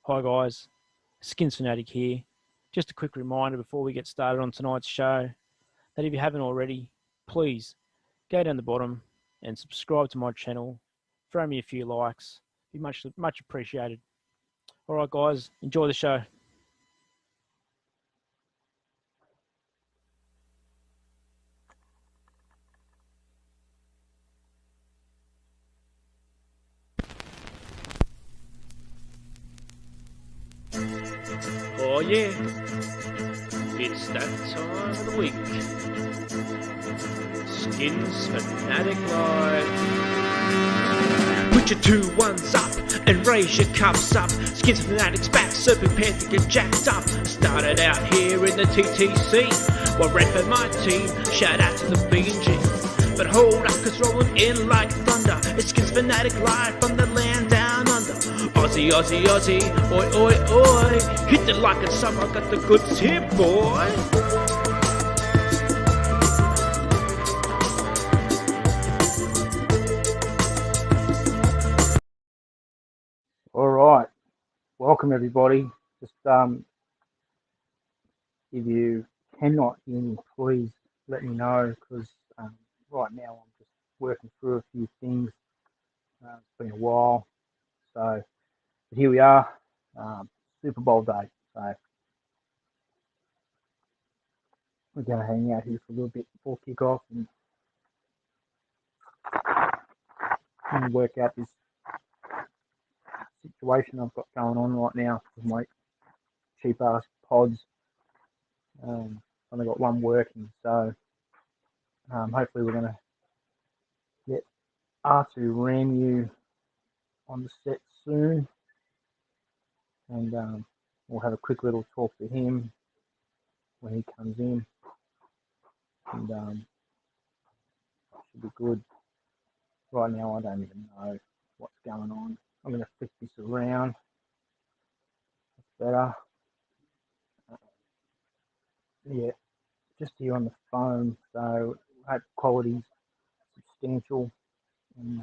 Hi guys, Skins Fanatic here. Just a quick reminder before we get started on tonight's show that if you haven't already, please go down the bottom and subscribe to my channel. Throw me a few likes. Be much appreciated. All right, guys, enjoy the show. Oh yeah, it's that time of the week. Skins Fanatic Live. Put your 2 1s up and raise your cups up. Skins Fanatic's back, so prepare to get jacked up. Started out here in the TTC. Well, red for my team, shout out to the B&G. But hold up, cause rolling in like thunder. It's Skins Fanatic Live from the land down under. Aussie, Aussie, Aussie, oi, oi, oi. Hit the like and sub, I got the goods here, boy. All right, welcome everybody. Just if you cannot hear me, please let me know because right now I'm just working through a few things. It's been a while, so but here we are, Super Bowl day. So we're going to hang out here for a little bit before kickoff and work out this situation I've got going on right now with my cheap ass pods. Only got one working, so hopefully we're going to get R2 Ramu on the set soon, and we'll have a quick little talk to him when he comes in, and should be good. Right now I don't even know what's going on. I'm going to flip this around. That's better. Yeah, just here on the phone, so I hope quality's substantial, and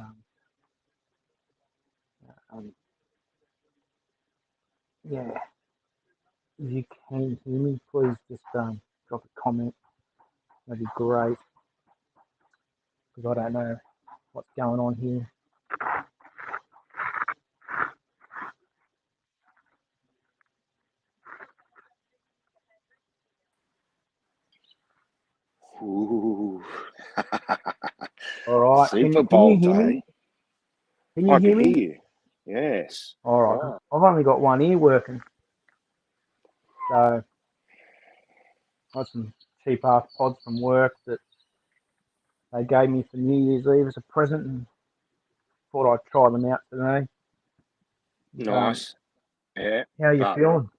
yeah, if you can hear me, please just drop a comment. That'd be great, because I don't know what's going on here. Ooh. All right, Super can you Bowl hear day. me? Can you I hear can me? hear you. Yes. All right. I've only got one ear working, so I got some cheap ass pods from work that they gave me for New Year's Eve as a present, and thought I'd try them out today. Nice. Yeah. How are you feeling?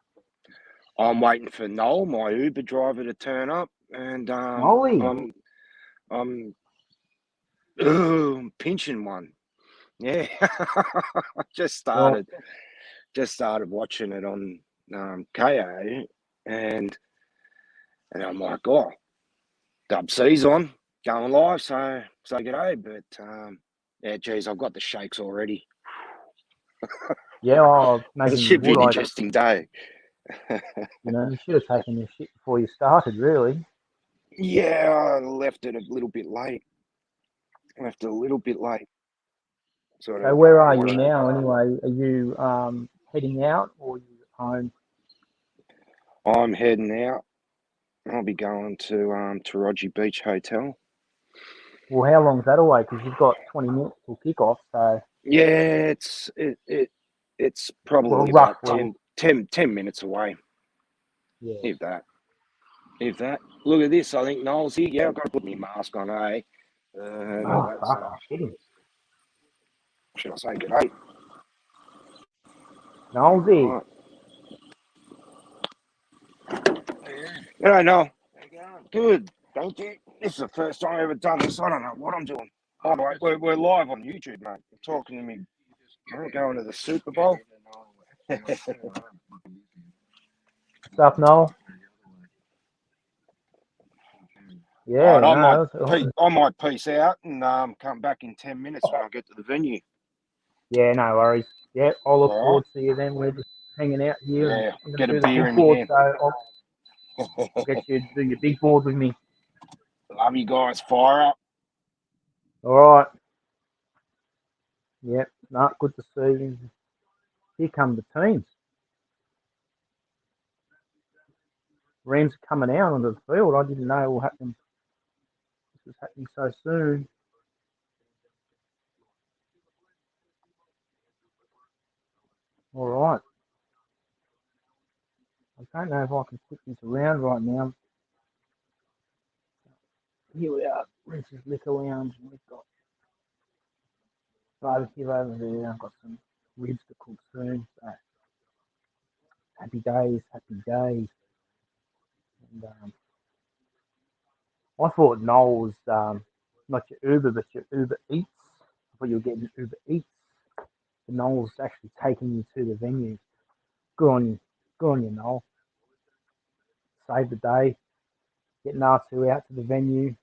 I'm waiting for Noel, my Uber driver, to turn up, and Nolly. I'm pinching one. Yeah. just started watching it on KO, and I'm like, oh, Dub C's on, going live, so g'day. But yeah, geez, I've got the shakes already. Yeah, maybe it should be an interesting day. You should have taken your shit before you started, really. Yeah, I left it a little bit late. So where are you now, anyway? Are you heading out, or are you at home? I'm heading out. I'll be going to Taraji Beach Hotel. Well, how long's that away? Because you've got 20 minutes till kickoff, so... Yeah, it's probably about 10 minutes away. Yeah. If that. Look at this. I think Noel's here. Yeah, I've got to put my mask on, eh? Should I say g'day? Noel's here. Yeah, Noel. Good. Thank you. This is the first time I've ever done this. I don't know what I'm doing. By the way, we're live on YouTube, mate. You're talking to me. I'm going to the Super Bowl. What's up, Noel? Yeah, right, I might peace out and come back in 10 minutes when I get to the venue. Yeah, no worries. Yeah, I'll look forward to you then. We're just hanging out here. Yeah, I'm get going to a do the beer big in board, your so I'll get you to do your big board with me. Love you guys. Fire up. All right. Yep. No, good to see you. Here come the teams. Rams are coming out onto the field. I didn't know it will happen. This was happening so soon. All right. I don't know if I can flip this around right now. Here we are. Reese's Liquor Lounge. We've got barbecue over there. I've got some ribs to cook soon. So happy days, happy days. And I thought Noel was not your Uber, but your Uber Eats. I thought you were getting Uber Eats. But Noel's actually taking you to the venue. Good on you. Good on you, Noel. Save the day. Getting R2 out to the venue.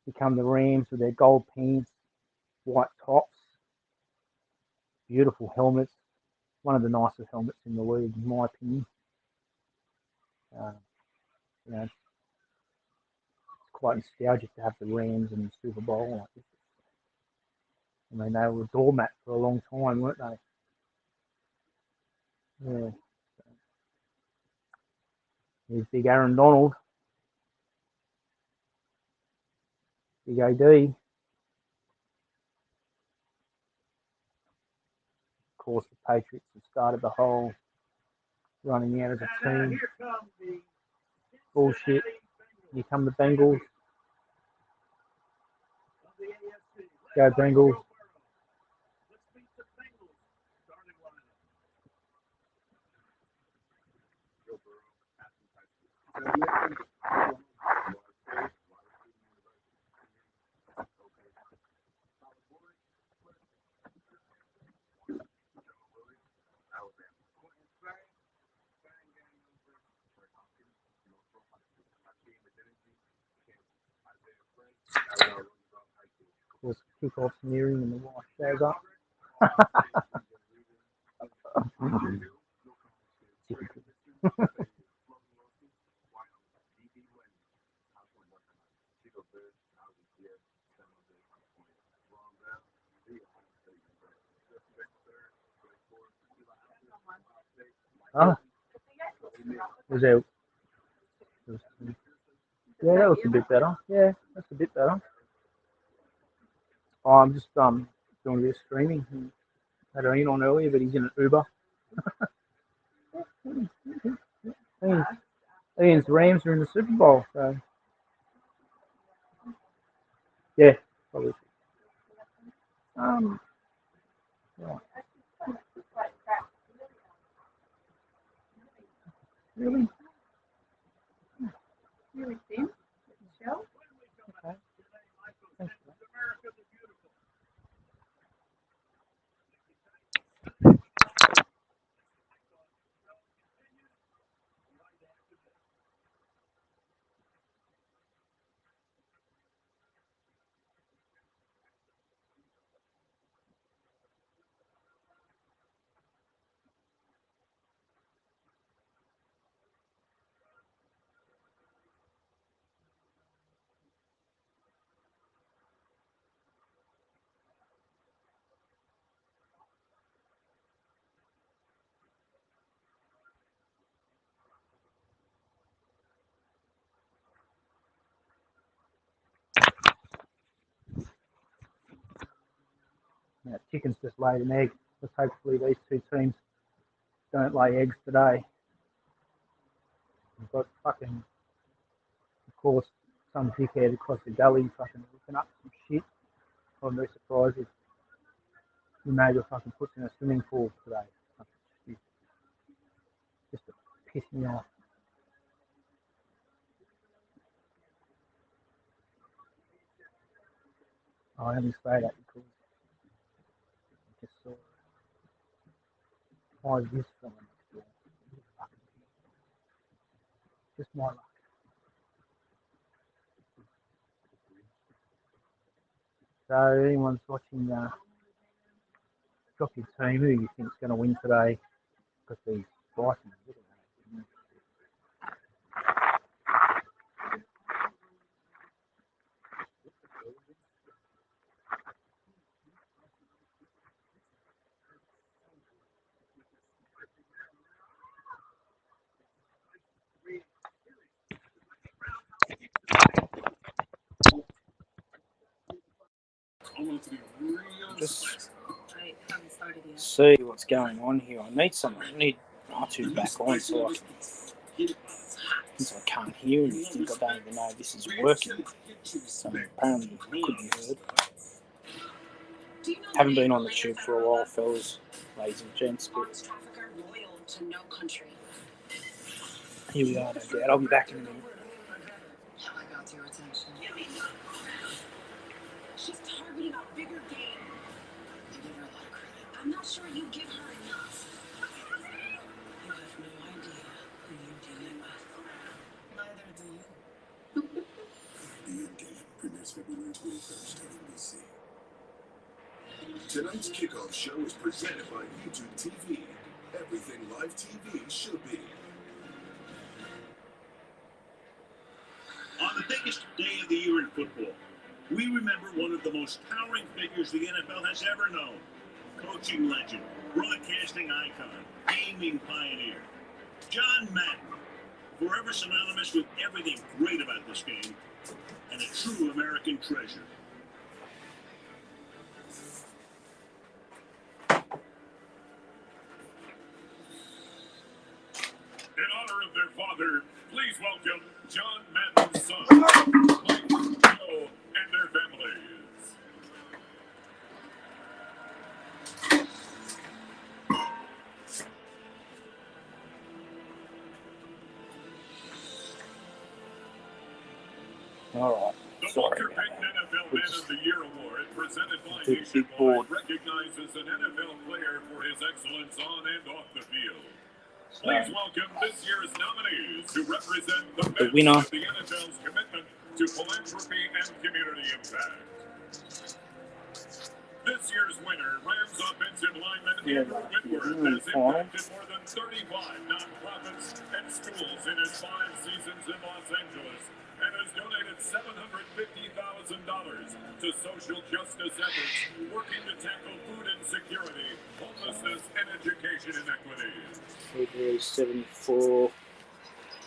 Here come the Rams with their gold pants, white tops, beautiful helmets. One of the nicest helmets in the league, in my opinion. You know, it's quite nostalgic to have the Rams in the Super Bowl like this. I mean, they were a doormat for a long time, weren't they? Yeah. Here's big Aaron Donald. Big AD. Of course, the Patriots have started the whole running out as a team. Bullshit. Here come the Bengals. Go Bengals. Of course, kickoff's nearing and the wife shows up. Oh, was there? Yeah, that looks a bit better. Yeah, that's a bit better. Oh, I'm just doing a bit of streaming. Had Ian on earlier, but he's in an Uber. Ian's Rams are in the Super Bowl, so yeah, probably. Yeah. Really? Really thin, Michelle? Okay. Thanks for that. Yeah, chicken's just laid an egg. Let's hopefully these two teams don't lay eggs today. We've got fucking, of course, some dickhead across the gully fucking looking up some shit. I wouldn't be surprised if the neighbour fucking puts in a swimming pool today. Just to piss me off. I only say that because I just saw why is this fella next door? Just my luck. So anyone's watching, drop your team who you think's going to win today. because he's biting a little bit. Just see what's going on here. I need R2 back on so I can, since I can't hear anything, I don't even know if this is working. So apparently it could be heard. Haven't been on the tube for a while, fellas, ladies and gents, but here we are, no doubt. I'll be back in a minute. She's targeting a bigger game. I give her a lot of credit. I'm not sure you give her enough. You have no idea who you're dealing with. Neither do you. The Endgame premieres February 21st on NBC. Tonight's kickoff show is presented by YouTube TV. Everything live TV should be. On the biggest day of the year in football, we remember one of the most towering figures the NFL has ever known. Coaching legend, broadcasting icon, gaming pioneer, John Madden. Forever synonymous with everything great about this game, and a true American treasure. In honor of their father, please welcome John Madden's son, Mike, Joe, and their families. Alright, The sorry Walter about Payton that. NFL Man of the Year Award, presented by Big Nationwide, board. recognizes an NFL player for his excellence on and off the field. Please welcome this year's nominees who represent the best winner. of the NFL's commitment to philanthropy and community impact. This year's winner, Rams offensive lineman Andrew Whitworth, has impacted more than 35 nonprofits and schools in his 5 seasons in Los Angeles and has donated $750,000 to social justice efforts working to tackle food insecurity, homelessness, and education inequities. February 74.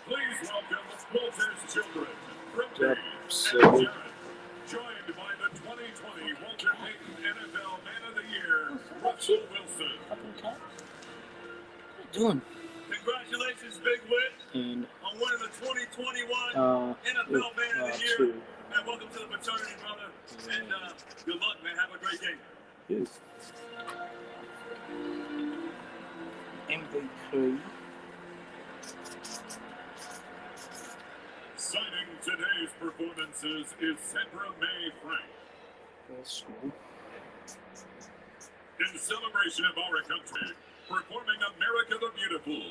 Please welcome Walter's children, Yep, Brooklyn so and Jared, joined by the 2020 Walter Payton NFL Man of the Year, Russell Wilson. What are you doing? Congratulations, Big Wit, And on winning the 2021 with, NFL Man of the Year. two. And welcome to the fraternity, brother. And good luck, man. Have a great game. Yes. MVP. Signing today's performances is Sandra Mae Frank. First school. In celebration of our country, performing America the Beautiful,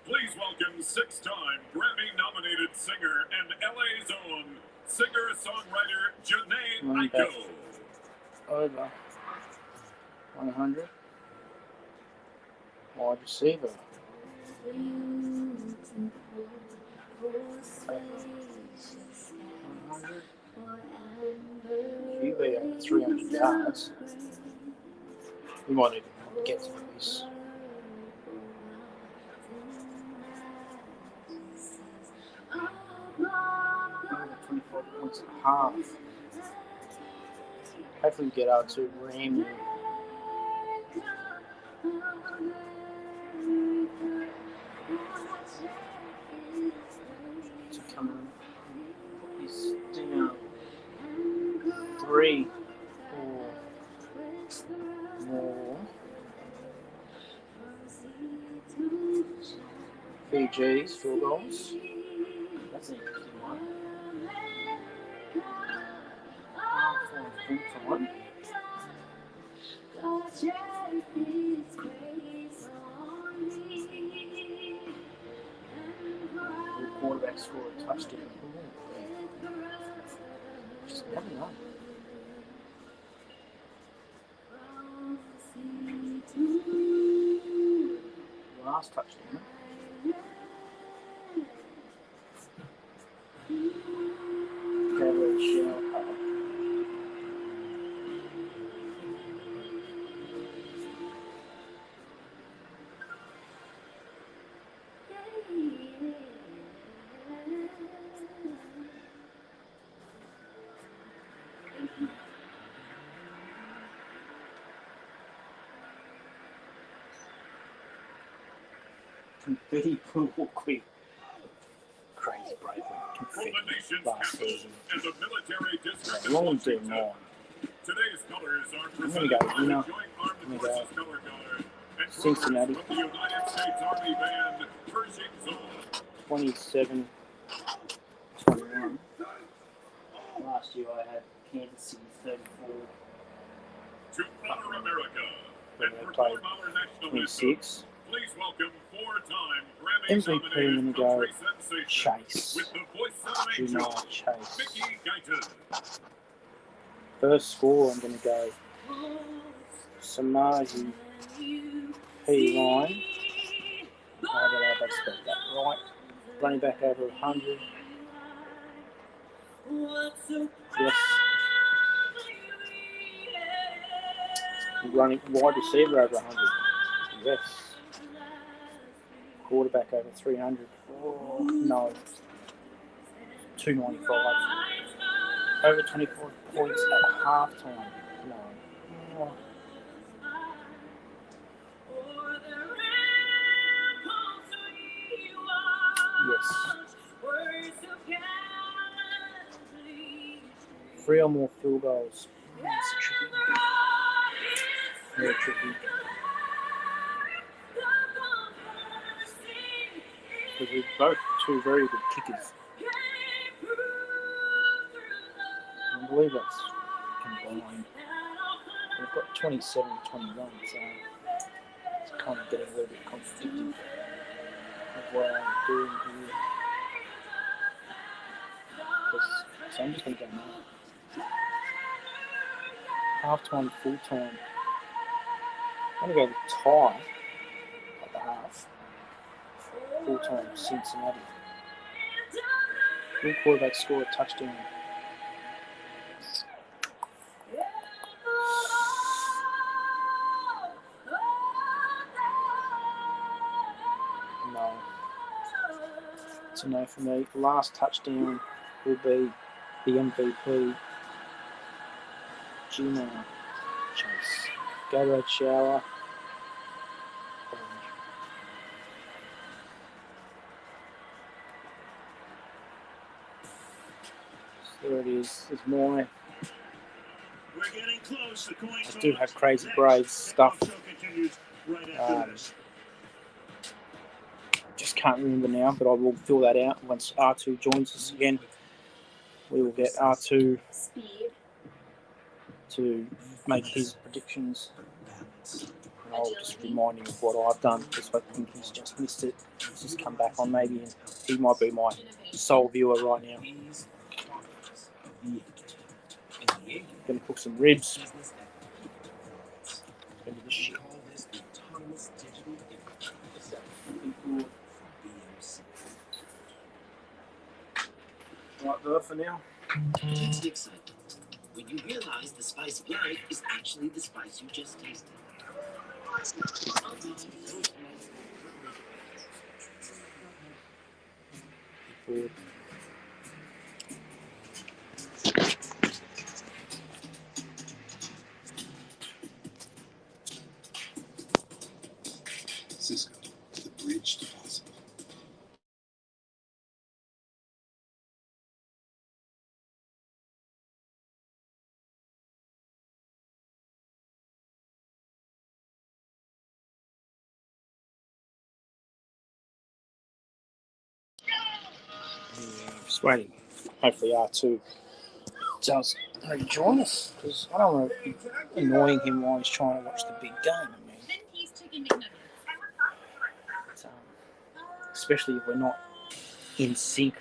please welcome 6-time Grammy-nominated singer and LA's own singer-songwriter Janae Run back. Aiko. Over 100. Wide receiver. QB over 300 yards. We might even get to this. Over 24 points and a half. Hopefully we get out to Ram. To come and put this down. 3 or more. Fiji's 4 goals. That's an interesting one. For one. The quarterback scored a touchdown. Just never know. Last last touchdown. Gabriel Shell. Confetti pool quick. Crazy break. Confetti last season. And the military district Yeah, long do more. Today's colors are I'm going to go winner. Joint Armed I'm going to Forces go color guard and Cincinnati. from the United States Army Band, Pershing Zone. 27-21. Last year I had Kansas City 34. To honor America When and they perform played our national 26. anthem, please welcome four-time MVP, I'm Grammy-nominated going to go country sensation Chase. with the voice of an Junior angel, Chase. Mickey Guyton. First score, I'm going to go Samaji P. Line. I don't know if I spelled that right. Running back over 100. Yes. Running wide receiver over 100. Yes. Quarterback over 300. Oh, no. 295. Over 24 points at halftime. No. Oh. Yes. 3 or more field goals. It's tricky. Very tricky. Because we're both two very good kickers. I believe that's combined. We've got 27-21, so it's kind of getting a little bit contradictory of what I'm doing here. So I'm just going to go now. Half-time, full-time. I'm going to go tie at the half. Full-time, Cincinnati. One quarterback score a touchdown. No. It's a no for me. The last touchdown will be the MVP, Gino Chase. Go Red Shower. So there it is. There's my. We're getting close. The coin I do have Crazy Braves stuff. Just can't remember now, but I will fill that out once R2 joins us again. We will get R2 to make his predictions. And I'll just remind him of what I've done because I think he's just missed it. He's just come back on maybe, and he might be my sole viewer right now. Gonna cook some ribs. Gonna do this shit. Right there for now. It's the excitement. When you realize the spice of life is actually the spice you just tasted. Good. Cisco, the bridge to possible. Yeah, just waiting. Hopefully R2 does join us because I don't want to be annoying him while he's trying to watch the big game. I mean, especially if we're not in sync.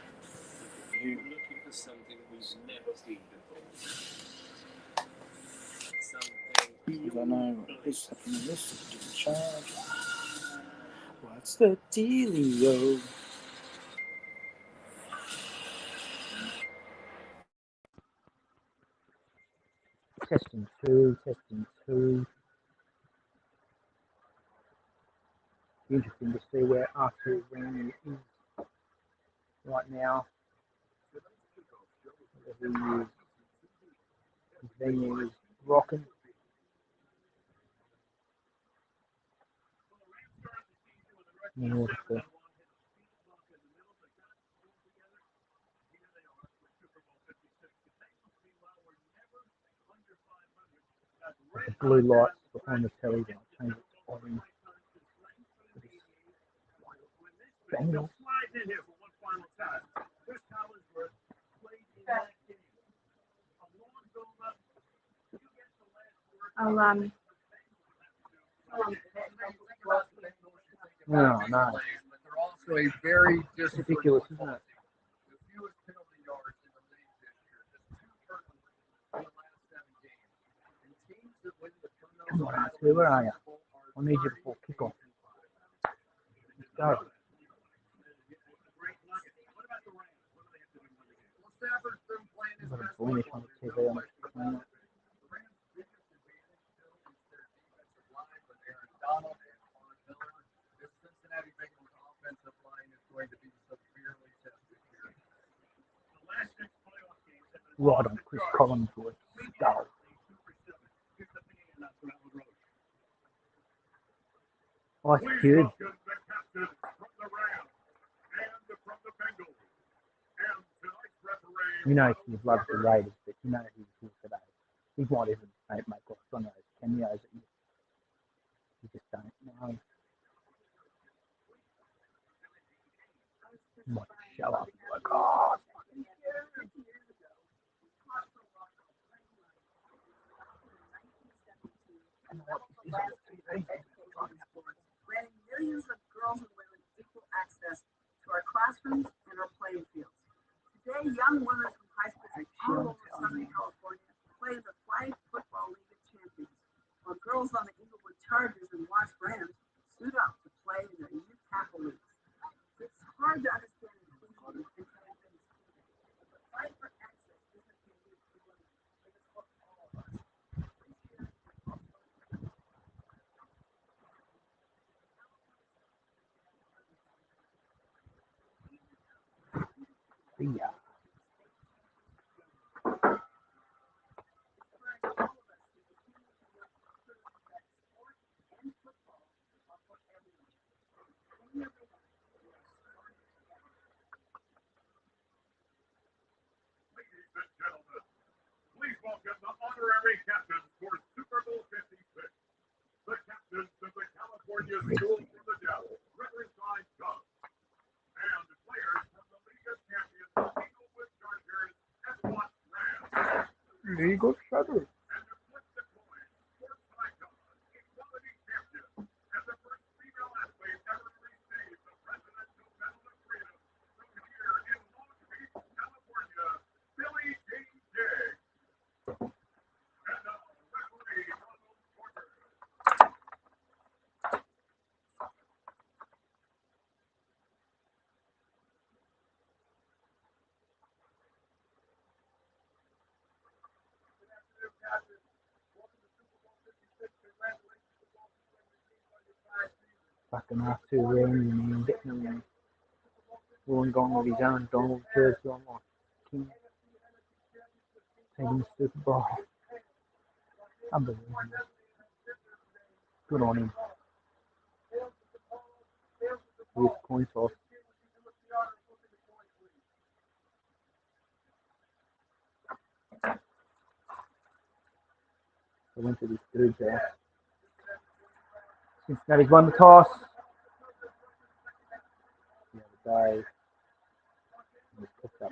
You're looking for something we've never seen before. Something I don't know this happened in this different charge. Well, What's the dealio? Testing two, testing two. Interesting to see where R2 Randy is right now. His venue is rocking. Beautiful. The blue lights behind the telly, then I'll change it to orange. Bengals. I'll No, no. But they're also a very It's ridiculous, isn't it? the fewest penalty yards in the league this year. Just 2 turnovers in the last 7 games. And teams that win the turnover Come on, R2, where are you? I need you before kickoff. Let's go. Stafford's been playing his I've got a best blemish football. on the TV on the screen. The Rams' biggest advantage still is their defensive line with Aaron Donald and Von Miller. This Cincinnati Bengals offensive line is going to be severely tested here. Right on Chris Collinsworth's skull. Ice Cube. You know he loves the Raiders, but you know he's here today. He might even make like some of those cameos that you just don't know. He might just show up and be like, oh, granting millions of girls and women equal access to our classrooms and our playing fields. Today, young women from high schools all over Southern California play in the Flag Football League of Champions, while girls on the Inglewood Chargers and Watts Rams suit up to play in their youth tackle leagues. It's hard to understand inclusion and transparency, but the fight for access isn't unique to women. It is for all of us. see ya. Please welcome the honorary captains for Super Bowl 56. The captains of the California School for the Deaf, Riverside Cubs. And players from the League of Champions, Inglewood Chargers and Watts Rams. League of Shadows. And the Flip the Coin Sports Icon, Equality Champion, and the first female athlete ever to receive the Presidential Medal of Freedom from here in Long Beach, California, Billie Jean King. And now, referee Ronald Porter. Fucking R2 Randy, man, getting him going with his own Donald jersey on like King. Taking the Super Bowl. Unbelievable. Good on him. With coin toss. I went to this dude's house. Cincinnati's won the toss. The other day, he was picked up.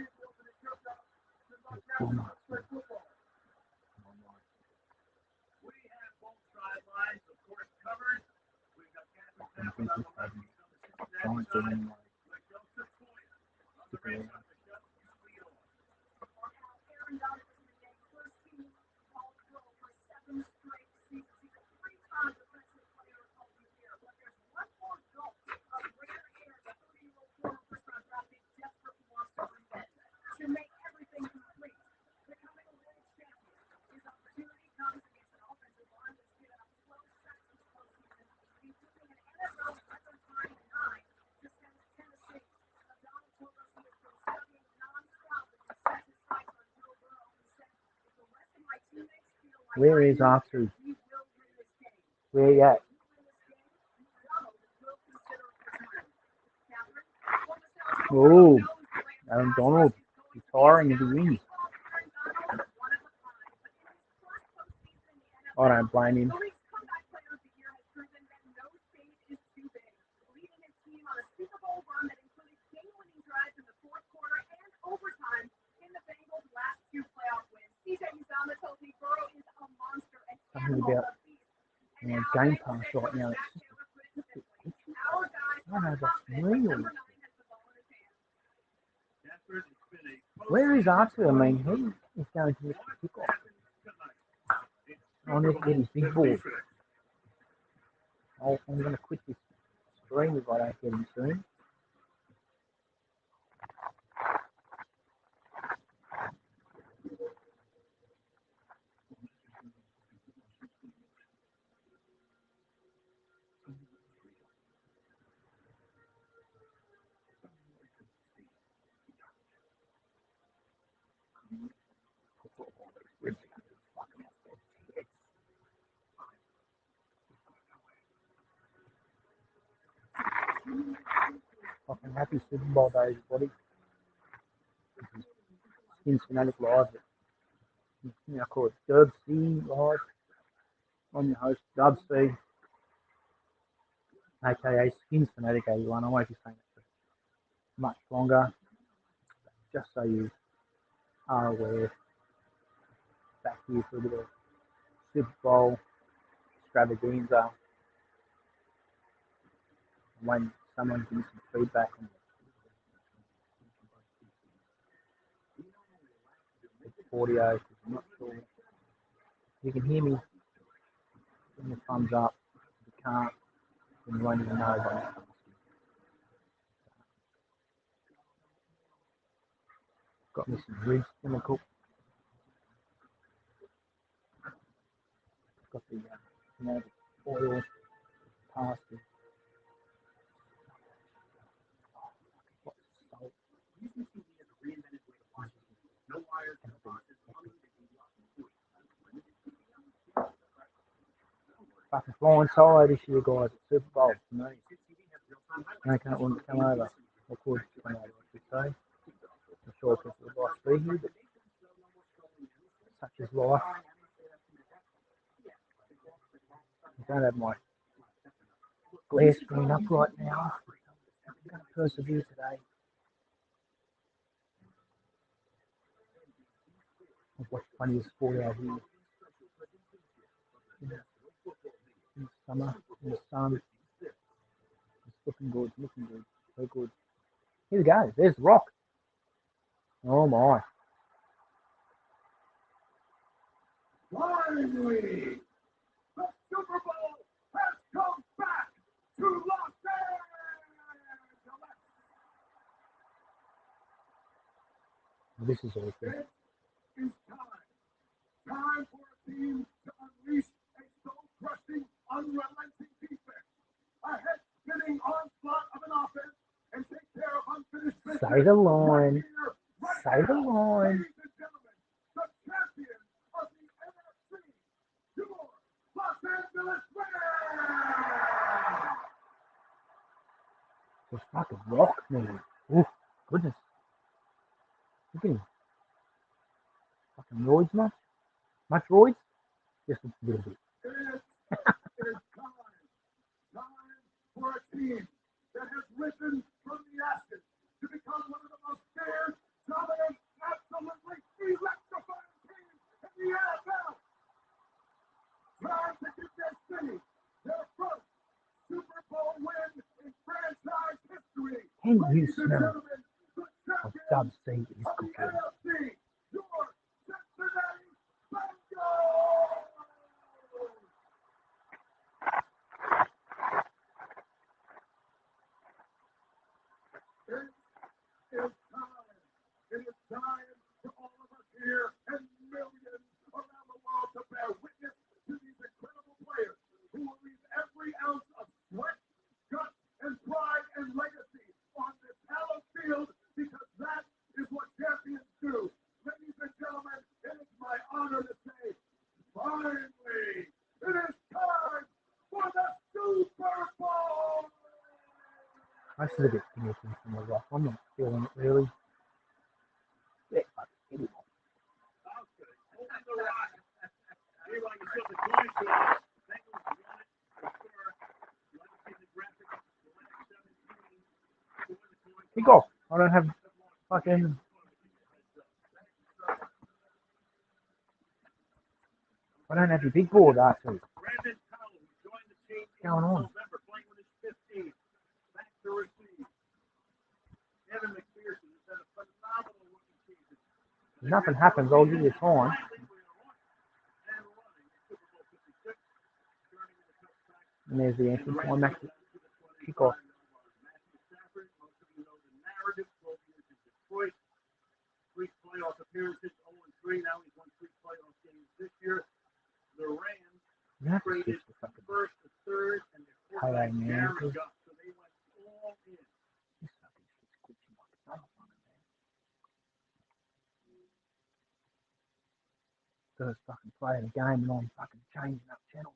Where is R2? Where you at? Oh, Aaron Donald retiring if he wins. I don't blame him. Something about Game Pass right now. I don't know if that's real. Where is Arthur? I mean, he is going to miss the kickoff. I need to get his big board. I'm going to quit this stream if I don't get him soon. Fucking happy Super Bowl day, everybody. Skins Fanatic Live. I call it Dub C Live. I'm your host, Dub C, aka Skins Fanatic 81. I won't be saying it for much longer, just so you are aware. Back here for a bit of Super Bowl extravaganza. When someone gives some feedback on the audio, because I'm not sure. If you can hear me, give me a thumbs up. If you can't, then you won't even know if I'm asking. Got me some ribs in the cook. Got the the oil pasta. Fucking flying solo this year, guys. Super Bowl for me. I can't want to come over. I could come over, I should say. I'm sure people would like to be here, but such is life. I don't have my glare screen up right now. I'm going to persevere today. I've watched plenty of sport out here. In the summer, in the sun. It's looking good, so good. Here we go, there's the Rock. Oh my. Finally, the Super Bowl has come back to Los Angeles. This is awesome. It is time for a team to unleash a soul-crushing, unrelenting defense, a head-spinning onslaught of an offense, and take care of unfinished business. Say the line. Say the line. Ladies and gentlemen, the champion of the NFC, your Los Angeles Rams. The fucking Rock, man. Oh, goodness. Look at him. Fucking roids much? Much roids? Just a little bit. It is time for a team that has risen from the ashes to become one of the most scared, dominant, absolutely electrifying teams in the NFL. Time to give their city their first Super Bowl win in franchise history. Can you Ladies and smell gentlemen, the of champion Dub C is of the cooking? NFC, your Cincinnati Bengals. It is time for all of us here and millions around the world to bear witness to these incredible players who will leave every ounce of sweat, guts, and pride and legacy on this hallowed field, because that is what champions do. Ladies and gentlemen, it is my honor to say This is a bit finishing from the rock. I'm not feeling it really. Yeah, fuck, get it. Kick off. I don't have fucking. I don't have your big board, actually. What's going on? If nothing happens, I'll give you time. And there's the anticlimactic kickoff. Three playoff appearances, 0-3. Now he's won 3 playoff games this year. The Rams traded first to third, and the quarterback Gary Guff. So they went all in. First fucking play of the game, and I'm fucking changing up channels.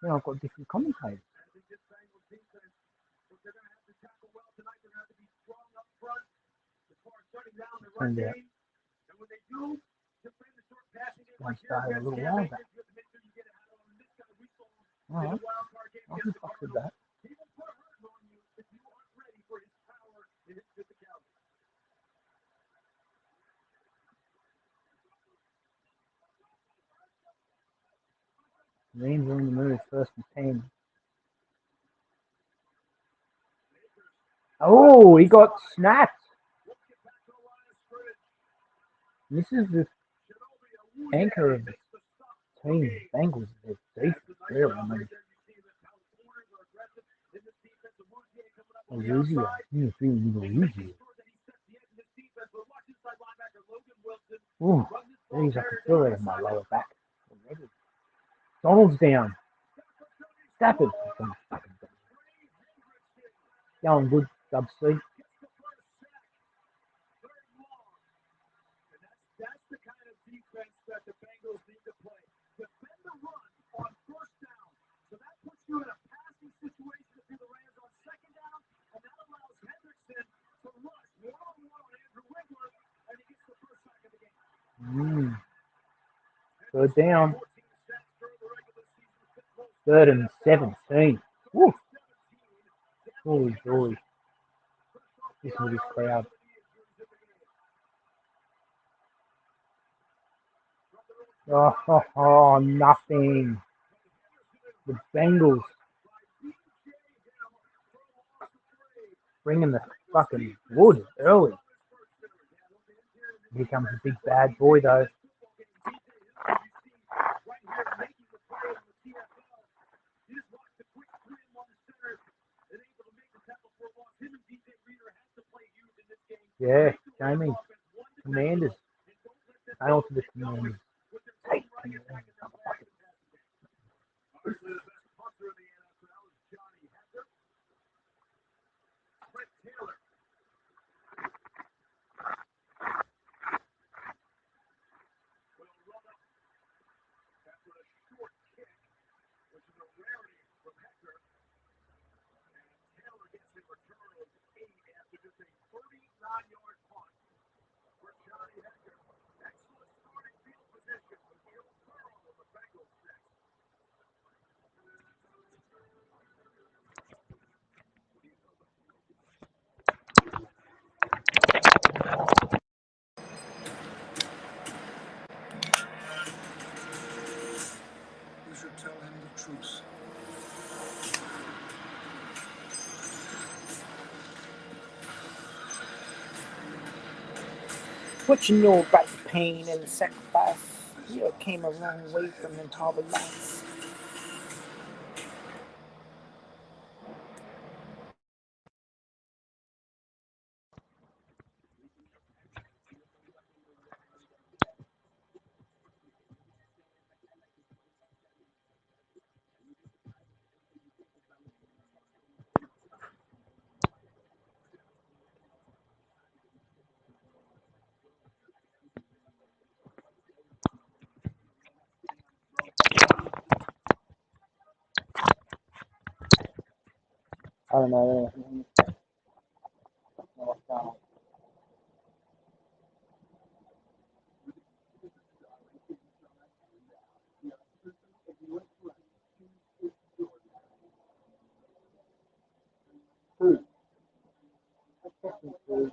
Now I've got different commentators. And one started a little while back. Alright, I can fuck with that. Rams are in the move, first and 10. Oh, he got snapped. This is the anchor of the team. Bengals, they're defense, really. I mean, Louisiana. He's feeling Louisiana. Ooh, geez, I can feel it in my lower back already. Donald's down. Stafford. Going good, sub C. That's the kind of defense that the Bengals need to play. Defend the run on first down. So that puts you in a passing situation to the Rams on second down, and that allows Hendrickson to rush one-on-one on Andrew Whitworth, and he gets the first sack of the game. Third down. 3rd and 17. Woo. Holy joy. This is this crowd. Oh, nothing. The Bengals bringing the fucking wood early. Here comes a big bad boy, though. Yeah, Jamie. Commanders. Hail to the Commanders. Hey, You should tell him the truth. What you know about the pain and the sacrifice? You came a long way from them horrible lives. don't know anything. What's going on? Food. Food.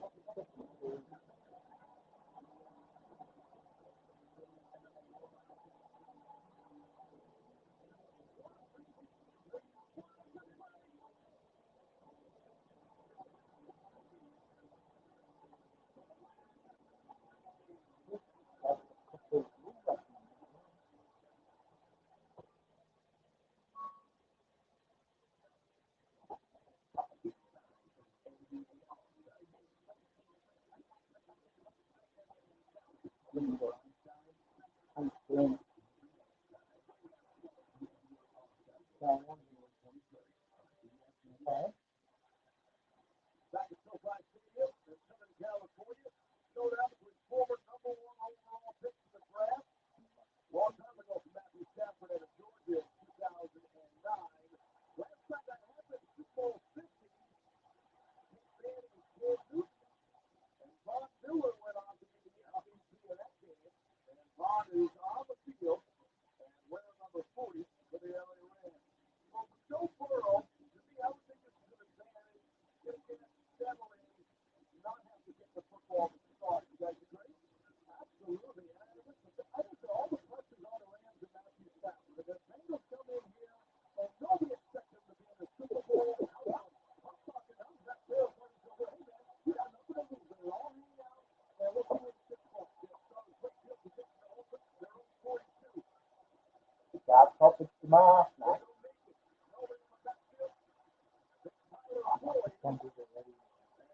Back at SoFi Stadium in Southern California, showed out with former number one overall pick in the draft. Long time ago from Matthew Stafford out of Georgia in 2009. Last time that happened, Super Bowl 50, Manning and Cam Newton. And Von Miller went on to be the MVP of that game. And Von is on the field and wearing number 40 for the LA Rams. So for Joe Burrow, to me, I would think this is an advantage. Get settling, not have to get the football to start. You guys agree? Absolutely. And I think that all the pressures on the Rams and Matthew Stafford. The Bengals come in here, and nobody expects them to be in the Super Bowl. I'm talking, I'm that Bills running so well. Hey, man, you got nothing to lose. They're all hanging out, and we'll see what the 6 points. They're starting great field position to open. They're on 42. Got topics to my ass, mate. Some people are ready. And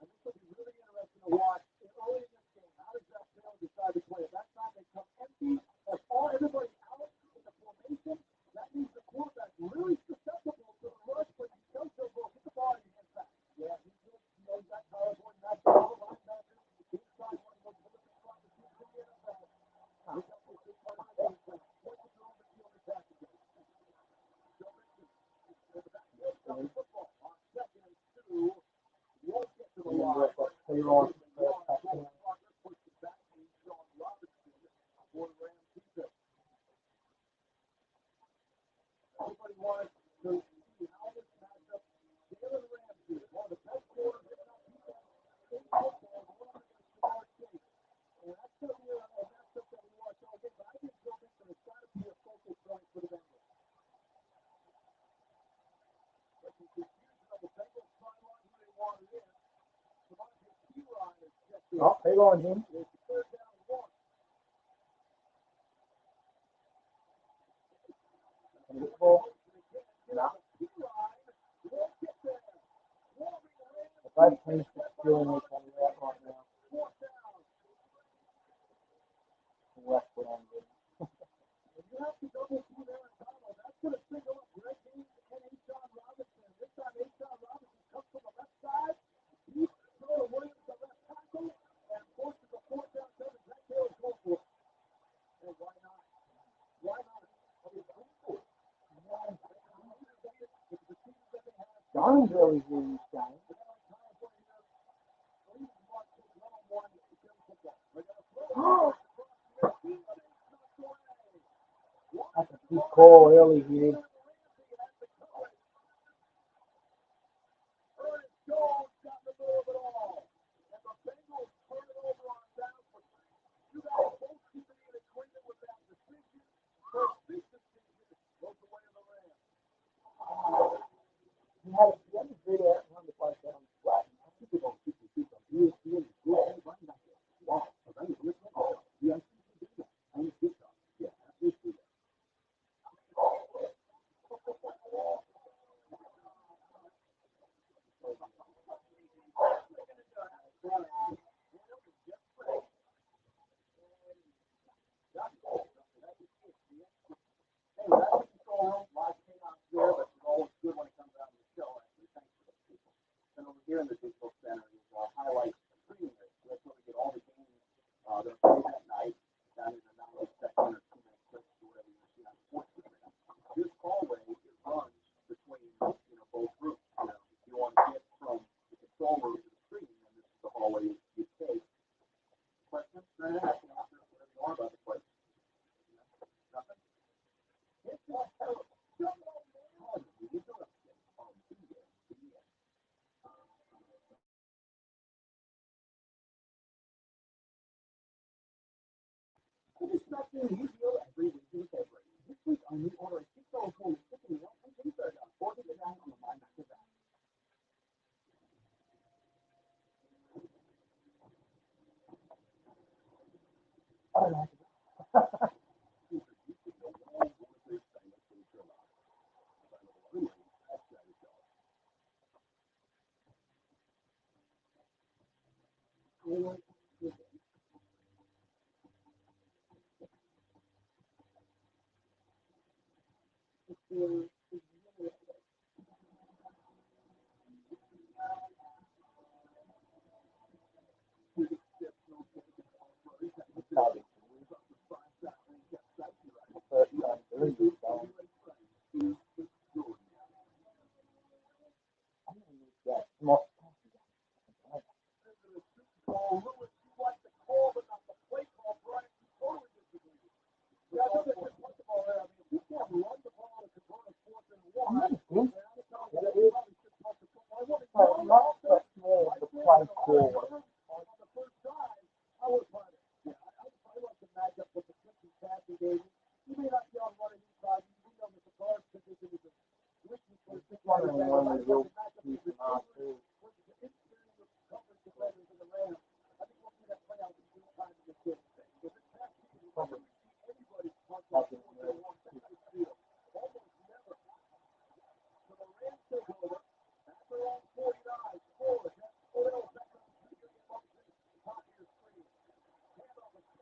this will be really interesting to watch early in this game. How does that Bill decide to play? At that time, they come empty. That's all everybody out in the formation. That means the quarterback really susceptible to the rush, but he tells them, well, get the ball in your hands back. Yeah, he did. You know, he's got Tyler Boyd, not all the linebackers. Inside one of the most prolific slot receivers in the NFL. Look out for this part of the game plan. Point the throw the field attack again. Joe Mixon in the backfield, the football on 2nd and 2. Won't get to the line. Everybody wants to see how this matchup. Jalen Ramsey, one of the best quarters, if not the best in football, one of the star shape. And that's going to be a matchup that we watch all day. But I think Joe Mixon is trying to be a focal point for the Bengals. There's some confusion on the Bengals sideline who they wanted in. Samantha Keyron is checked in. Oh, hey, on him. It's 3rd down and 1. No. If I change the feeling this on the out right now, that's what I'm doing. You have to double through there and Donald. That's going to single up Greg Haynes and Ashawn Robinson. This time, Ashawn Robinson comes from the left side. He's throwing Williams the left tackle and forces the 4th down coverage. That Taylor's going for it. And why not? Why not? I mean, go for it. Jones really in this game. That's a big call early here. He had a great out run to play down the flat. hallway you take. Question? Then ask them whatever you are about the place. Nothing? It's not terrible. You do it. I just stopped doing UPO every week in February. This week I only order a $6 full chicken meal and cheese burger. Order it down on the My Mac app. I don't know.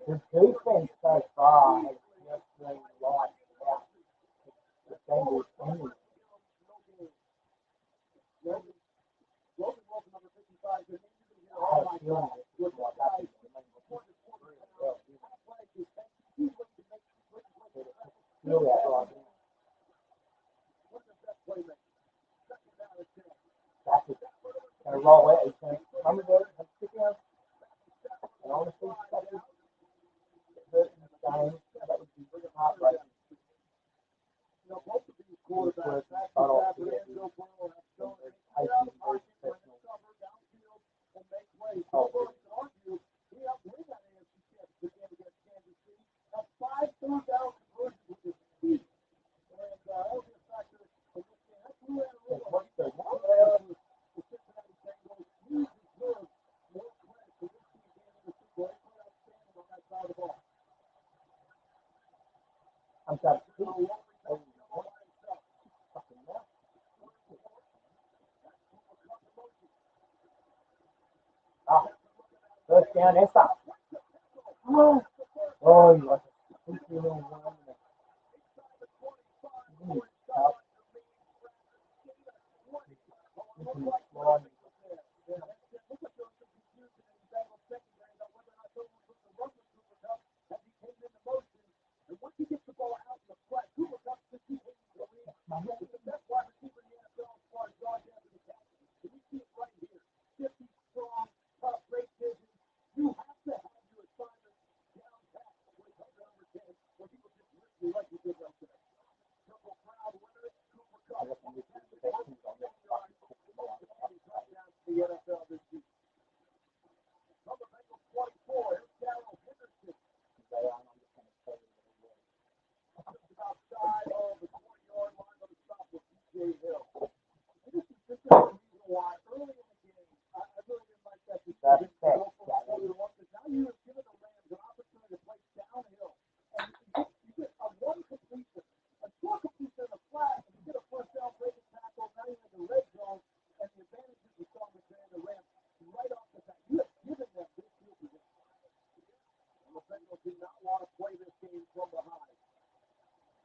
The defense so far has just been lights out. The Bengals only. I have a feeling this is what happens. Feel that right now. That's it. Gonna roll out. He's gonna come with it. Have a kick out. And honestly, that's it. Hurt in the game. That would be heartbreaking. He's working his butt off to get here. Very patient, very professional. Oh, what's the one? I'm sorry. Ah, first down, Essa. Oh, you like a sneaky little one.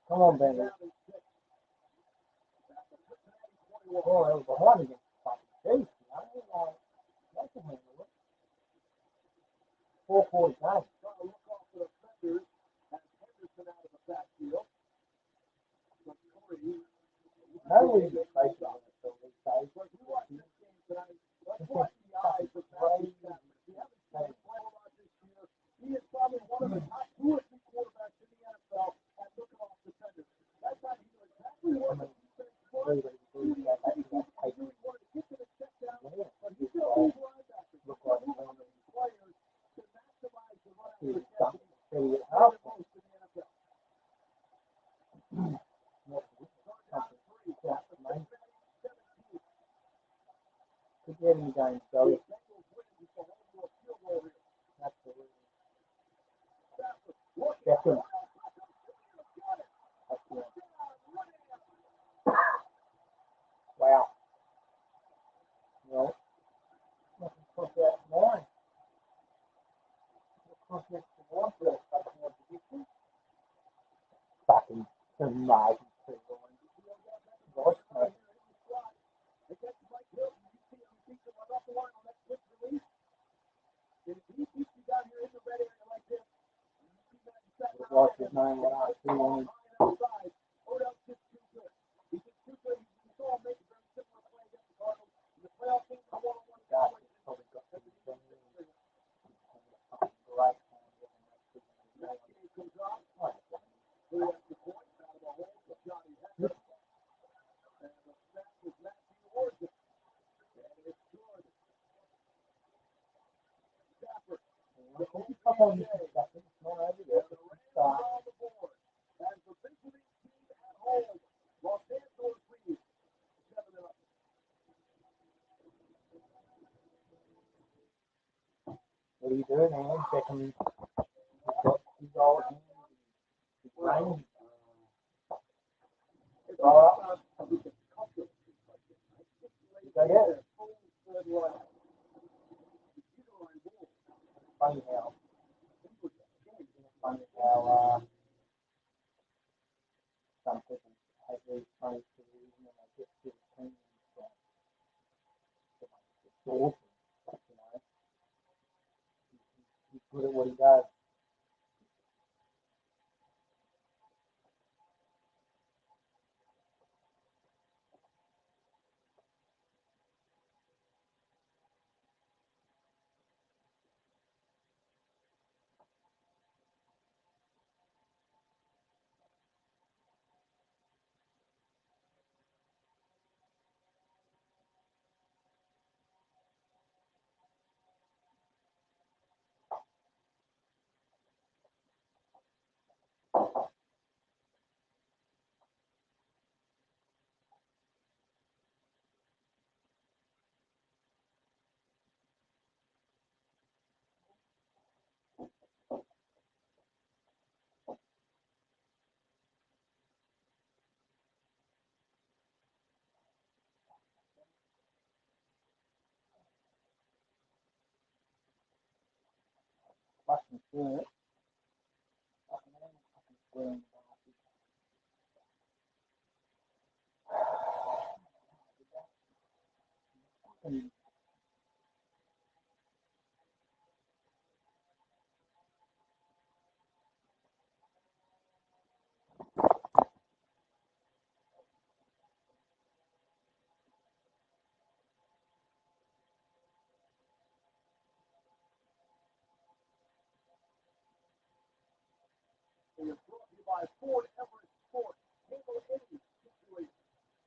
Come on, baby. Oh, it was behind against fucking Chiefs. I mean, like, they can handle it. 440 game. No reason to face it on the these days. It's just fucking crazy. get in the game, Joey. Absolutely. Beckham. Excellent. Wow. Well, nothing cross out mine. Cross out to one first, but more position. Fucking amazing. Nice, mate. Like his name last year. What are you doing, man? Beckham, he's got his old hands, his range. Oh, is that it? Funny how, some people have these funny careers and they get to the team and it's awesome, you know. He's good at what he does. Fucking shirt. Fucking man, fucking swearing. Fucking By Ford Everett Sport. Handle any situation.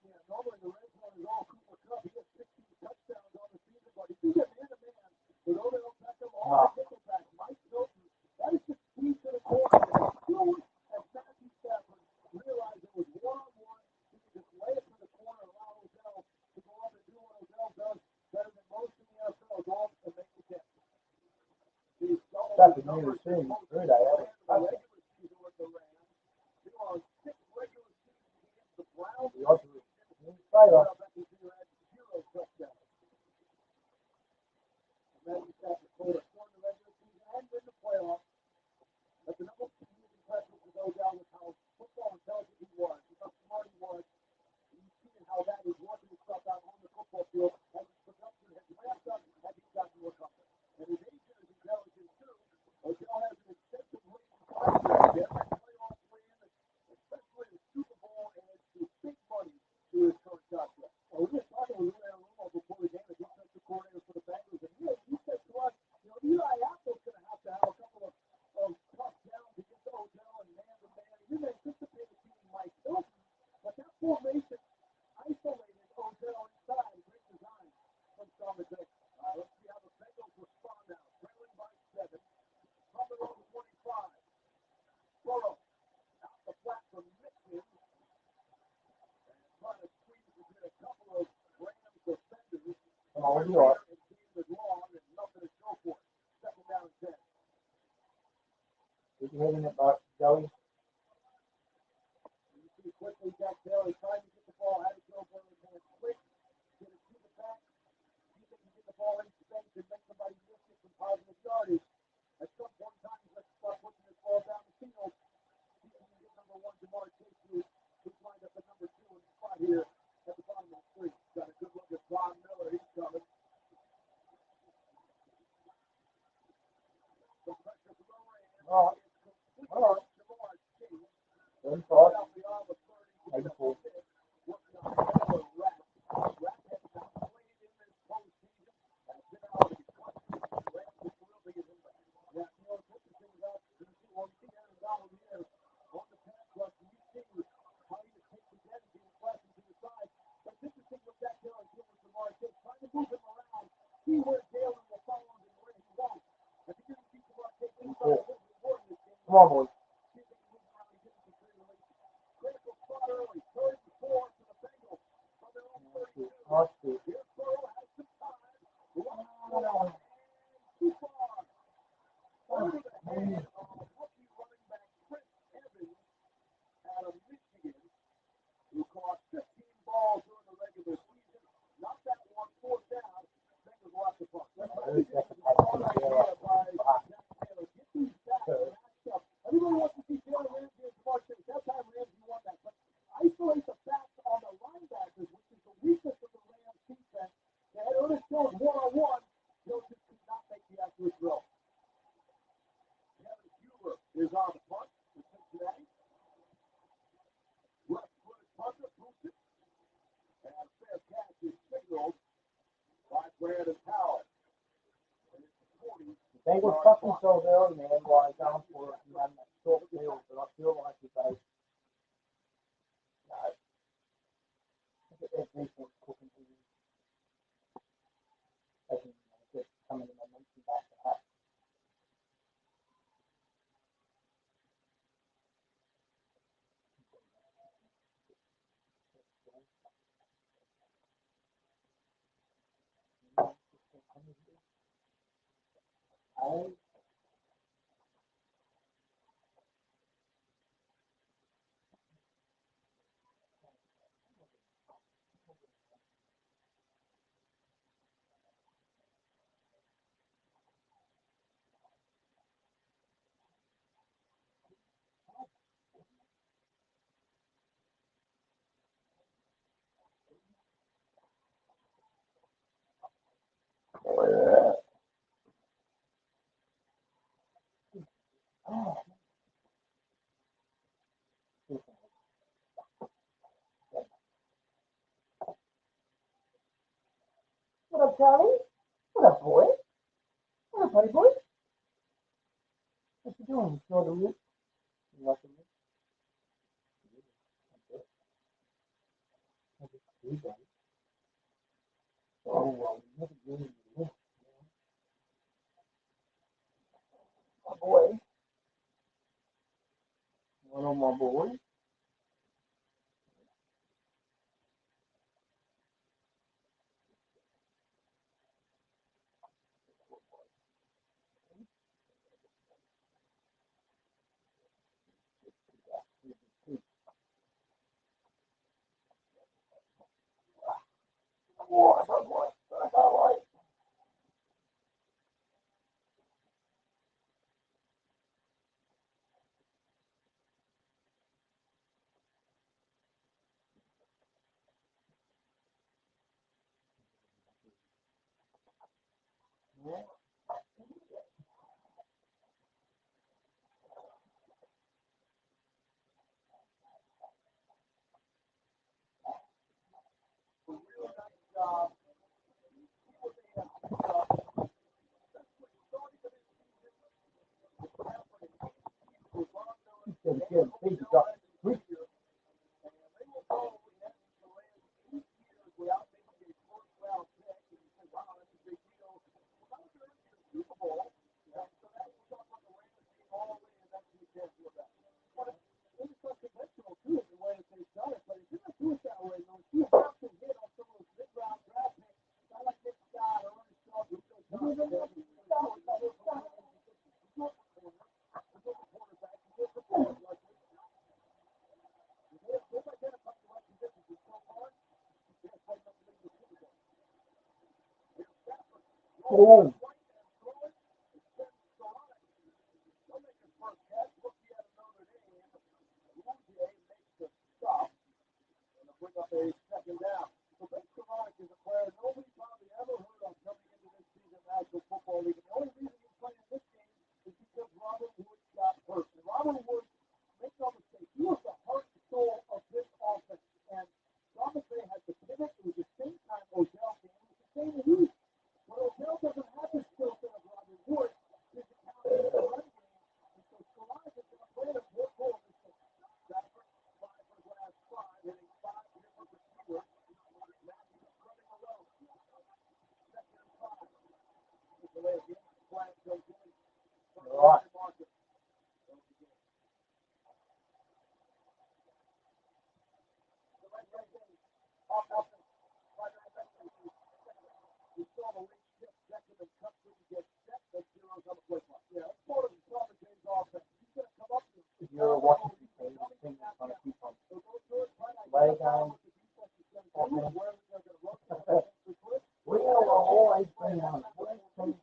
Yeah, normally the red zone is all Cooper Kupp. He has 16 touchdowns on the season, but if you get man-to-man with Odell Beckham on the nickelback, Mike Hilton, that is the key to the corner. As soon as Matthew Stafford realized it was one-on-one, he could just lay it to the corner, allow Odell to go up and do what Odell does better than most in the NFL, go up and make the catch. that's the new thing. Through that, Regular season with the Rams. They were on 6 regular season games. The Browns the odds are in his favour. had 0 touchdowns. Matthew Stafford scored a point in the regular season and in the playoffs. But the number two was impressive to go down with how football intelligent he was, how smart he was. And you see how that is working itself out on the football field as his production has ramped up as he's gotten more comfortable. And his agent is intelligent too. Odell has an extensive ring every playoff win, especially the Super Bowl, and it's big money to his current contract. Well, we were talking with Lou Anarumo before the game, the defensive coordinator for the Bengals, and he said to us, Eli Apple's going to have a couple of tough downs against Odell and man-to-man. He didn't anticipate it being Mike Hilton, but that formation isolated Odell inside. Great design from Sean McVay. Let's see how the Bengals respond now. Trailing by 7. Coming on 25. Burrow out the flat from Michigan. And trying to squeeze within a couple of Rams defenders. That'll be all right. Keep your head in it, bud. Joey. Quickly, Jack Taylor trying to get the ball out of Joe Burrow's hands quick, get it to the back, see if they can get the ball in space and make somebody miss it from positive yardage. At some point in time, he's going to start pushing this ball down the field. See if he can get number one, Jamar Chase, who's lined up at number 2 in the spot here at the bottom of the screen. Got a good look at Von Miller. He's coming. Some pressure from the Rams. All right. Jamar Chase. 35. Out the arm of 30. 84. Working on Taylor Rapp. Rapp has not played in this postseason. Has been out of the country. Rams is thrilled to get him back. Now, you know, this is things out. You see Aaron Donald here on the pass rush. You see how he just takes the energy and flashes to the side. But it's interesting what Jack Taylor is doing with Jamar Chase, trying to move him around, see where Taylor will follow him and where he won't. If he doesn't see Jamar Chase inside, he'll be more in this game. Come on, boys. See if they can move around and get him some free release. Critical spot early, 3rd and 4 for the Bengals from their own 32. Nice kick. Here's Burrow, has some time. And too far. Over the head of rookie running back Chris Evans out of Michigan, who caught 15 balls during the regular season. Not that one, 4th down. Bengals will have to punt. Get these backs matched up. Everybody wants to see Taylor Ramsey and Jamar Chase. That time Ramsey won that. But isolate the backs on the linebackers, which is the weakness of the Rams defense. They had Ernest Jones one-on-one. Jones just could not make the accurate throw. Kevin Huber is on the punt for Cincinnati. Left-footed punter, Boosin. And a fair catch is signaled by Brandon Powell. And it's 40. They were fucking so early, man, while going for it and that short field, but I feel like if they, look at their defense cooking to you. They can get coming in momentum back to that. What up, Charlie? What up, boy? What up, buddy boy? What you doing? You the loop? You watching me? Oh, well, you never do it. My boy. One on my boy. Oh, my boy. That's all right. Oh, Bring up a second down. So Ben Skoranek is a player nobody probably ever heard of coming into this season National Football League. And the only reason he's playing this game is because Robert Woods got hurt. And Robert Woods, make no mistake, he was the heart and soul of this offense. And Robert Bay had to pivot. It was the same time Odell came. It was the same week. But Odell doesn't have the skill set of Robert Woods. He's a talented run game. And so Skoranek is going to play a more role in this game. Stafford, 5 for his last 5, hitting 5 different receivers. Matthews running alone. Second and 5. It's the way the game plan goes in. right. Market. We saw the late shift second and cut when you get set. That's zeros on the play clock. Yeah, that's part of the Robert James offense. He's going to come up to If you're watching the game, I think it's going to keep on play game. We will always bring on the worst team,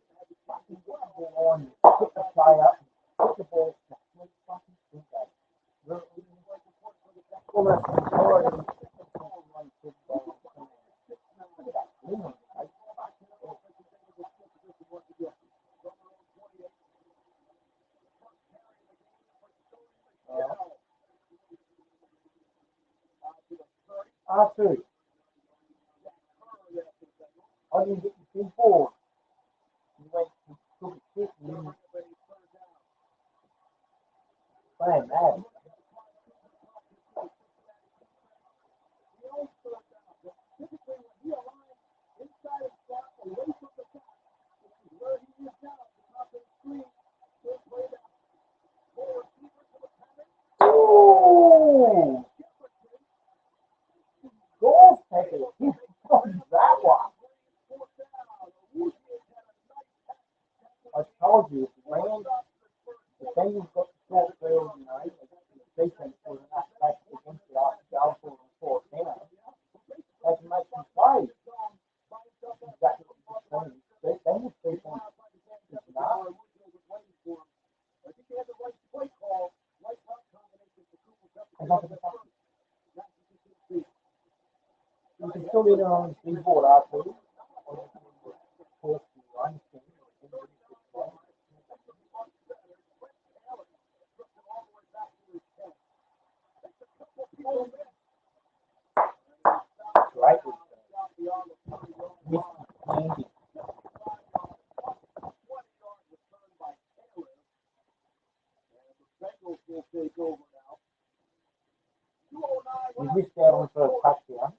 fucking get the ball on, pick the play up, put the ball back. Let's fucking do that. Almost majority of one football. Look at that. Women, like, R2. I didn't get the big board. You went to took a kick and then playing mad. Ooh! Golf taker. That one. I told you, if the Bengals got the short field, you know, the defense was enough back against it after going for the fourth down. They can make some plays. Exactly what you're saying. The Bengals defense is not. You can still get it on the big board after. Right. You missed out on for a touchdown.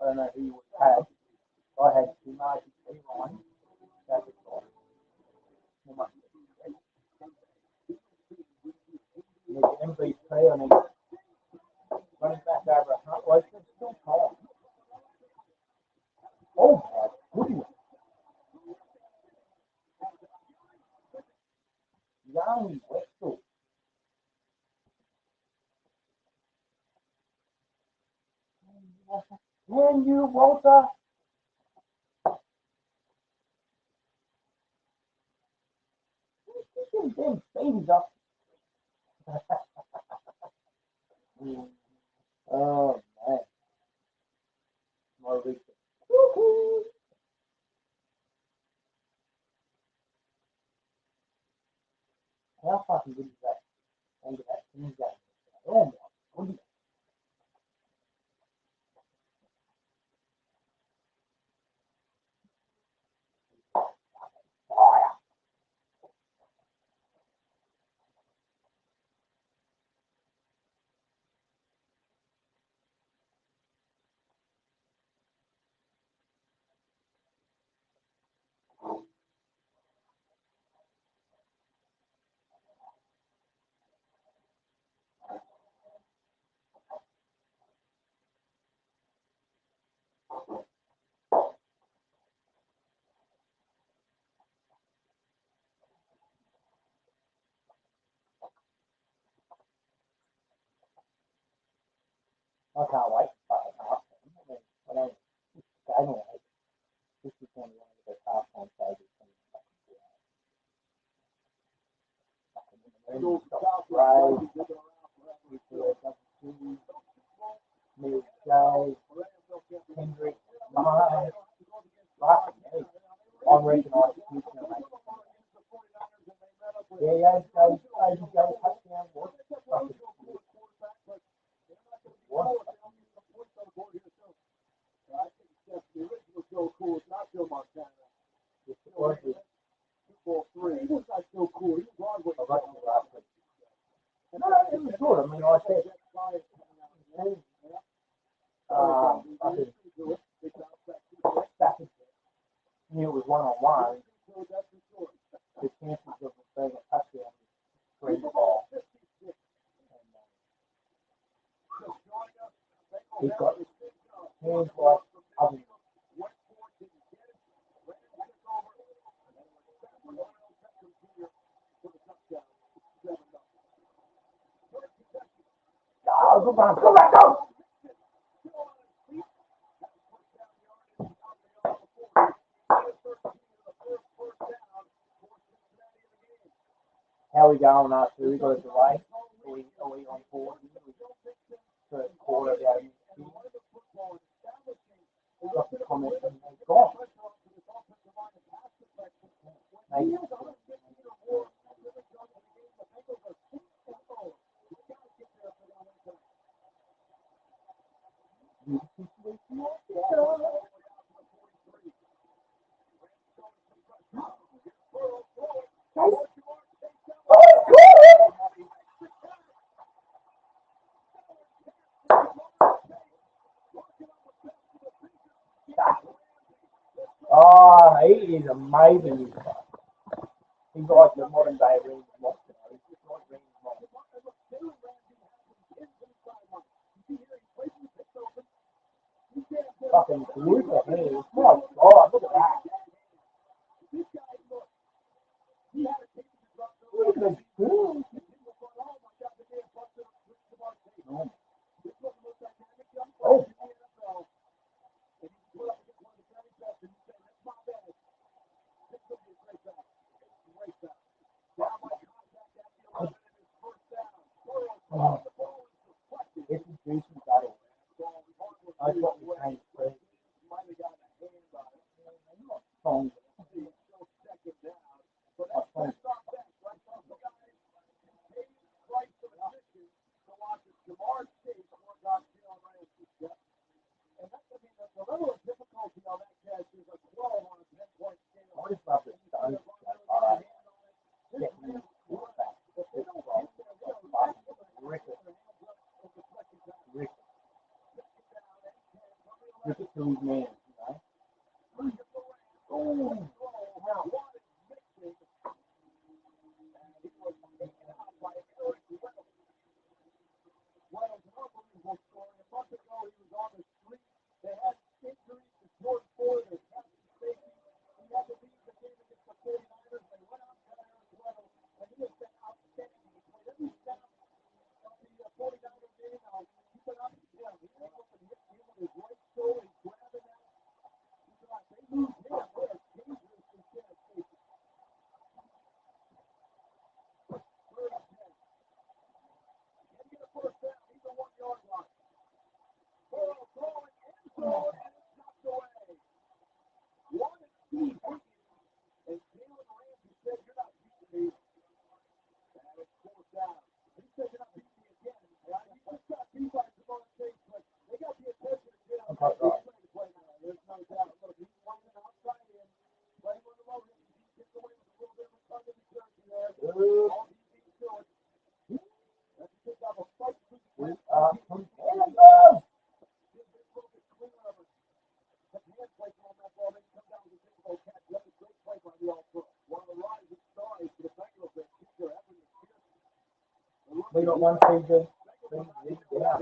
I don't know who you would have. I had Marty Ryan. That was all. There's MVP on him. Running back over 100. Well, it's still tall. Oh my goodness. Young Wexel. Can you, Walter? He's them babies up. Oh man. More research. Woohoo! How fucking good is that? End of that team game. Oh my goodness. Fire. I can't wait to start at half time. I mean, I don't game away. This is one of the half time stages. Hendrick, Mars, I reckon I could use them, mate. Yeah, go touchdown, what? What? Yes, it was. No, it was good. I mean, I said, I think Stafford knew it was one-on-one. The chances of it being a touchdown was 3 to 5. He's got hands like ovens. Oh, good one. Go back, go! How are we going after we got a delay? Are we on board? First quarter about it. Got the comment and they've gone. Maybe. Oh, he is amazing. He's like the modern day Randy Moss. He's just like Randy Moss. Fucking glue for him. My God, look at that. Look at him. Oh. Oh. It's a juicy battle. I thought we came first. Song. Rick it to his man, you know. We got one season. Yeah.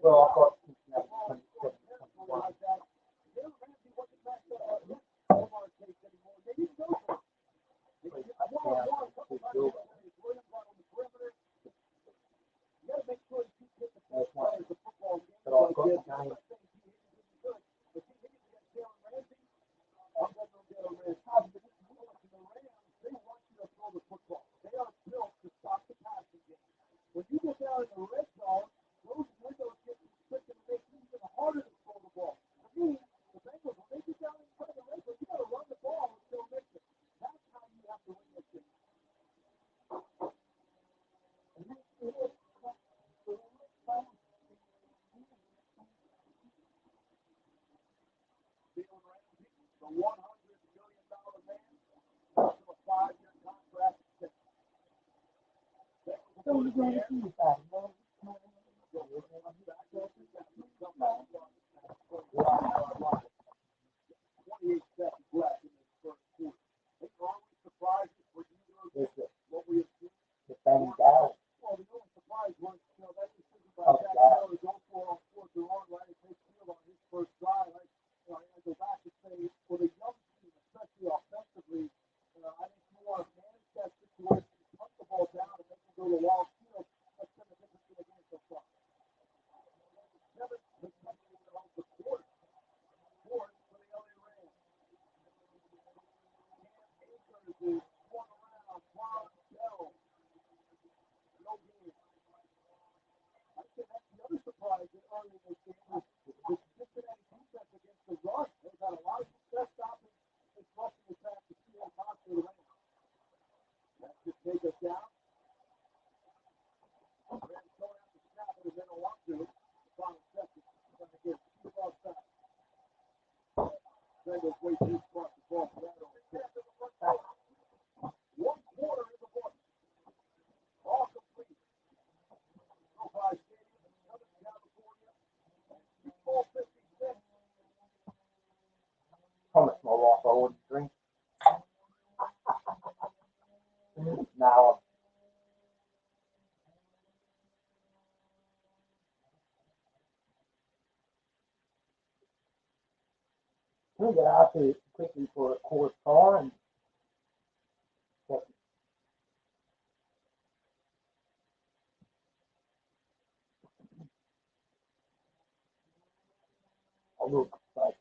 Well, I've got Cincinnati 27, 21. But I've got the game. When you get down in the red zone, those windows get restricted and make it even harder to throw the ball. For me, the Bengals, when they get down inside the red zone, you got to run the ball and still make it. That's how you have to win this game. Jalen Ramsey, the $100 million man, to a 5-year contract extension. So you're going to see that, man. The bang down. Promise my wife I wouldn't drink. No, I'm going to get Arthur quickly for a quarter time. I will. But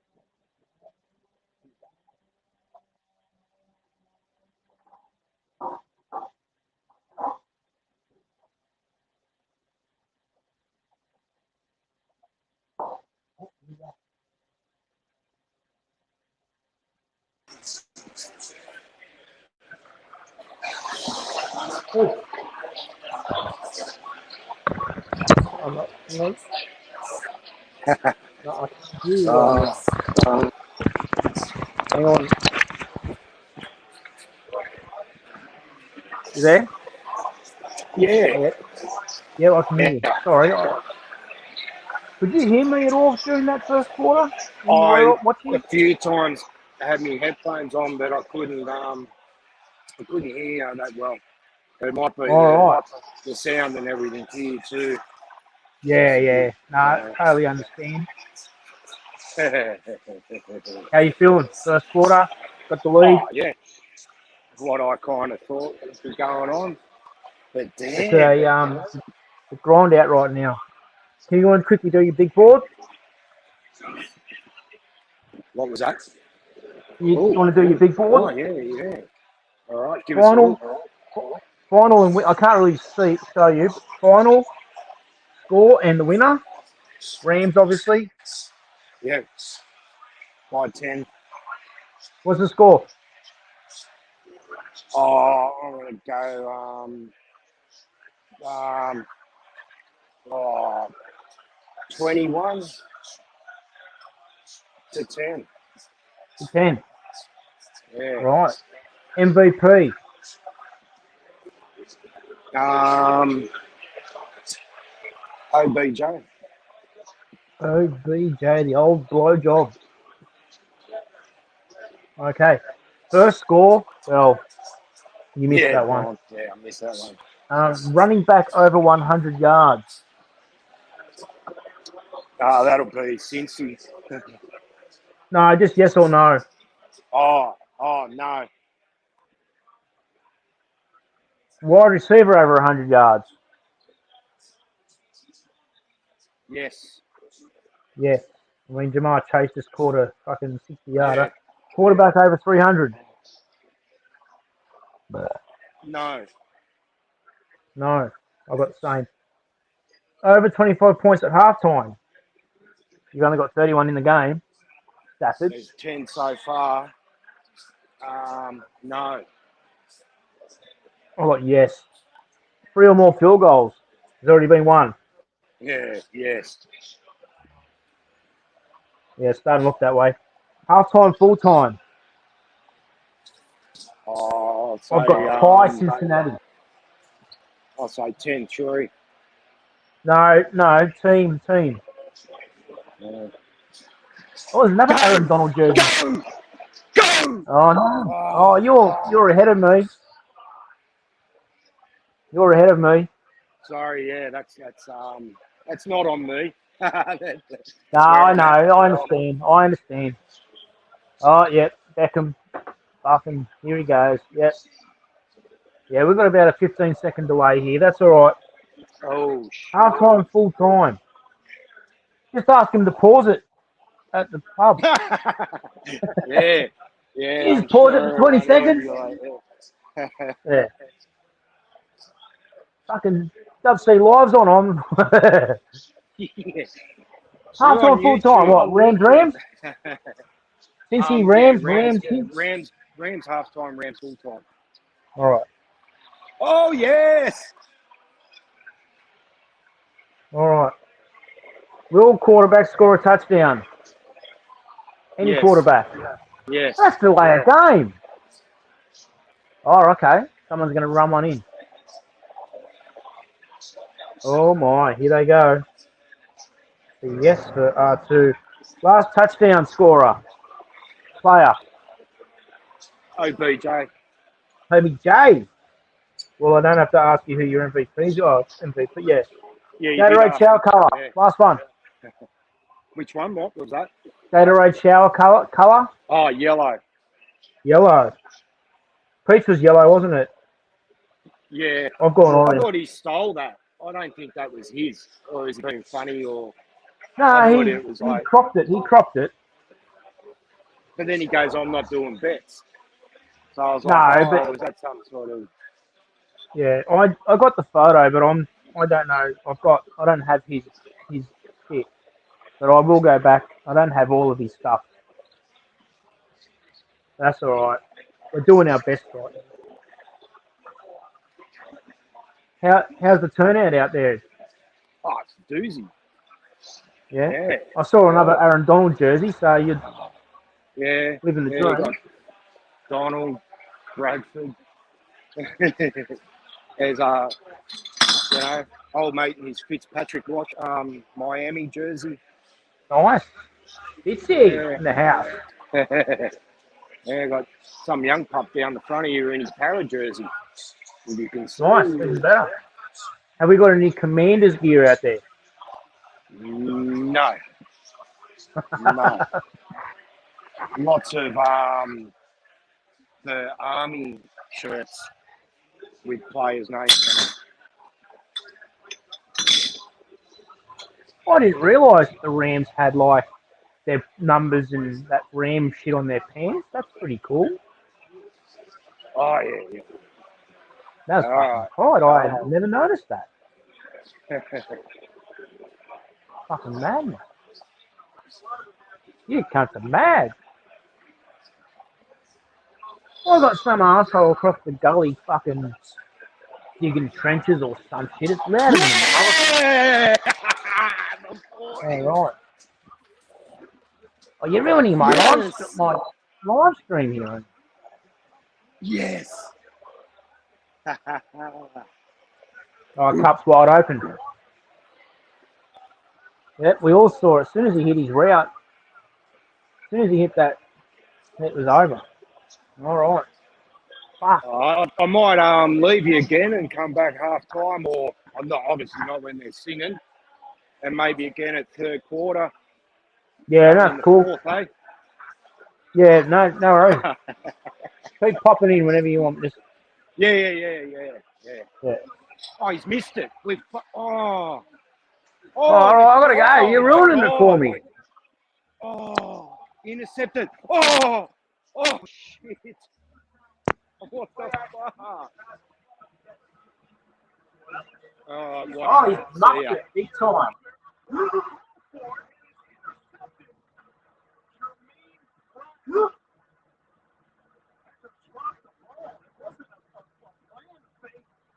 I'm not. Hang on. No, I can't hear you right now. Hang on. You there? Yeah. Yeah, I can hear you. Sorry. Could you hear me at all during that first quarter when you were I watching? a few times had my headphones on, but I couldn't hear you that well. It might be All right. the sound and everything here too. Yeah. No, totally understand. How you feeling? First quarter, got the lead. Oh yeah, what I kind of thought was going on, but It's damn. a grind out right now. Can you go and quickly do your big board? What was that? You want to do your big board? Oh yeah. All right, give us a look. Final and I can't really show you. But final score and the winner. Rams, obviously. Yeah, by 10. What's the score? Oh, I'm gonna go 21 to 10. To 10. Yeah. Right. MVP. OBJ. OBJ, the old blowjob. Okay. First score. Well, you missed that one. Yeah, I missed that one. Running back over 100 yards. Oh, that'll be Cincy. No, just yes or no. Oh, no. Wide receiver over 100 yards. Yes. Yes. I mean, Jamar Chase just caught a fucking 60-yarder. Yeah. Quarterback over 300. No. No, I've got the same. Over 25 points at halftime. You've only got 31 in the game. That's it. There's 10 so far. No. I've got yes. 3 or more field goals. There's already been one. Yeah, yes. Yeah, it's starting to look that way. Halftime, full time. Oh, I've got tie Cincinnati. I'll say 10-3. No, team. Yeah. Oh, there's another Aaron Donald jersey. Go! Oh no! Oh, you're ahead of me. You're ahead of me. Sorry, yeah, that's not on me. No, I know. I understand. Oh, yep. Beckham. Fucking. Here he goes. Yep. Yeah, we've got about a 15-second delay here. That's all right. Oh, shit. Half-time, full time. Just ask him to pause it at the pub. Yeah. Just pause it for 20 seconds. Yeah. Fucking WC Live's on. Yeah. Half-time, full time. What? Rams? Cincy, Rams. Rams half-time, Rams full-time. All right. Oh, yes! All right. Will quarterback score a touchdown? Any Yes. quarterback? Yes. That's delay a game. Oh, okay. Someone's going to run one in. Oh, my. Here they go. Yes for R2. Last touchdown scorer. Player. OBJ. OBJ. Well, I don't have to ask you who your MVP is. Oh, MVP, yes. Yeah, you Gatorade did shower ask me. colour. Yeah. Last one. Which one? What was that? Gatorade shower colour. Oh, yellow. Yellow. Peach was yellow, wasn't it? Yeah. I've gone I orange. thought he stole that. I don't think that was his. Or is he being funny? Or No, I thought he it was like. cropped it. He cropped it. But then he goes, I'm not doing bets. So I was No, like, but- was that some sort of... Yeah, I got the photo, but I don't know. I don't have his shit, but I will go back. I don't have all of his stuff. That's all right. We're doing our best right now. How's the turnout out there? Oh, it's a doozy. Yeah. Yeah. I saw another Aaron Donald jersey, so you'd Yeah. live in the you dream. got Donald, Bradford. There's old mate in his Fitzpatrick watch, Miami jersey. Nice. Fitzy Yeah. in the house. Yeah, got some young pup down the front of you in his para jersey. If you can see. Nice, even better. Have we got any Commanders gear out there? No. No. Lots of the army shirts with players' names on I didn't realise the Rams had like their numbers and that Ram shit on their pants. That's pretty cool. it. Oh, yeah. That's fucking tight. I had never noticed that. Fucking madness. You cunts are mad. I got some asshole across the gully fucking digging trenches or some shit. It's louder than a motherfucker. All right. Oh, you're ruining my live stream here. Yes. Oh, cup's wide open. Yep, we all saw it. As soon as he hit his route, as soon as he hit that, it was over. All right. Fuck. I might leave you again and come back half time, or I'm not obviously not when they're singing. and maybe again at third quarter. Yeah, in that's the cool. fourth, eh? Yeah, no worries. Keep popping in whenever you want. Just Yeah. yeah. Oh, he's missed it. Oh, all right, I gotta go. You're ruining it for me. Oh, intercepted. Oh, shit. What the fuck? Oh, Oh, you mucked it big time.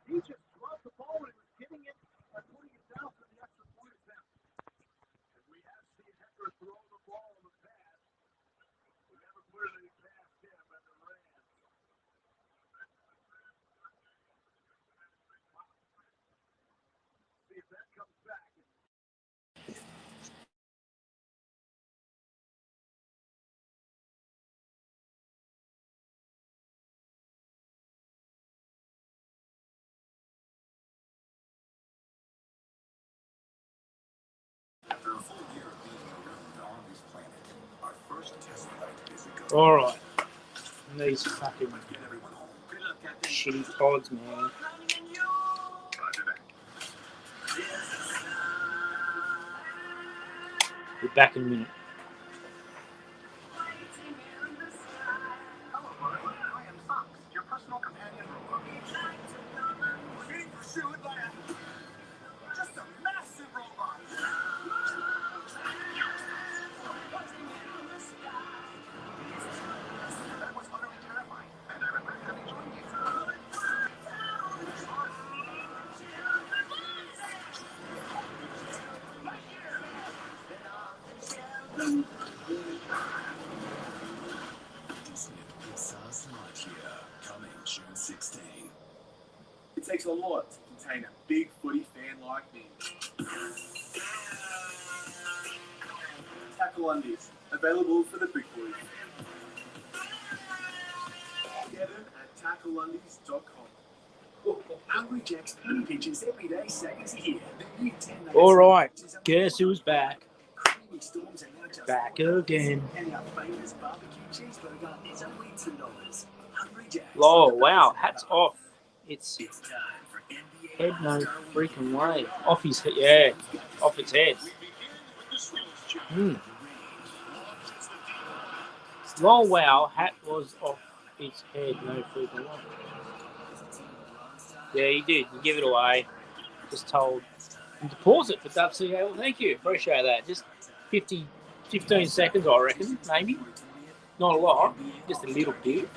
He just dropped the ball and was getting it by putting it down for the extra point attempt. And we have seen Hector throw the ball in the past. We never clearly passed him at the Rams. See if that comes back. After a full year of being around on this planet, our first test flight is a go. All right. These fucking shitty pods, man. Be back in a minute. Hello, butterfly. I am Fox, your personal companion robot. We're being pursued by just a massive robot. That was utterly terrifying, and I regret having joined you. Disney Pixar's Lightyear, coming June 16. It takes a lot to contain a big footy fan like me. Tackle undies, available for the big boys. Get them at tackleundies.com. Hungry Jack's and pitches every day seconds here. The new 10 All right. Guess who's back? Back again. And our famous barbecue cheeseburger is only $2. Hungry Jack's. Oh, wow. Hats off. It's head no freaking way. Off his head. Yeah. Off its head. Oh, wow. Hat was off its head. No freaking way. Yeah, he did. He gave it away. Just told him to pause it for WCA. Well, thank you. Appreciate that. Just 15 seconds, I reckon, maybe. Not a lot. Just a little bit.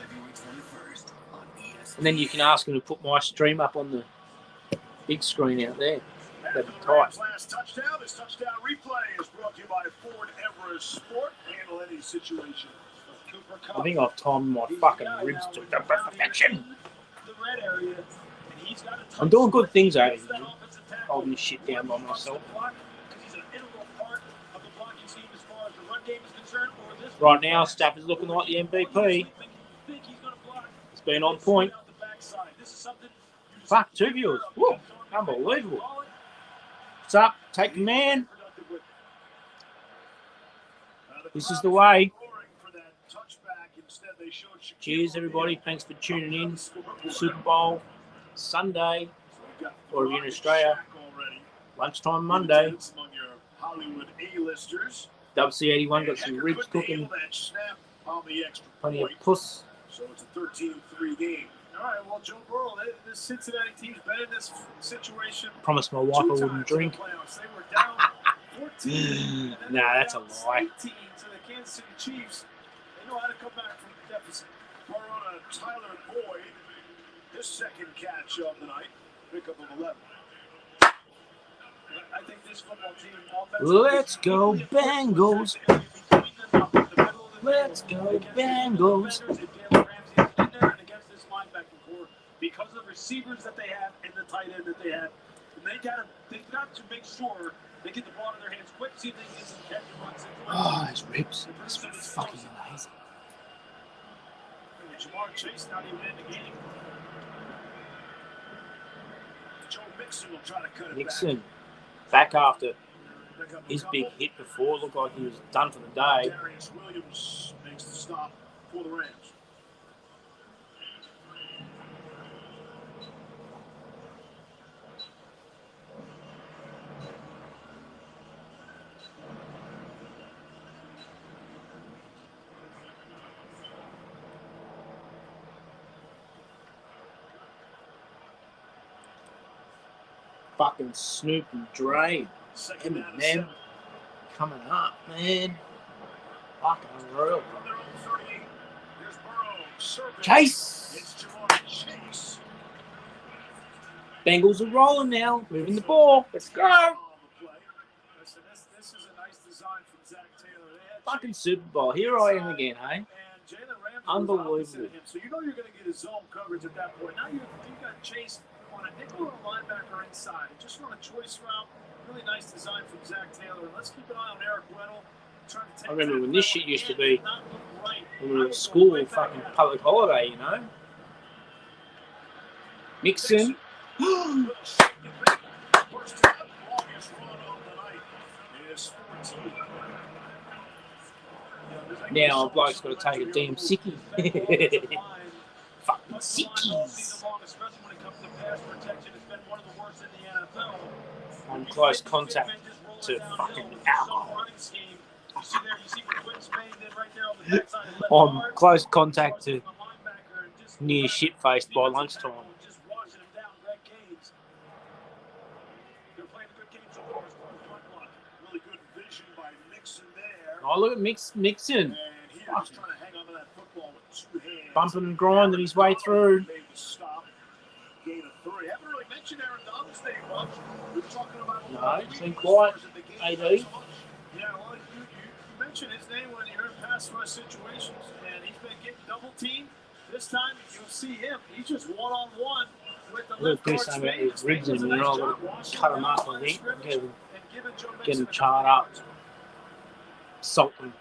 And then you can ask him to put my stream up on the big screen out there. That'd be tight. Last touchdown. This touchdown replay is brought to you by Ford Everest Sport. Handle any situation. I think I've timed my fucking ribs to perfection. I'm doing good things over here. Holding this shit down by myself. Right now, Staff is looking like the MVP. It's been on point. Fuck, 2 viewers. Woo, unbelievable. What's up? Take command. This is the way. Cheers, everybody. Thanks for tuning in. Super Bowl Sunday, or if you're in Australia, lunchtime Monday. WC81 got some ribs cooking. Plenty of puss. So it's a 13-3 game. All right, well, Joe Burrow, this Cincinnati team's been in this situation. Promised my wife I wouldn't drink. They were down 14. Nah, that's a lie. 18 to the Kansas City Chiefs. They know how to come back from the deficit. Barona Tyler Boyd, his second catch of the night, pickup of 11. I think this football team. Let's go Bengals. Let's go Bengals. Because of the receivers that they have and the tight end that they have, and they've got to make sure they get the ball in their hands quick, see if they can get some catch and run situations. Oh, his ribs. It's fucking amazing. Jamar Chase not even in the game. Joe Mixon will try to cut it Mixon back after his big hit before looked like he was done for the day. Darius Williams makes the stop for the Rams. Fucking Snoop and Dre. Eminem coming up, man. Fucking unreal. Chase! Bengals are rolling now. Moving the ball. Let's go. Listen, this is a nice design from Zach Taylor. Fucking Super Bowl. Here I am again, hey? Unbelievable. So you know you're going to get his zone coverage at that point. Now you got Chase on a nickel or a linebacker inside. Just run a choice route. Really nice design from Zach Taylor. Let's keep an eye on Eric Weddle. I remember when this shit used to be when we were at school, fucking public holiday, you know? Mixon. Now a bloke's got to take a damn sickie. Fucking sickies. On close contact to fucking alcohol. On close contact to near shit-faced by lunchtime. Oh, look at Mixon. Bumping and grinding his way through. No, it's been quiet. AD. Yeah, well, you mentioned his name when you're in pass rush situations, and he's been getting double teamed. This time, you'll see him. He's just one-on-one with the left guard. Something about his ribs and you're all going to cut him up, I think. Get him charred up. Salt them.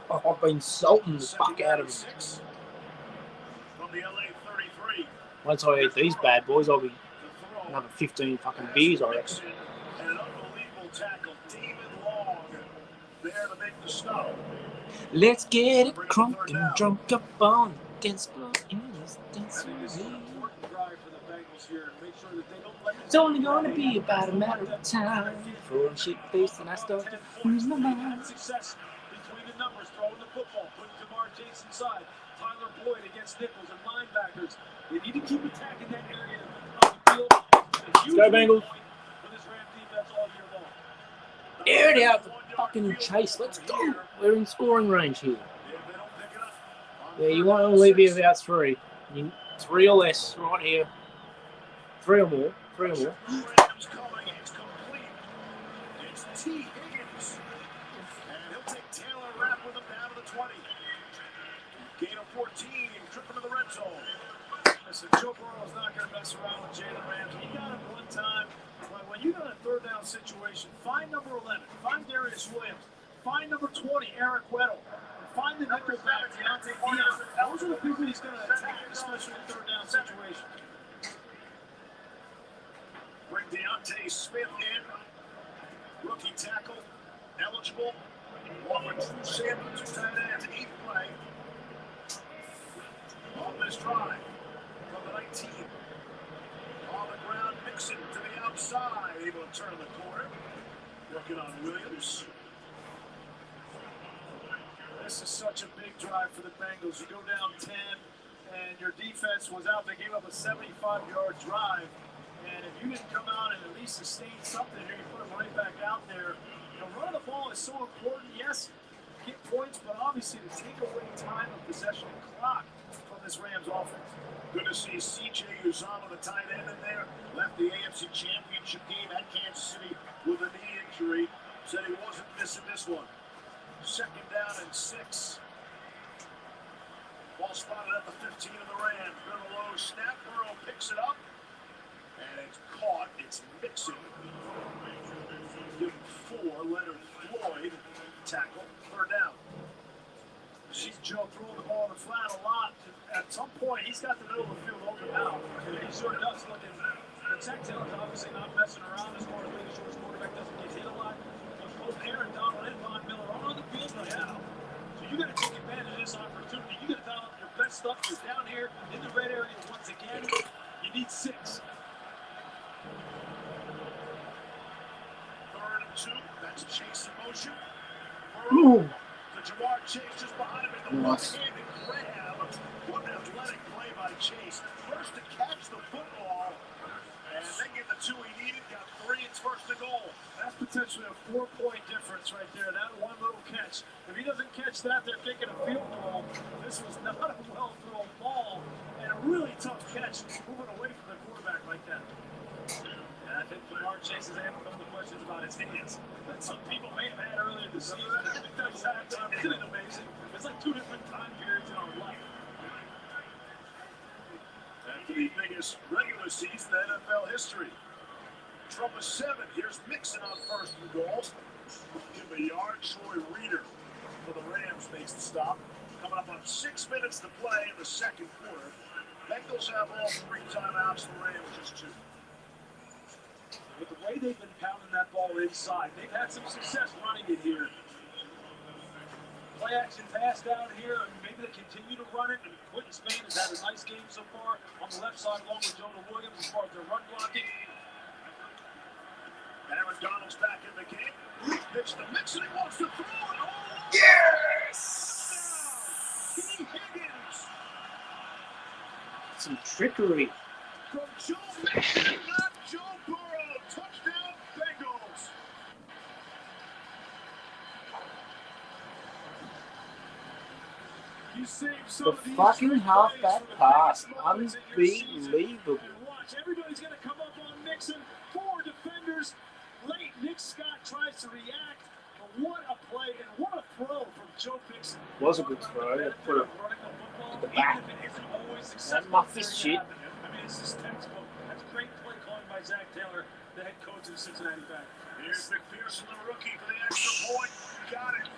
I've been salting the fuck out of him. Once I eat these bad boys, I'll be another 15 fucking beers, I reckon. And an unbelievable tackle, David Long, there to make the stop. Let's get it crunk and drunk up on against It's only gonna be about a matter of time before I'm shit faced and I start to lose my mind. Success between the numbers, throwing the football, putting Jamar Chase inside. Tyler Boyd against Nichols and linebackers. They need to keep attacking that area on the field. Let's go, Bengals. Air it out the fucking Chase. Let's go. We're in scoring range here. Yeah, you want to leave here about 3. 3 or less right here. 3 or more. 3 or more. It's complete. It's T. Higgins. And he'll take Taylor Rapp with him down to the 20. Gain of 14, tripping to the red zone. Listen, Joe Burrow's not going to mess around with Jalen Ramsey. He got him one time. But when you got a third down situation, find number 11, find Darius Williams, find number 20, Eric Weddle, and find the nickel back, Deontay Dion. Those are the people he's going to attack, especially in third down situations. Bring Deontay Smith in, rookie tackle, eligible, along with Drew Sanders, 2 tight ends, 8th play. On this drive from the 19. On the ground, Mixon to the outside, able to turn the corner. Working on Williams. This is such a big drive for the Bengals. You go down 10, and your defense was out. They gave up a 75-yard drive. And if you didn't come out and at least sustain something here, you put them right back out there. You know, running the ball is so important. Yes, get points, but obviously to take away time of possession and clock from this Rams offense. Good to see C.J. Uzomah, the tight end in there, left the AFC Championship game at Kansas City with a knee injury. Said he wasn't missing this one. 2nd down and 6. Ball spotted at the 15 of the Rams. Been a low snap. Burrow picks it up. And it's caught. It's Mixon. Give him 4. Leonard Floyd tackle. 3rd down. See Joe throwing the ball in the flat a lot. At some point, he's got the middle of the field open now. He sort of does look in And Zach Taylor's obviously not messing around as far as making sure his quarterback doesn't get hit a lot. But both Aaron Donald and Von Miller are on the field right now. So you got to take advantage of this opportunity. You got to dial up your best stuff. You're down here in the red area once again. You need 6. 3rd and 2. That's Chase in motion. Ooh. The Jamar Chase just behind him in the one-handed grab. What an athletic play by Chase. First to catch the football, and then get the 2 he needed. Got 3. It's first to goal. That's potentially a 4-point difference right there. That one little catch. If he doesn't catch that, they're kicking a field goal. This was not a well-thrown ball, and a really tough catch moving away from the quarterback like that. And I think Jamar Chase has answered some of the questions about his hands that some people may have had earlier this season. Isn't it amazing? It's like 2 different time periods in our life. After the biggest regular season in NFL history. From a 7, here's Mixon on 1st and goal. Give a yard. Troy Reader for the Rams makes the stop. Coming up on 6 minutes to play in the second quarter. Bengals have all 3 timeouts. The Rams just 2. With the way they've been pounding that ball inside, they've had some success running it here. Play action pass down here, and maybe they continue to run it. And Quentin Spain has had a nice game so far on the left side, along with Jonah Williams as far as their run blocking. Aaron Donald's back in the game. Pitch to Mixon. He wants to throw it. Oh, Yes! T. Higgins Some trickery. from Joe Mixon, not Joe Burrow. Touchdown, Bengals. You saved some The of these fucking trick halfback plays for the pass. biggest moments in your season. Unbelievable. And watch, everybody's going to come up on Mixon. 4 defenders. Late, Nick Scott tries to react. But what a play and what a throw from Joe Mixon. Was a good throw. They put it at the back. That muffed this shit. I mean, it's just textbook. That's great play calling by Zach Taylor, the head coach of the Cincinnati Bengals. Here's McPherson, the rookie, for the extra point. Got it.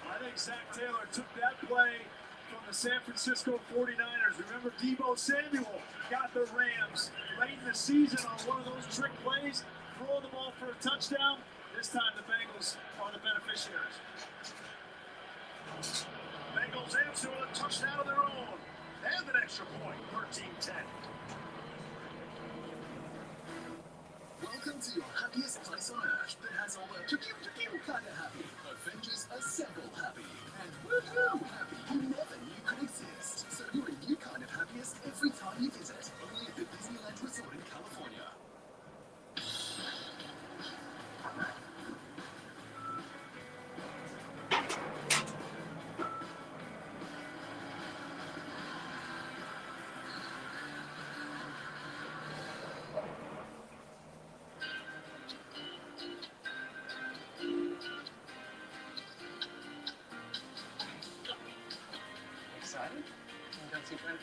I think Zach Taylor took that play from the San Francisco 49ers. Remember, Deebo Samuel got the Rams late in the season on one of those trick plays, throwing the ball for a touchdown. This time the Bengals are the beneficiaries. Bengals answer with a touchdown of their own. And an extra point, 13-10. Welcome to your happiest place on earth that has all the kind of happy. Avengers Assemble happy. And woohoo happy you never knew could exist. So you're a new kind of happiest every time you visit. Only at the Disneyland Resort in California. Excited? You don't see Glenn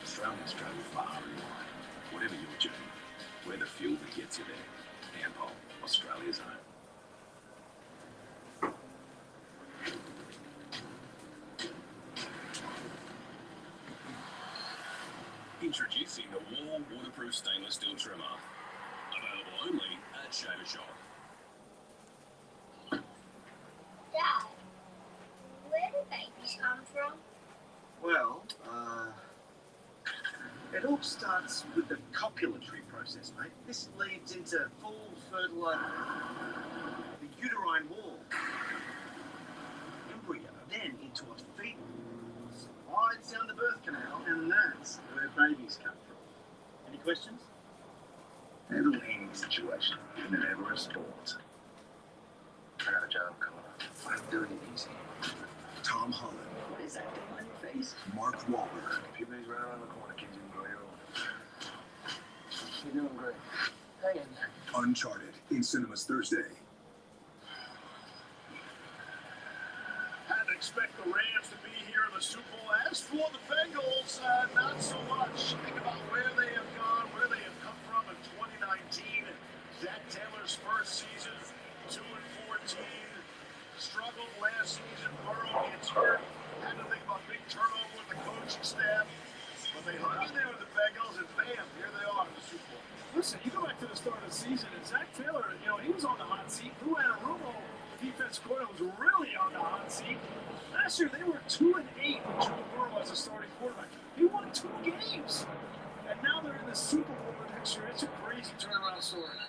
Australians travel far and wide. Whatever your journey, we're the fuel that gets you there. Ampol, Australia's home. Introducing the Wall Waterproof Stainless Steel Trimmer. Available only at Shaver Shop. Dad, where do babies come from? Well, it all starts with the copulatory process, mate. This leads into full fertilization, the uterine wall, embryo, then into a fetal, slides down the birth canal, and that's where babies come from. Any questions? Handle any situation in an ever a sport. I got a job coming up. I'm doing it easy. Tom Holland, What is that thing on your face? Mark Wahlberg, Puberty's right around the corner, kids. You can grow your own. You're doing great. Hang in there. Uncharted in cinemas Thursday. Hadn't expect the Rams to be here in the Super Bowl. As for the Bengals, not so much. Think about where they have gone, where they have come from in 2019. Dak listen, you go back to the start of the season, and Zach Taylor, you know, he was on the hot seat. Lou Anarumo, the defense coordinator, was really on the hot seat. Last year, they were 2-8 with Joe Burrow as a starting quarterback. He won 2 games. And now they're in the Super Bowl next year. It's a crazy turnaround story.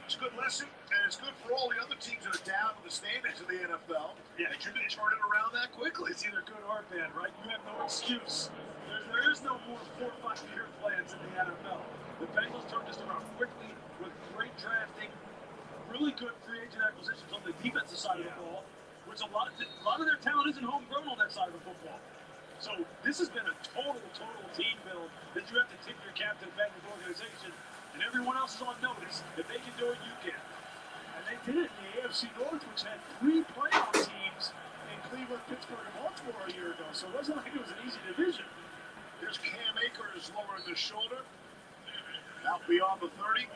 It's a good lesson, and it's good for all the other teams that are down in the standings of the NFL. Yeah, you can turn it around that quickly. It's either good or bad, right? You have no excuse. There is no more 4 or 5 year plans in the NFL. The Bengals turned this around quickly with great drafting, really good free agent acquisitions on the defensive side of the ball, which a lot of their talent isn't homegrown on that side of the football. So this has been a total team build that you have to tip your cap to the Bengals organization, and everyone else is on notice. If they can do it, you can. And they did it in the AFC North, which had 3 playoff teams in Cleveland, Pittsburgh, and Baltimore a year ago. So it wasn't like it was an easy division. Here's Cam Akers lowering the shoulder. Out beyond the 30.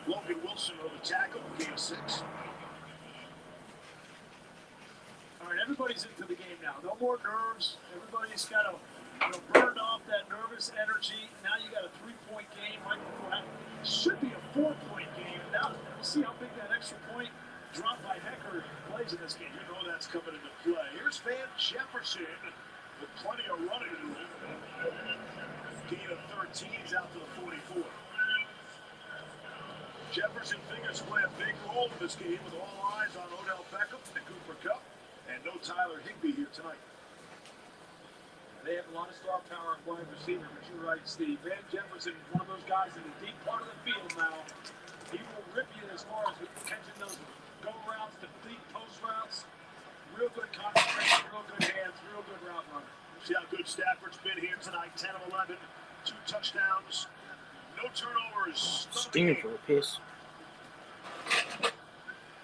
Logan Wilson over the tackle, game 6. All right, everybody's into the game now. No more nerves. Everybody's got to burn off that nervous energy. Now you got a 3-point game right before that. It should be a 4-point game. Now we'll see how big that extra point drop by Hecker plays in this game. You know that's coming into play. Here's Van Jefferson with plenty of running room. Gain of 13, he's out to the 44. Jefferson figures to play a big role in this game with all eyes on Odell Beckham and Cooper Kupp, and no Tyler Higbee here tonight. They have a lot of star power at wide receiver, but you're right, Steve. Van Jefferson is one of those guys in the deep part of the field now. He will rip you as far as catching those go routes, complete post routes. Real good concentration, real good hands, real good route runner. See how good Stafford's been here tonight. 10 of 11, 2 touchdowns, no turnovers. Stinger for a piss.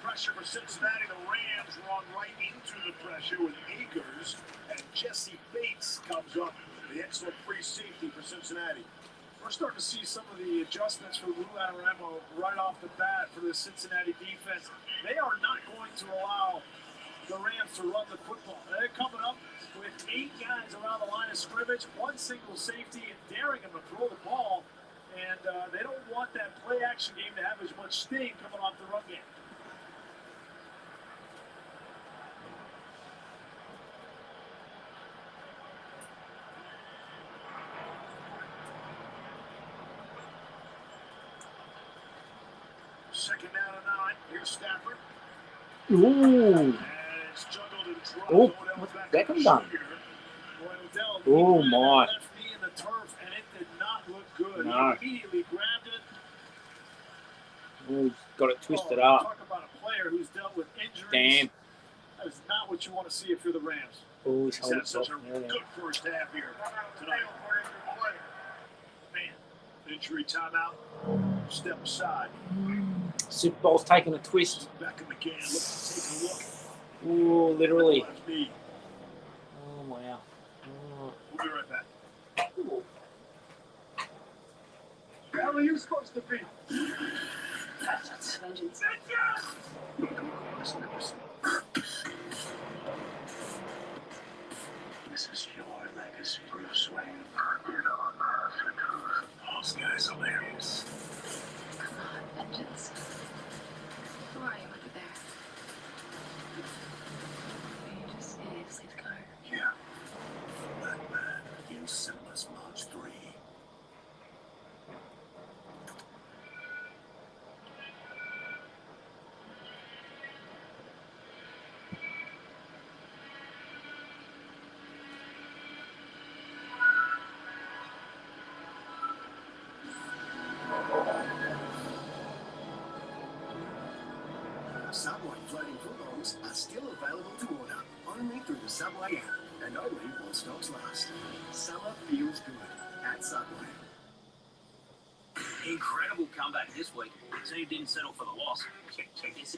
Pressure for Cincinnati. The Rams run right into the pressure with Akers, and Jesse Bates comes up. The excellent free safety for Cincinnati. We're starting to see some of the adjustments for Lou Anarumo right off the bat for the Cincinnati defense. They are not going to allow the Rams to run the football. They're coming up with 8 guys around the line of scrimmage, 1 single safety, and daring them to throw the ball. And they don't want that play-action game to have as much sting coming off the run game. Second down and 9. Here's Stafford. Ooh. Oh, what's Beckham done? Oh my. Left knee in the turf, and it did not look good. No. He immediately grabbed it. Ooh, got it twisted Talk up. about a player who's dealt with injuries. Damn. That is not what you want to see if you're the Rams. Oh, he's He's holding had such a something there. good first half here tonight. Man, injury timeout. Step aside. Super Bowl's taking a twist. Beckham again. Let's take a look. Ooh, literally. Left knee. Oh, wow. Oh. We'll be right back. How are you supposed to be? Vengeance. This is your legacy, Bruce Wayne. Those guys hilarious. Come on, Vengeance. Who are you under there? Are you just a safe guard? Yeah. Batman in Sinless March 3. Subway floating footlongs are still available to order, only through the Subway app, and only while stocks last. Summer feels good at Subway. Incredible comeback this week. The team didn't settle for the loss. Check this.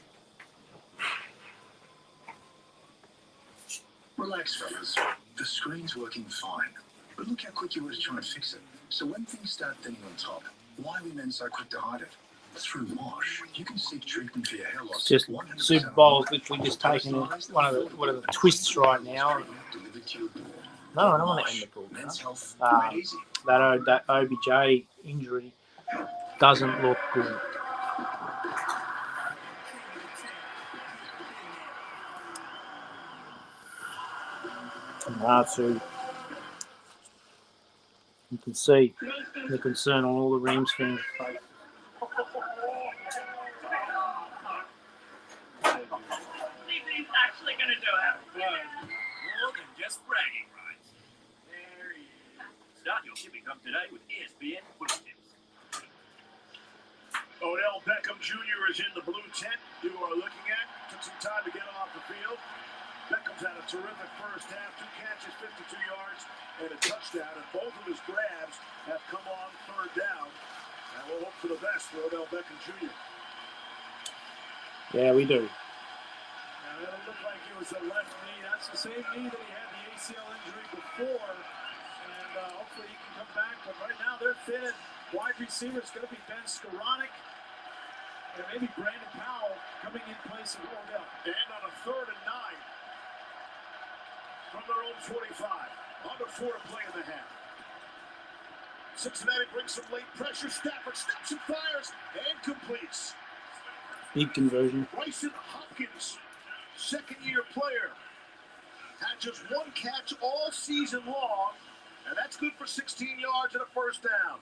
Relax, fellas. The screen's working fine. But look how quick you were to try and fix it. So when things start thinning on top, why are we men so quick to hide it? Through Wash, you can seek treatment for your hair loss. Just Super Bowl's literally just taking one of the twists right now. Delivered to your door. No, I don't want to end the Men's broadcast. health made easy. That OBJ injury doesn't look good. So you can see the concern on all the Rams fans' faces. He's actually going to do it. More than just bragging rights. There he is. Start your shipping hub today with ESPN Footy Tips. Odell Beckham Jr. is in the blue tent you are looking at. Took some time to get off the field. Beckham's had a terrific first half. 2 catches, 52 yards, and a touchdown. And both of his grabs have come on third down. And we'll hope for the best for Odell Beckham Jr. Yeah, we do. Now, it looked like it was the left knee. That's the same knee that he had the ACL injury before. And hopefully he can come back. But right now they're thin. Wide receiver is going to be Ben Skoranek. And maybe Brandon Powell coming in place of Odell. And on a 3rd and 9 from their own 45. Under 4 to play in the half. Cincinnati brings some late pressure. Stafford steps and fires and completes. Big conversion. Bryson Hopkins, second-year player, had just 1 catch all season long, and that's good for 16 yards and a first down.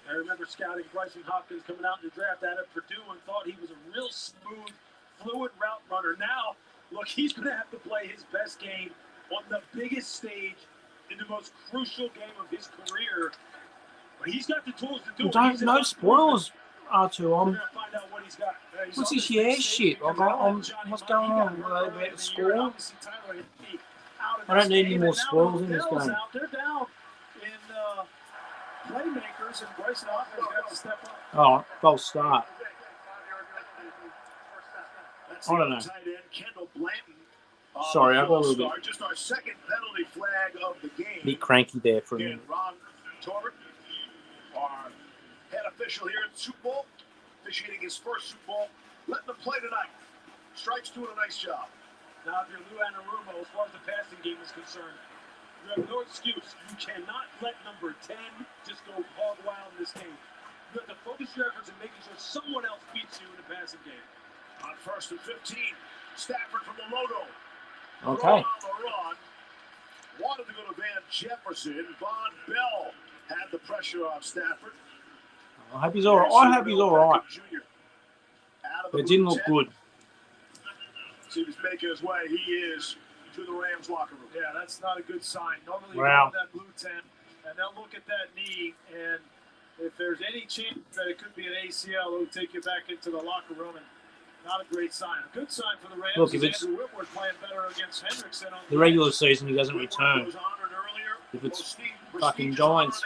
I remember scouting Bryson Hopkins coming out in the draft out of Purdue and thought he was a real smooth, fluid route runner. Now, look, he's going to have to play his best game on the biggest stage in the most crucial game of his career. But he's got the tools to do it. No spoilers, R2. We're going to find out what he's got. What's this year shit? What's going on? About the score? I don't need any more spoils in this game. They're down in playmakers, and Bryson Hopkins got to step up. Oh, false start. That's I don't know. tight end, Kendall Blanton. Sorry, I got a little bit. Just our second penalty flag of the game. Bit cranky there for a Again, minute. Ron Torbert, our head official here at the Super Bowl, officiating his first Super Bowl, letting them play tonight. Stripes doing a nice job. Now, if you're Lou Anarumo, as far as the passing game is concerned, you have no excuse. You cannot let number 10 just go hog wild in this game. You have to focus your efforts in making sure someone else beats you in the passing game. On 1st and 15, Stafford from the Lodo. Okay. On the run. Wanted to go to Van Jefferson. Von Bell had the pressure on Stafford. I hope he's all right. I hope he's all right. But it didn't look good. See if he's making his way. He is to the Rams locker room. Yeah, that's not a good sign. Normally you Wow. want that blue tent, and they'll look at that knee, and if there's any chance that it could be an ACL, it'll take you back into the locker room, and not a great sign. A good sign for the Rams Look, if is it's Andrew Whitworth playing better against Hendrickson on the regular season, he doesn't return. If it's fucking Giants,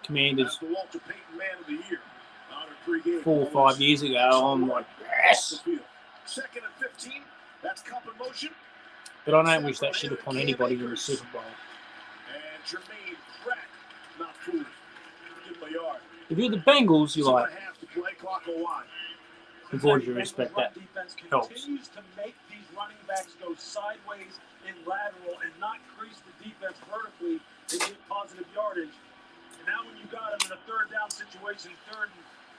Commanders, Walter Payton Man of the Year. Honored 3 games. 4 or 5 years ago, I'm like, yes. 2nd and 15. That's cup in motion. But I don't wish that shit upon anybody in the Super Bowl. And Jermaine Pratt, not foolish. Give him a yard. If you're the Bengals, you're like, 2.5 to play, clock will wind. with all due respect, that Defense helps. continues to make these running backs go sideways and lateral and not crease the defense vertically and get positive yardage. And now when you got them in a 3rd down situation, 3rd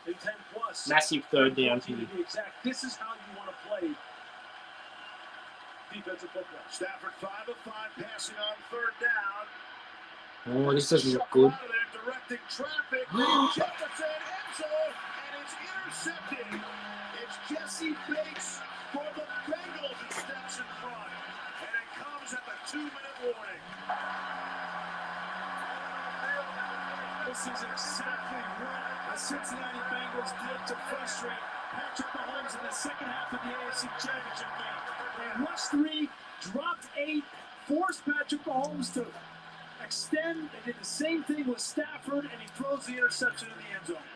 and 10 plus. Massive 3rd down to you. To be exact, this is how you want to play defensive football. Stafford 5 of 5 passing on 3rd down. Oh, this doesn't look good. Directing traffic. Jefferson ends zone, and it's intercepted. It's Jesse Bates for the Bengals and steps in front. And it comes at the 2-minute warning. This is exactly what the Cincinnati Bengals did to frustrate Patrick Mahomes in the second half of the AFC Championship game. They rushed 3, dropped 8, forced Patrick Mahomes to extend. They did the same thing with Stafford, and he throws the interception in the end zone.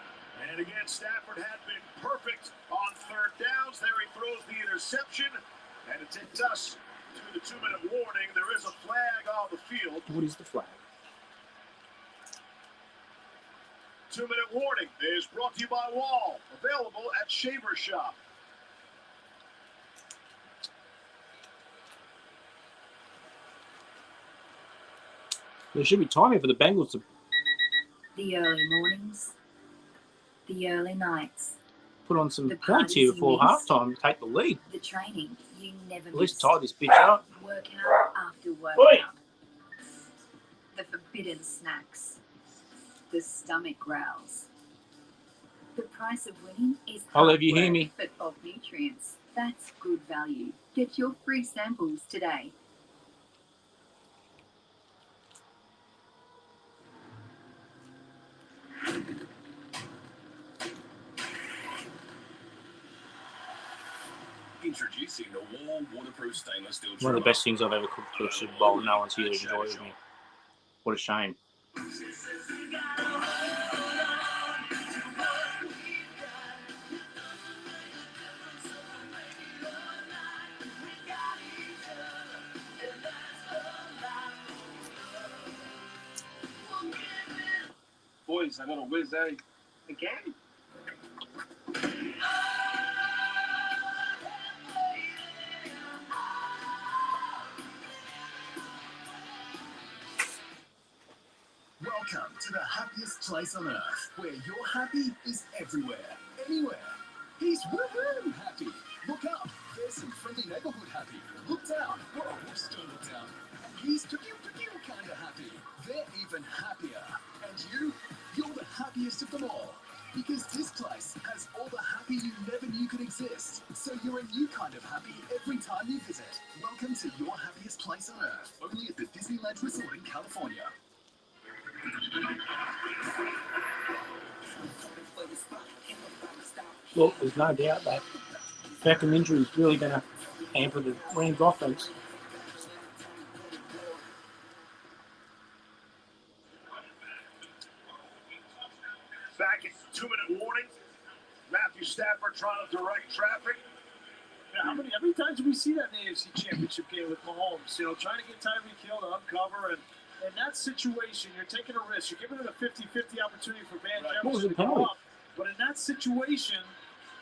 And again, Stafford had been perfect on 3rd downs. There he throws the interception, and it takes us to the 2-minute warning. There is a flag on the field. What is the flag? 2-minute warning is brought to you by Wall, available at Shaver Shop. There should be timing for the Bengals to The early mornings, the early nights, put on some the points here parties you before missed, halftime to take the lead. the training you never At least missed. tie this bitch up. Workout after workout. Oi! The forbidden snacks. The stomach growls. The price of winning is I'll hard have you hear work, me. but of nutrients. That's good value. Get your free samples today. Introducing the Wall waterproof stainless steel One of the trimmer. best things I've ever cooked for a Super Bowl. No one's here to enjoy it with me. What a shame. Boys, I got a whiz out again. Welcome to the happiest place on earth, where you're happy is everywhere, anywhere. He's woohoo happy. Look up, there's some friendly neighborhood happy. Look down, whoa, whoops, don't look down. He's pew-pew-pew kind of happy. They're even happier. And you're the happiest of them all. Because this place has all the happy you never knew could exist. So you're a new kind of happy every time you visit. Welcome to your happiest place on earth, only at the Disneyland Resort in California. Look, there's no doubt that Beckham injury is really going to hamper the Rams offense. Back at 2-minute warning. Matthew Stafford trying to direct traffic. Yeah, how many times do we see that in the AFC Championship game with Mahomes? You know, trying to get Tyreek Hill to uncover, and in that situation, you're taking a risk. You're giving it a 50-50 opportunity for Van Jefferson to go up. But in that situation,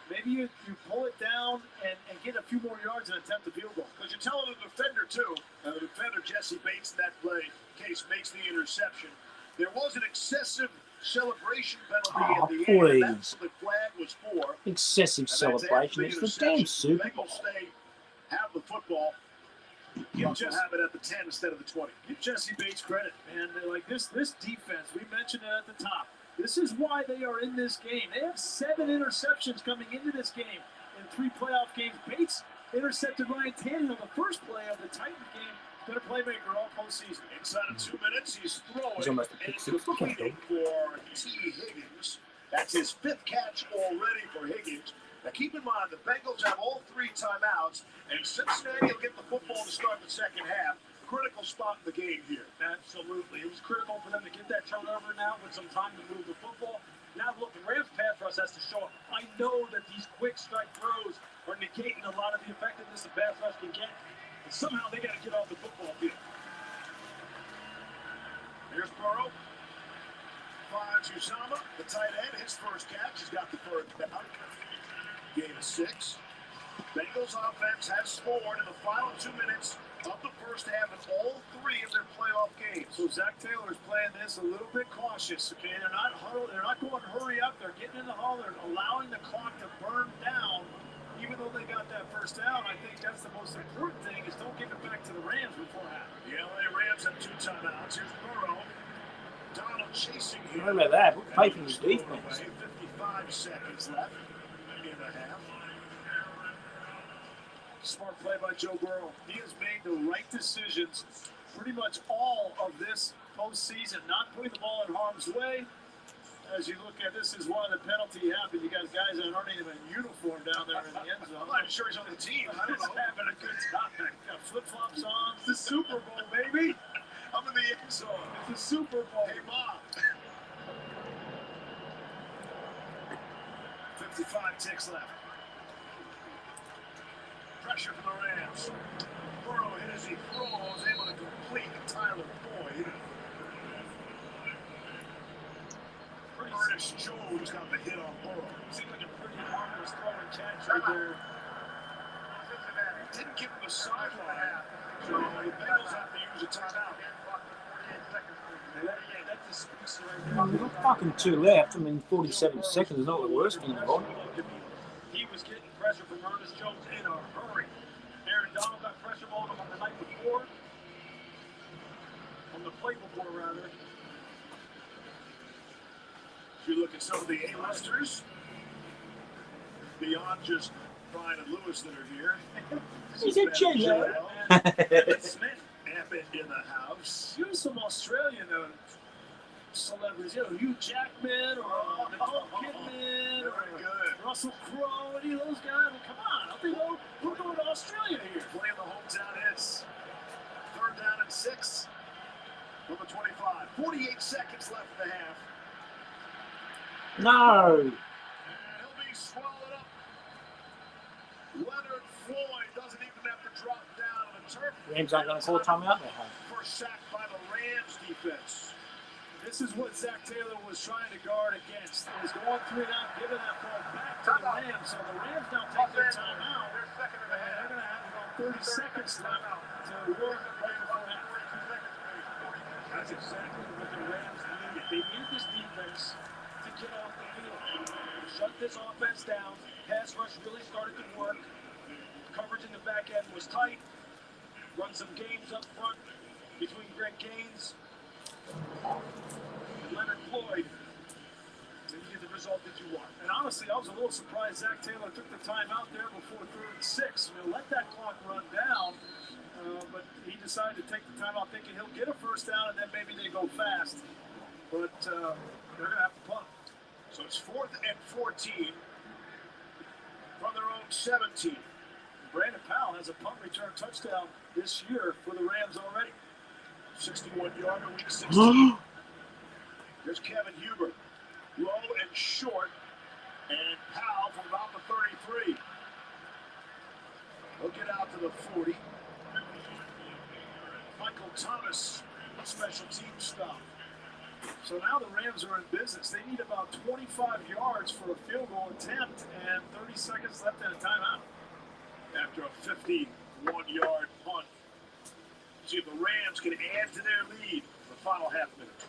maybe you pull it down and get a few more yards and attempt a field goal. Because you're telling the defender, too. The defender, Jesse Bates, in that play case makes the interception. There was an excessive celebration penalty at the end. And that's what the flag was for. Excessive celebration. It's the damn Super Bowl. Have the football. You just have it at the 10 instead of the 20. Give Jesse Bates credit, man. Like this defense, we mentioned it at the top. This is why they are in this game. They have 7 interceptions coming into this game in 3 playoff games. Bates intercepted Ryan Tannehill the first play of the Titan game. Been a playmaker all postseason. Inside of 2 minutes, he's throwing and completing for T. Higgins. That's his 5th catch already for Higgins. Now keep in mind, the Bengals have all 3 timeouts, and Cincinnati will get the football to start the second half. Critical spot in the game here. Absolutely. It was critical for them to get that turnover now with some time to move the football. Now look, the Rams pass rush has to show up. I know that these quick strike throws are negating a lot of the effectiveness the pass rush can get. And somehow they got to get off the football field. Here's Burrow. Finds Uzama, the tight end. His first catch. He's got the first down. Game of 6. Bengals offense has scored in the final 2 minutes of the first half in all 3 of their playoff games. So Zach Taylor's playing this a little bit cautious, okay? They're not huddled, they're not going hurry up, they're getting in the huddle, they're allowing the clock to burn down. Even though they got that first down, I think that's the most important thing is don't give it back to the Rams before half. The LA Rams have 2 timeouts. Here's Burrow. Donald chasing him. Remember that. Put faith in his defense. 55 seconds left in the half. Smart play by Joe Burrow. He has made the right decisions pretty much all of this postseason, not putting the ball in harm's way. As you look at this, is why the penalty happened. You got guys that aren't even in uniform down there in the end zone. I'm not sure he's on the team. I don't know. Having a good time. Got flip-flops on. It's the Super Bowl, baby. I'm in the end zone. It's the Super Bowl. Hey, Mom. 55 ticks left. Pressure from the Rams. Burrow hit as he throws, able to complete Tyler Boyd. Ernest Jones got the hit on Burrow. Seemed like a pretty harmless throw and catch right there. Didn't give him a sideline, so the Bengals have to use a timeout. We've got fucking 2 left. I mean, 47 seconds is not the worst thing in the world. He was getting pressure from Ernest Jones in a hurry. Aaron Donald got pressure on him on the night before. On the play before, rather. If you look at some of the A-listers, beyond just Brian and Lewis that are here. He's a J-Lo. Smith happened in the house. Here's some Australian celebrities, Hugh Jackman or Nicole Kidman or Russell Crowe, any of those guys. I mean, come on, we're going to Australia here. Playing the hometown hits. 3rd down and 6 from the 25. 48 seconds left in the half. No. And he'll be swallowed up. Leonard Floyd doesn't even have to drop down on the turf. Rams aren't going to call a timeout. First sack by the Rams defense. This is what Zach Taylor was trying to guard against. He was going 3 down, giving that ball back to the Rams. So the Rams now take their timeout. And they're going to have about 30 seconds left to work right before half. That's exactly what the Rams needed. They need this defense to get off the field. Shut this offense down. Pass rush really started to work. Coverage in the back end was tight. Run some games up front between Greg Gaines and Leonard Floyd. And you get the result that you want. And honestly, I was a little surprised Zach Taylor took the time out there before 3rd and 6. Let that clock run down. But he decided to take the time out thinking he'll get a first down and then maybe they go fast. But they're going to have to punt. So it's 4th and 14 from their own 17. Brandon Powell has a punt return touchdown this year for the Rams already. 61-yarder, week 16. There's Kevin Huber. Low and short. And Powell from about the 33. He'll get out to the 40. Michael Thomas, special team stop. So now the Rams are in business. They need about 25 yards for a field goal attempt and 30 seconds left in a timeout. After a 51-yard punt. See if the Rams can add to their lead in the final half minute.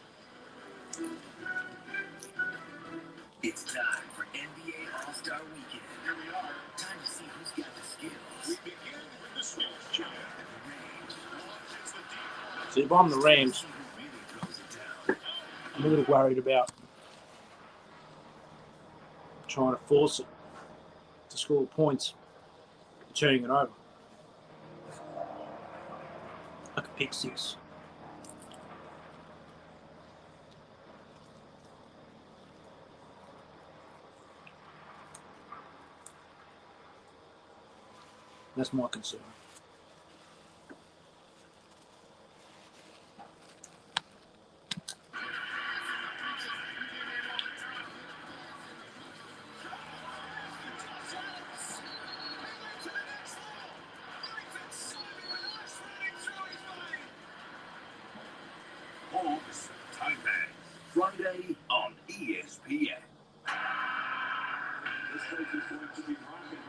It's time for NBA All-Star Weekend. Here we are. Time to see who's got the skills. We begin with the skills check. See, if I'm the Rams, I'm a little worried about trying to force it to score points, turning it over. Like a pick 6. That's my concern. Hawks Tight End, Friday on ESPN. This place is going to be rocking.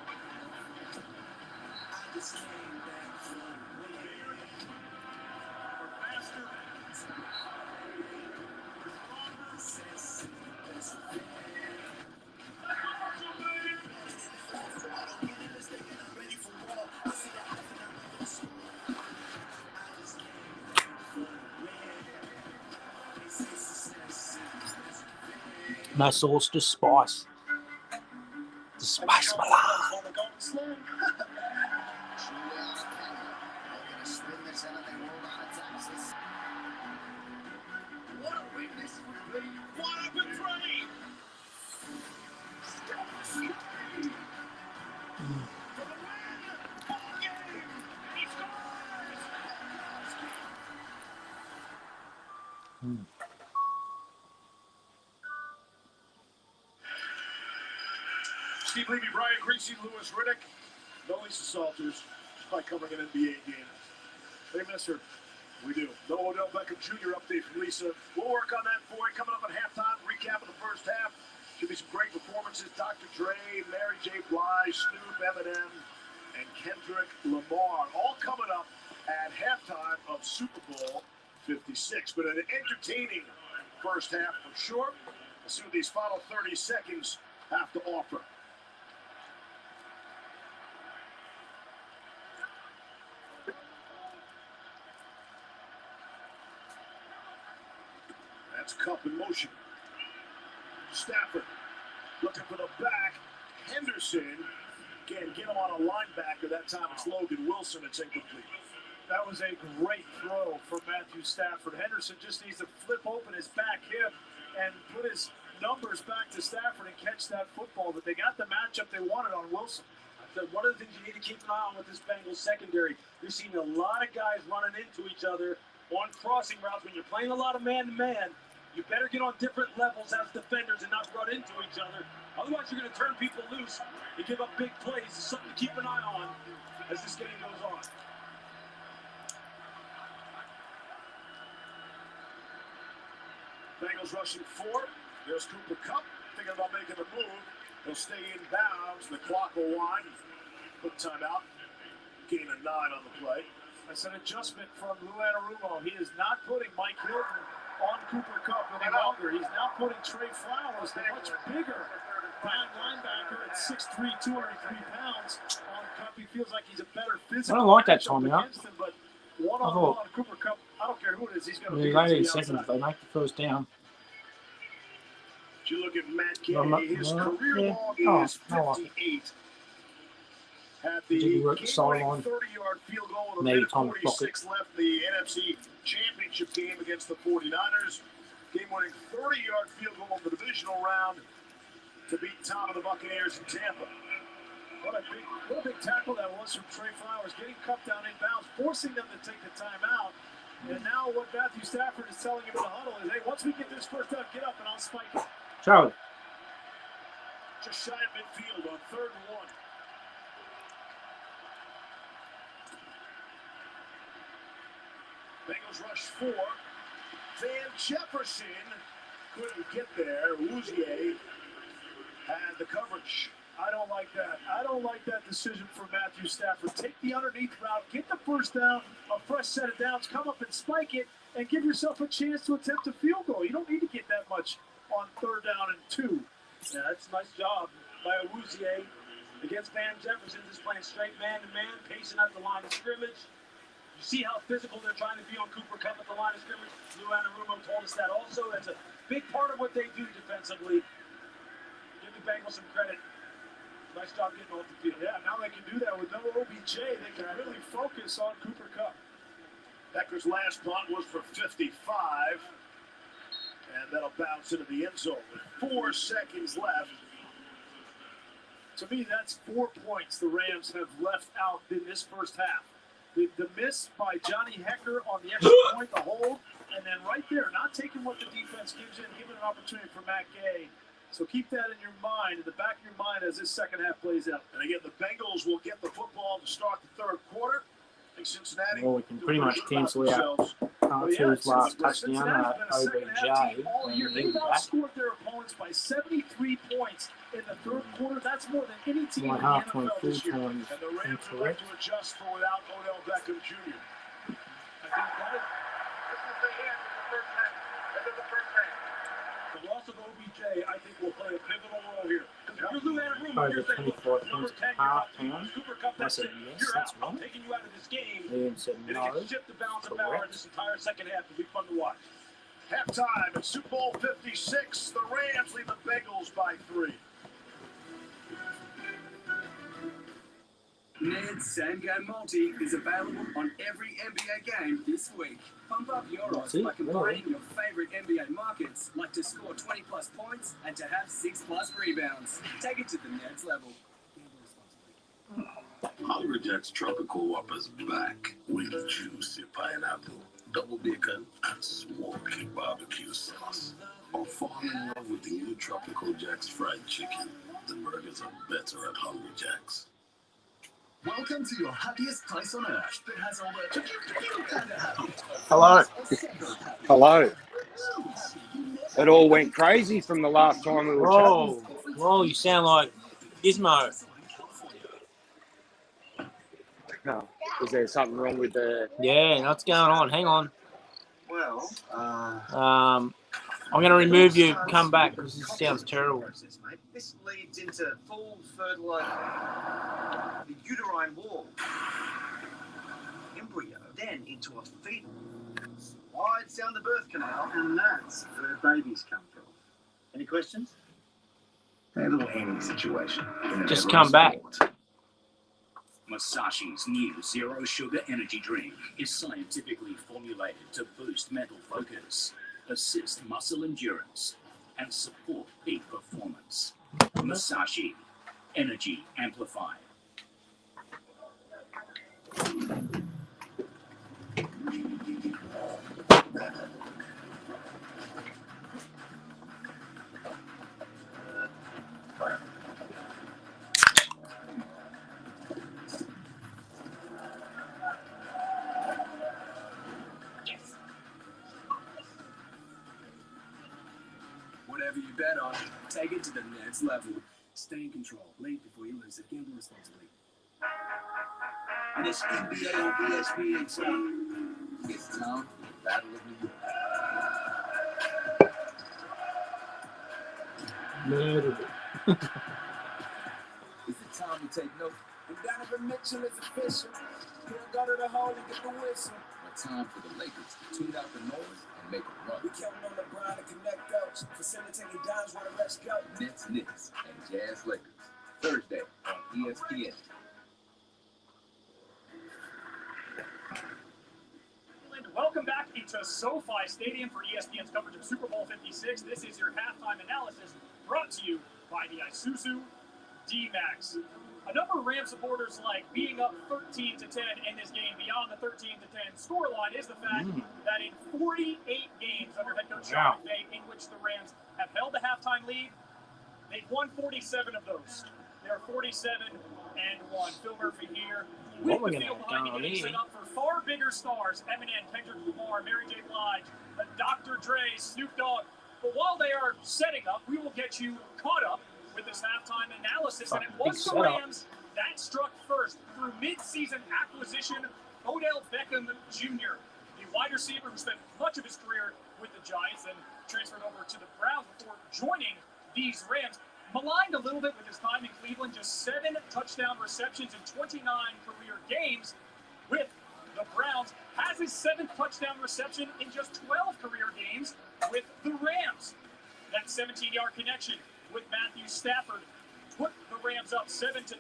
No sauce, just spice. Just spice my life. What a win this would be. What a betray! Steve Levy, Brian Greasy, Lewis Riddick, no Lisa Salters. She's probably covering an NBA game. They miss her. We do. No Odell Beckham Jr. update from Lisa. We'll work on that for you. Coming up at halftime, recap of the first half. Should be some great performances. Dr. Dre, Mary J. Blige, Snoop, Eminem, and Kendrick Lamar. All coming up at halftime of Super Bowl 56. But an entertaining first half for sure. Let's see what these final 30 seconds have to offer. That's Cup in motion. Stafford looking for the back. Henderson can't get him on a linebacker. That time it's Logan Wilson. It's incomplete. That was a great throw for Matthew Stafford. Henderson just needs to flip open his back hip and put his numbers back to Stafford and catch that football. But they got the matchup they wanted on Wilson. One of the things you need to keep an eye on with this Bengals secondary, you're seeing a lot of guys running into each other on crossing routes. When you're playing a lot of man-to-man, you better get on different levels as defenders and not run into each other. Otherwise, you're going to turn people loose and give up big plays. It's something to keep an eye on as this game goes on. Bengals rushing 4. There's Cooper Kupp thinking about making the move. He'll stay in bounds. The clock will wind. Quick timeout. Gain of 9 on the play. That's an adjustment from Lou Anarumo. He is not putting Mike Hilton on Cooper Kupp any longer. He's now putting Trey Flowers, the much bigger linebacker at 6'3", 203 pounds. On Kupp, he feels like he's a better physical. I don't like that matchup timeout. against him, but one-on-one on Cooper Kupp, I don't care who it is, he's going to be 18 seconds. They make the first down. If you look at Matt Gay, his Yeah. career log is Oh, 58. Had Did the he work the game-winning sideline? 30-yard field goal with a Maybe minute Tom Crockett. 46 left in the NFC Championship game against the 49ers. Game-winning 30-yard field goal in the divisional round to beat Tom and the Buccaneers in Tampa. What a big tackle that was from Trey Flowers, getting Kupp down in bounds, forcing them to take the timeout. And now what Matthew Stafford is telling him in the huddle is, hey, once we get this first down, get up and I'll spike it. Charlie. Just shy of midfield on 3rd and 1. Bengals rush 4. Van Jefferson couldn't get there. Uzier had the coverage. I don't like that. I don't like that decision for Matthew Stafford. Take the underneath route, get the first down, a fresh set of downs, come up and spike it, and give yourself a chance to attempt a field goal. You don't need to get that much on 3rd down and 2. Yeah, that's a nice job by Awuzie against Van Jefferson, just playing straight man-to-man, pacing at the line of scrimmage. You see how physical they're trying to be on Cooper Kupp at the line of scrimmage. Lou Anarumo told us that also. That's a big part of what they do defensively. Give the Bengals some credit. Nice job getting off the field. Yeah, now they can do that with no OBJ. They can really focus on Cooper Kupp. Becker's last punt was for 55. And that'll bounce into the end zone with 4 seconds left. To me, that's 4 points the Rams have left out in this first half. The miss by Johnny Hecker on the extra point, the hold, and then right there, not taking what the defense gives you and giving an opportunity for Matt Gay. So keep that in your mind, in the back of your mind as this second half plays out. And again, the Bengals will get the football to start the 3rd quarter. I think Cincinnati. Well, we can pretty much cancel out R2's last touchdown, OBJ. They've outscored their opponents by 73 points in the 3rd quarter. That's more than any team in the NFL this year. And the Rams will have to adjust for without Odell Beckham Jr. I think that The loss of OBJ, I think, will play a pivotal role here. You're Lou Anarumo. Over You're saying, 24 points per half pound. Cooper Kupp, I said yes, that's I'm wrong. taking you out of this game. Liam said And no. it can shift the balance of power in this entire second half. It'll be fun to watch. Halftime at Super Bowl 56. The Rams lead the Bengals by 3. Ned's Same Game Multi is available on every NBA game this week. Pump up your odds by combining your favorite NBA markets, like to score 20 plus points and to have 6 plus rebounds. Take it to the Neds level. Hungry Jack's Tropical Whoppers back with juicy pineapple, double bacon, and smoky barbecue sauce. Or fall in love with the new Tropical Jack's fried chicken. The burgers are better at Hungry Jack's. Welcome to your happiest place on earth that has all the kind of happy. Hello. Hello. It all went crazy from the last time we were Whoa. chatting. Whoa, you sound like Gizmo. No. Is there something wrong with the... Yeah, what's going on? Hang on. Well, I'm going to remove you. Come back because this sounds terrible. This leads into full fertilization, the uterine wall, embryo, then into a fetal. Slides down the birth canal, and that's where babies come from. Any questions? Handle any situation. Just come back. Masashi's new zero sugar energy drink is scientifically formulated to boost mental focus, assist muscle endurance, and support peak performance. Masashi Energy Amplified. Whatever you bet on, take it to the next level. Stay in control. Blink before you lose it. Gamble responsibly. And it's NBA on ESPN, son. It's time for the Battle of New York. Murdered. It's the time to take note. And Donovan Mitchell is official. He'll go to the hole and get the whistle. But time for the Lakers to tune out the noise and make a run. We counting on LeBron to connect those, facilitating dimes where the rest go. Nets, Knicks, and Jazz Lakers. Thursday on ESPN. Welcome back into SoFi Stadium for ESPN's coverage of Super Bowl 56. This is your halftime analysis brought to you by the Isuzu D-Max. A number of Rams supporters like being up 13-10 in this game beyond the 13-10 scoreline is the fact that in 48 games under head coach Sean McVay in which the Rams have held the halftime lead, they've won 47 of those. They're 47-1. Phil Murphy here. With the field behind me getting set up for far bigger stars, Eminem, Kendrick Lamar, Mary J. Blige, Dr. Dre, Snoop Dogg. But while they are setting up, we will get you caught up with this halftime analysis. And it was the Rams that struck first through mid-season acquisition, Odell Beckham Jr., the wide receiver who spent much of his career with the Giants and transferred over to the Browns before joining these Rams. Maligned a little bit with his time in Cleveland, just 7 touchdown receptions in 29 career games with the Browns. Has his 7th touchdown reception in just 12 career games with the Rams. That 17-yard connection with Matthew Stafford put the Rams up 7-0.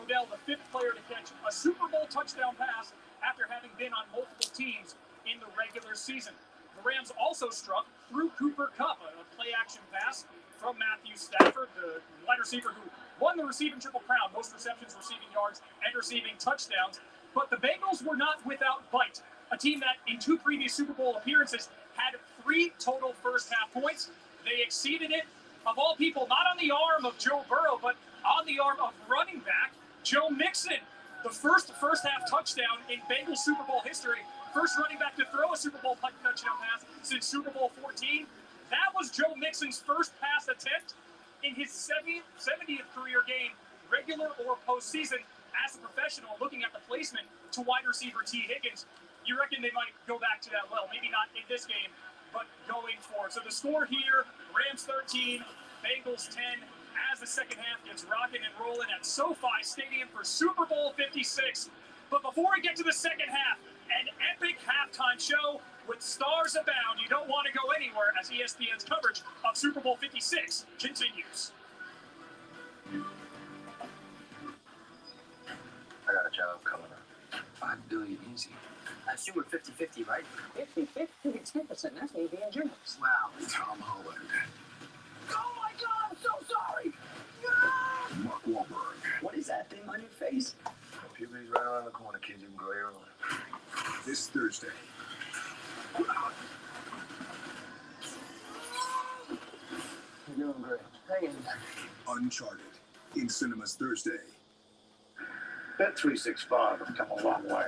Odell, the 5th player to catch a Super Bowl touchdown pass after having been on multiple teams in the regular season. The Rams also struck through Cooper Kupp, a play-action pass from Matthew Stafford, the wide receiver who won the receiving triple crown, most receptions, receiving yards, and receiving touchdowns. But the Bengals were not without bite, a team that in 2 previous Super Bowl appearances had 3 total first-half points. They exceeded it, of all people, not on the arm of Joe Burrow, but on the arm of running back Joe Mixon. The first-half touchdown in Bengals Super Bowl history, first running back to throw a Super Bowl touchdown pass since Super Bowl 14. That was Joe Mixon's first pass attempt in his 70th career game, regular or postseason, as a professional, looking at the placement to wide receiver T. Higgins. You reckon they might go back to that well? Maybe not in this game, but going forward. So the score here, Rams 13, Bengals 10, as the second half gets rocking and rolling at SoFi Stadium for Super Bowl 56. But before we get to the second half, an epic halftime show with stars abound. You don't want to go anywhere as ESPN's coverage of Super Bowl 56 continues. I got a job coming up. $5 billion easy. I assume we're 50-50, right? 50-50? 10%. That's me being generous. Wow. Tom Holland. Oh my God, I'm so sorry. No! Mark Wahlberg. What is that thing on your face? Puberty's right around the corner, kids. You can grow your own. This Thursday. You're doing great. Hang in there. Uncharted in cinemas Thursday. Bet365 has come a long way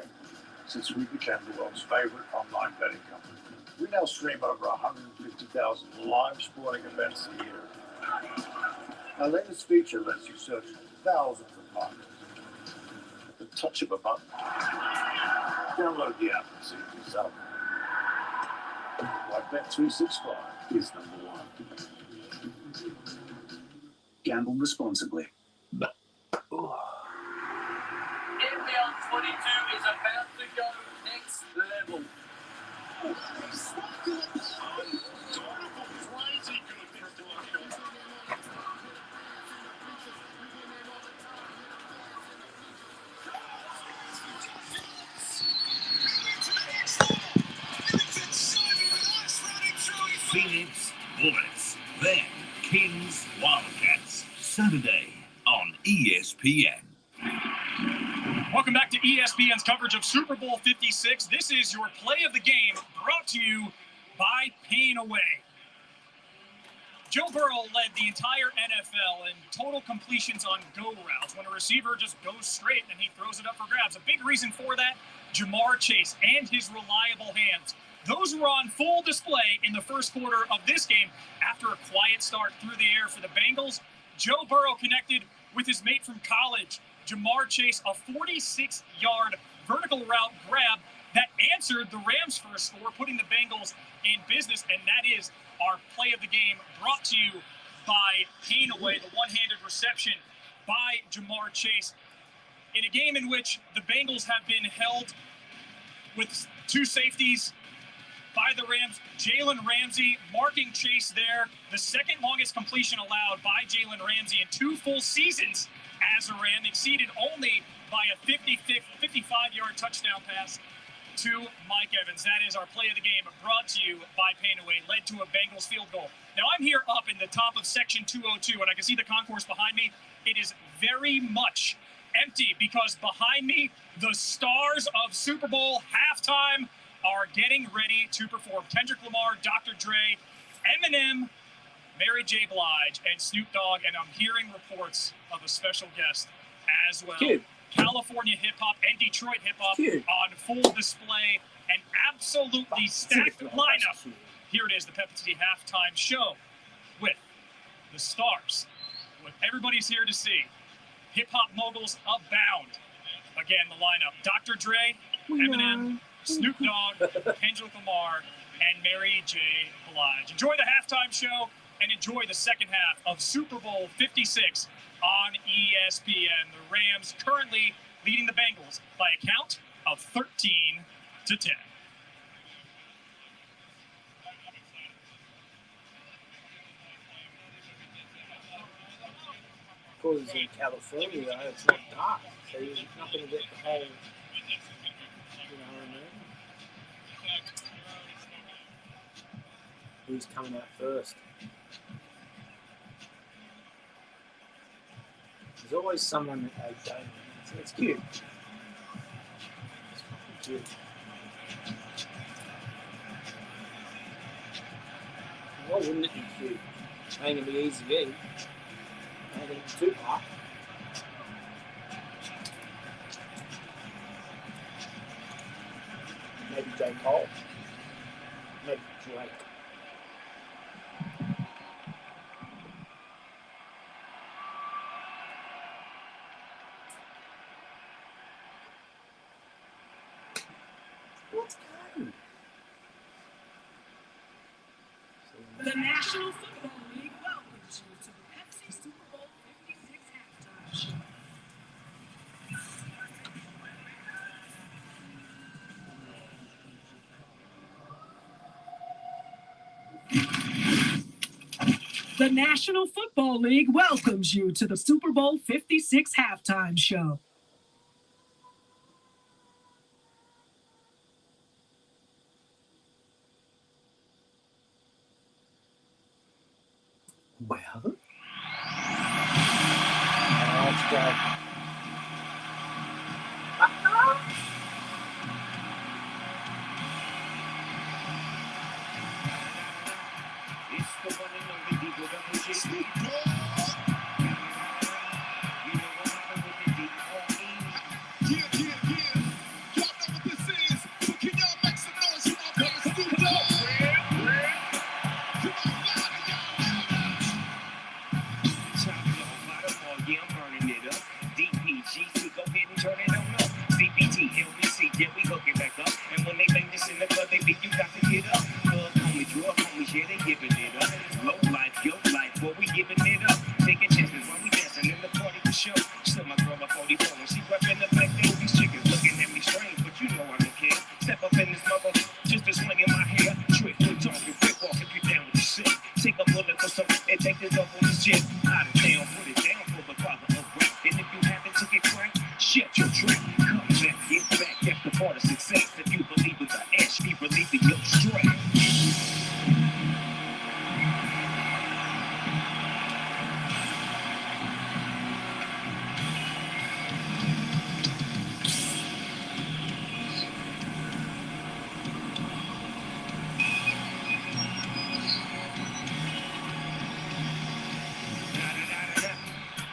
since we became the world's favorite online betting company. We now stream over 150,000 live sporting events a year. Our latest feature lets you search thousands of markets at the touch of a button. Download the app and see it yourself. Like Bet365. is number one. Gamble responsibly. Inbound 22 is about to go next level. Phoenix Bullets, then Kings Wildcats, Saturday on ESPN. Welcome back to ESPN's coverage of Super Bowl 56. This is your play of the game brought to you by Pain Away. Joe Burrow led the entire NFL in total completions on go routes when a receiver just goes straight and he throws it up for grabs. A big reason for that, Jamar Chase and his reliable hands. Those were on full display in the first quarter of this game after a quiet start through the air for the Bengals. Joe Burrow connected with his mate from college, Jamar Chase, a 46-yard vertical route grab that answered the Rams' first score, putting the Bengals in business. And that is our play of the game, brought to you by Pain Away, the one-handed reception by Jamar Chase. In a game in which the Bengals have been held with two safeties by the Rams, Jalen Ramsey marking Chase there. The second longest completion allowed by Jalen Ramsey in 2 full seasons as a Ram, exceeded only by a 55-yard touchdown pass to Mike Evans. That is our play of the game, brought to you by Pain Away, led to a Bengals field goal. Now I'm here up in the top of section 202, and I can see the concourse behind me. It is very much empty because behind me, the stars of Super Bowl halftime are getting ready to perform. Kendrick Lamar, Dr. Dre, Eminem, Mary J. Blige, and Snoop Dogg, and I'm hearing reports of a special guest as well. Cute. California hip-hop and Detroit hip-hop on full display. An absolutely stacked lineup. Here it is, the Pepsi halftime show with the stars. What everybody's here to see. Hip-hop moguls abound. Again, the lineup. Dr. Dre, Eminem, Snoop Dogg, Kendrick Lamar, and Mary J. Blige. Enjoy the halftime show and enjoy the second half of Super Bowl 56 on ESPN. The Rams currently leading the Bengals by a count of 13-10. Because it's in California, though, it's not dark, so you're not going to get the whole, you know what I mean? Who's coming out first? There's always someone that they don't. So it's cute. It's fucking cute. Why wouldn't it be cute? It ain't going to be easy to eat. It ain't going to be too hot. Maybe J. Cole. Maybe Drake. Let's go. The National Football League welcomes you to the Pepsi Super Bowl 56 halftime show. The National Football League welcomes you to the Super Bowl 56 halftime show. Well, let's go. It's the one and only Digo Double J. Snoop Dogg. You know what happened with the D.O.E. Yeah. Y'all know what this is. So can y'all make some noise when I play Snoop Dogg? Yeah, I'm burning it up. DPG, so go ahead and turn it on up. CBT, LBC, yeah, we hooking back up. And when they bang this in the club, they beat you got to get up. Call me drug homies, yeah, they giving it up. Low life, yo life, boy, we giving it up. Taking chances while we dancing in the party for show. Still my girl, my 44, and she repping the black day. These chickens looking at me strange, but you know I don't care. Step up in this mother, just a swing in my hair. Trick, good talking, quick off if you down with the shit. Take a bullet for something and take this up on the shit. Out of town, put it down for the father of rap. And if you haven't took it crack, shut your trap. Come back, get back, that's the part of success. If you believe in the ash, be relieving your stress.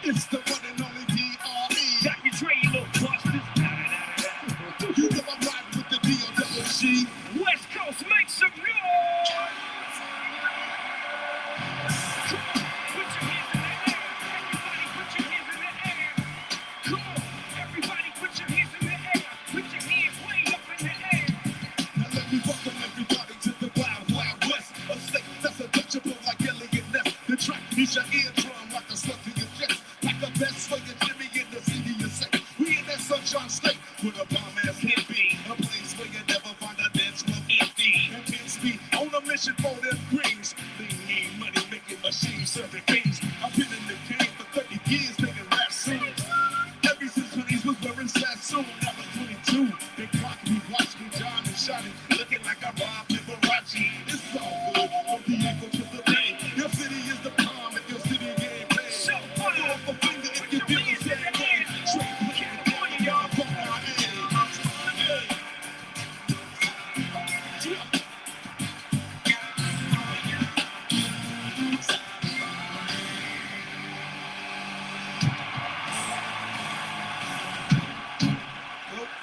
It's the one and only D.R.E. Dr. Dre, you little busters. You know I'm riding with the D.O.G. West Coast, make some noise! Come on, everybody put your hands in the air. Put your hands way up in the air. Now let me welcome everybody to the Wild Wild West. A state that's untouchable like Elliot Ness. The track is your eardrum like a slug to your chest. Like the best swinging Jimmy in the city you say. We in that sunshine state with a bomb ass hit beat. A place where you never find a dance club empty. And Vince be on a mission for them greens. Lean money making machines serving things. I've been in the game for 30 years making rap songs. Ever since hoodies was wearing Sassoon, I was 22. They clocked me, watched me, John and Shotty, looking like I robbed Liberace. It's all good from Diego to the Bay. Your city is the palm if your city ain't paid. So throw up a finger if you feel the same way. Straight looking down, y'all from my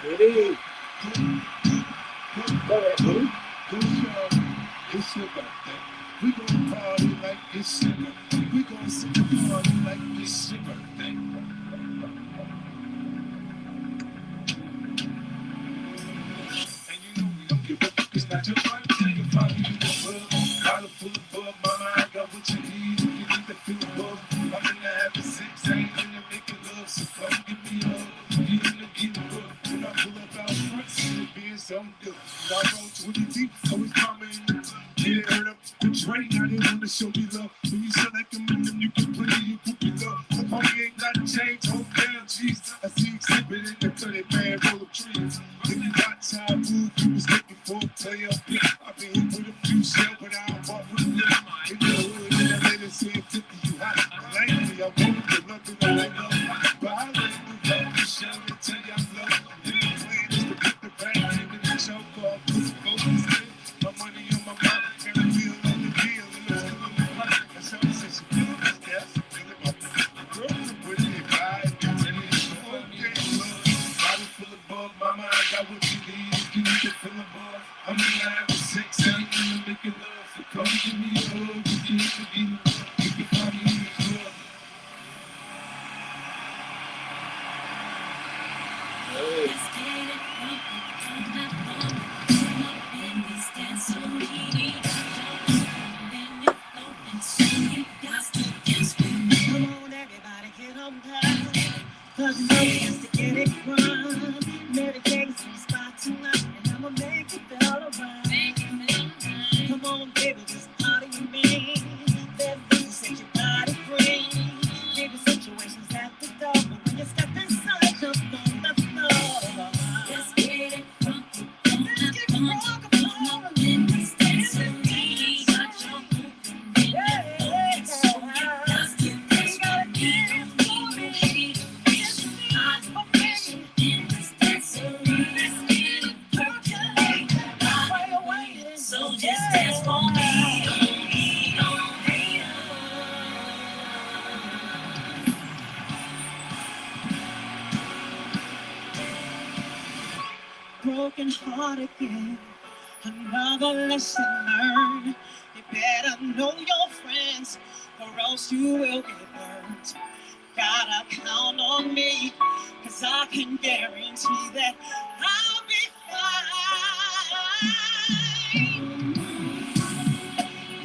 Ready? It's your birthday. We gon' party like it's your birthday. We gon' sit and party like it's your birthday. And you know we don't give up. It's not your birthday. You'll probably do the world. Collar full of bug. Mama, I got what you need. You need to feel above. I'm in the happy six. I ain't in the making love. So come give me up. You in the getting rough. When I pull up out front, see it being something good. I roll 20 deep, so it's coming. Yeah, heard up the train. I didn't want to show me love. When you sound like a man, you can play, you can be love. The homie ain't got to change. Oh, damn, jeez. I see exhibit in the 30 man full of trees. If you got time, move, you was looking for a player. I've been hit with a few shells, but I don't walk with them. In the hood, and that lady said 50, you hot. Lately, I wanted to nothing I like love. But I let me love the show and tell you I'm love. If the plan is to get the bag, and the choke off, pussy go to sleep. My money on my mind, and I feel on the deal, and it's still in the money. And so I said, she feel this gas, she feel it, my girls are pretty, right? Okay, love, body full of bug, mama, I got what you need. If you need to feel a bug, I'm in line with 6, I ain't gonna make it love. So come give me a hug, if you need to be the one, you can find me in the club. Come on, everybody, get on down. 'Cause you know just to get it run. Mary Jane's some spot tonight, and I'ma make you feel alright. Come on, baby, just party with me. There's things set your body free. Baby, situations at the door, but when you step inside, jump on the floor. Let's get it funky, let's get it funky, in this dancery. Got your moving in your feet, so you just get this funky. It's hot in this dancery. Let's get it percolate, so just dance for me. Broken heart again, another lesson learned. You better know your friends, or else you will get burnt. Gotta count on me, 'cause I can guarantee that I'll be fine.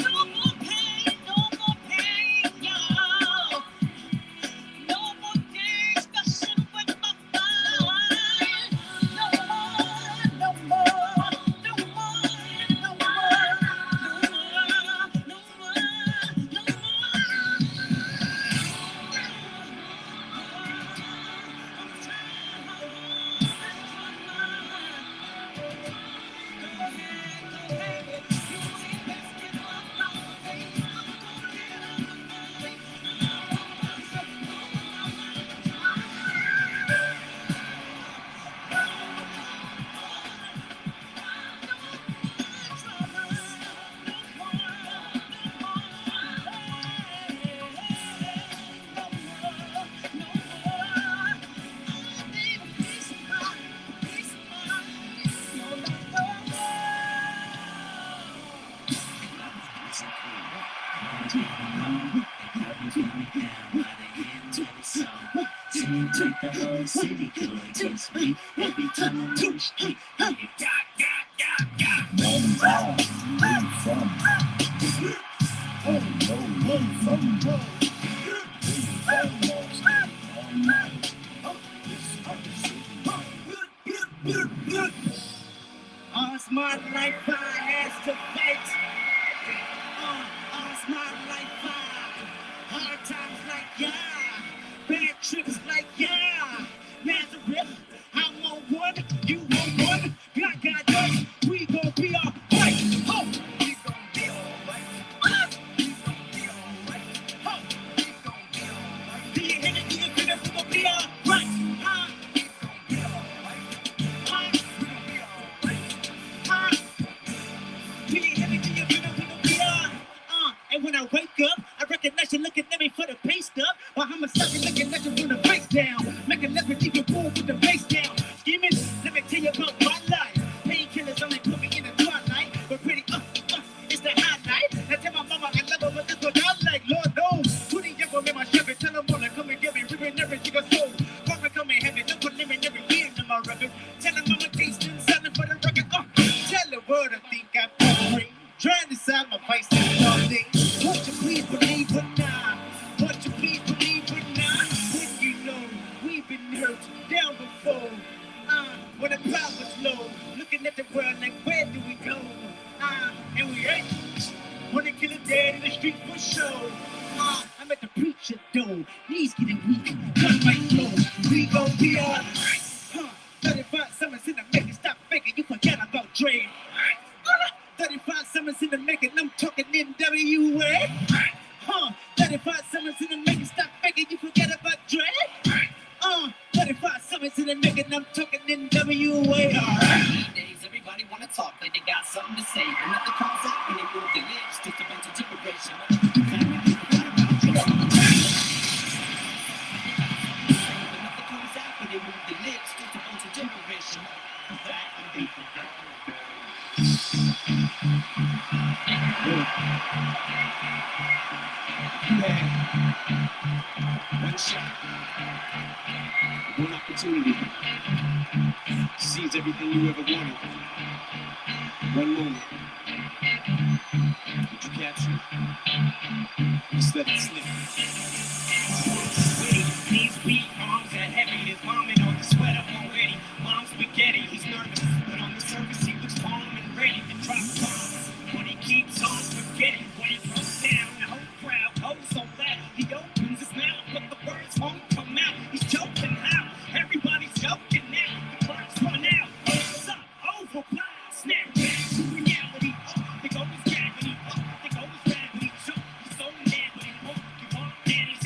No more pain. Take the whole city, could taste me every time I'm on the street. All's my life I has to fight. All's my life I. Hard times like yeah. Bad trips like yeah. Nazareth, I'm on one, you on one. God got us, we gon' be alright. Oh, we gon' be alright. We gon' be alright. Oh, we gon' be alright. Do you hear it? Do you feel it? We gon' be alright. We gon' be alright. We gon' be alright. Do you hear me? Do you feel it? We gon' be alright. And when I wake up, I recognize you looking at me for the pay stub. While I'm a sucker looking at you from the face down. Make a leopard leave you fool with the face down. Scheming, let me tell you about my life. Painkillers only put me in the twilight. But pretty, it's the highlight. I tell my mama I love her, but this what I like. Lord knows. 20 young women, my Chevy. Tell them all to come and get me. Ripping everything I sold. Come and come and have it. Don't put living every year in my record. Tell them I'm a tasting, selling for the record. Tell the world I think I'm great. Trying to decide my vice all day. Won't you please believe or not? Won't you please believe or not? When you know we've been hurt down before. When the cloud was low, looking at the world like where do we go? And we ain't wanna kill a dead in the street for sure. I'm at the preacher door, knees getting weak, cut my flow. We gon' be alright. 35 summers in the making, stop faking, you forget about Dre. 35 summers in the making, I'm talking NWA. 35 summers in the making, stop faking, you forget about Dre. 35 summers in the making, I'm talking NWA. These days, everybody wanna talk like they got something to say. But nothing comes out when they move their lips, just a bunch of gibberish. Nothing comes out when they move their lips, just a bunch of gibberish. One shot, one opportunity, seize everything you ever wanted. One moment, did you capture it? Just let it slip. These weak arms are heavy, his mom and all the sweat up already. Mom's spaghetti, he's nervous, but on the surface he looks calm and ready to drop bombs. But he keeps on forgetting when he comes down. The whole crowd goes so loud, he opens his mouth, but the words won't come out. He's choking out, everybody's choking now. The clock's run out, it's up, over, blind, snap back to reality. They go his gravity, they go his gravity. He's so mad, but he won't give up. And he's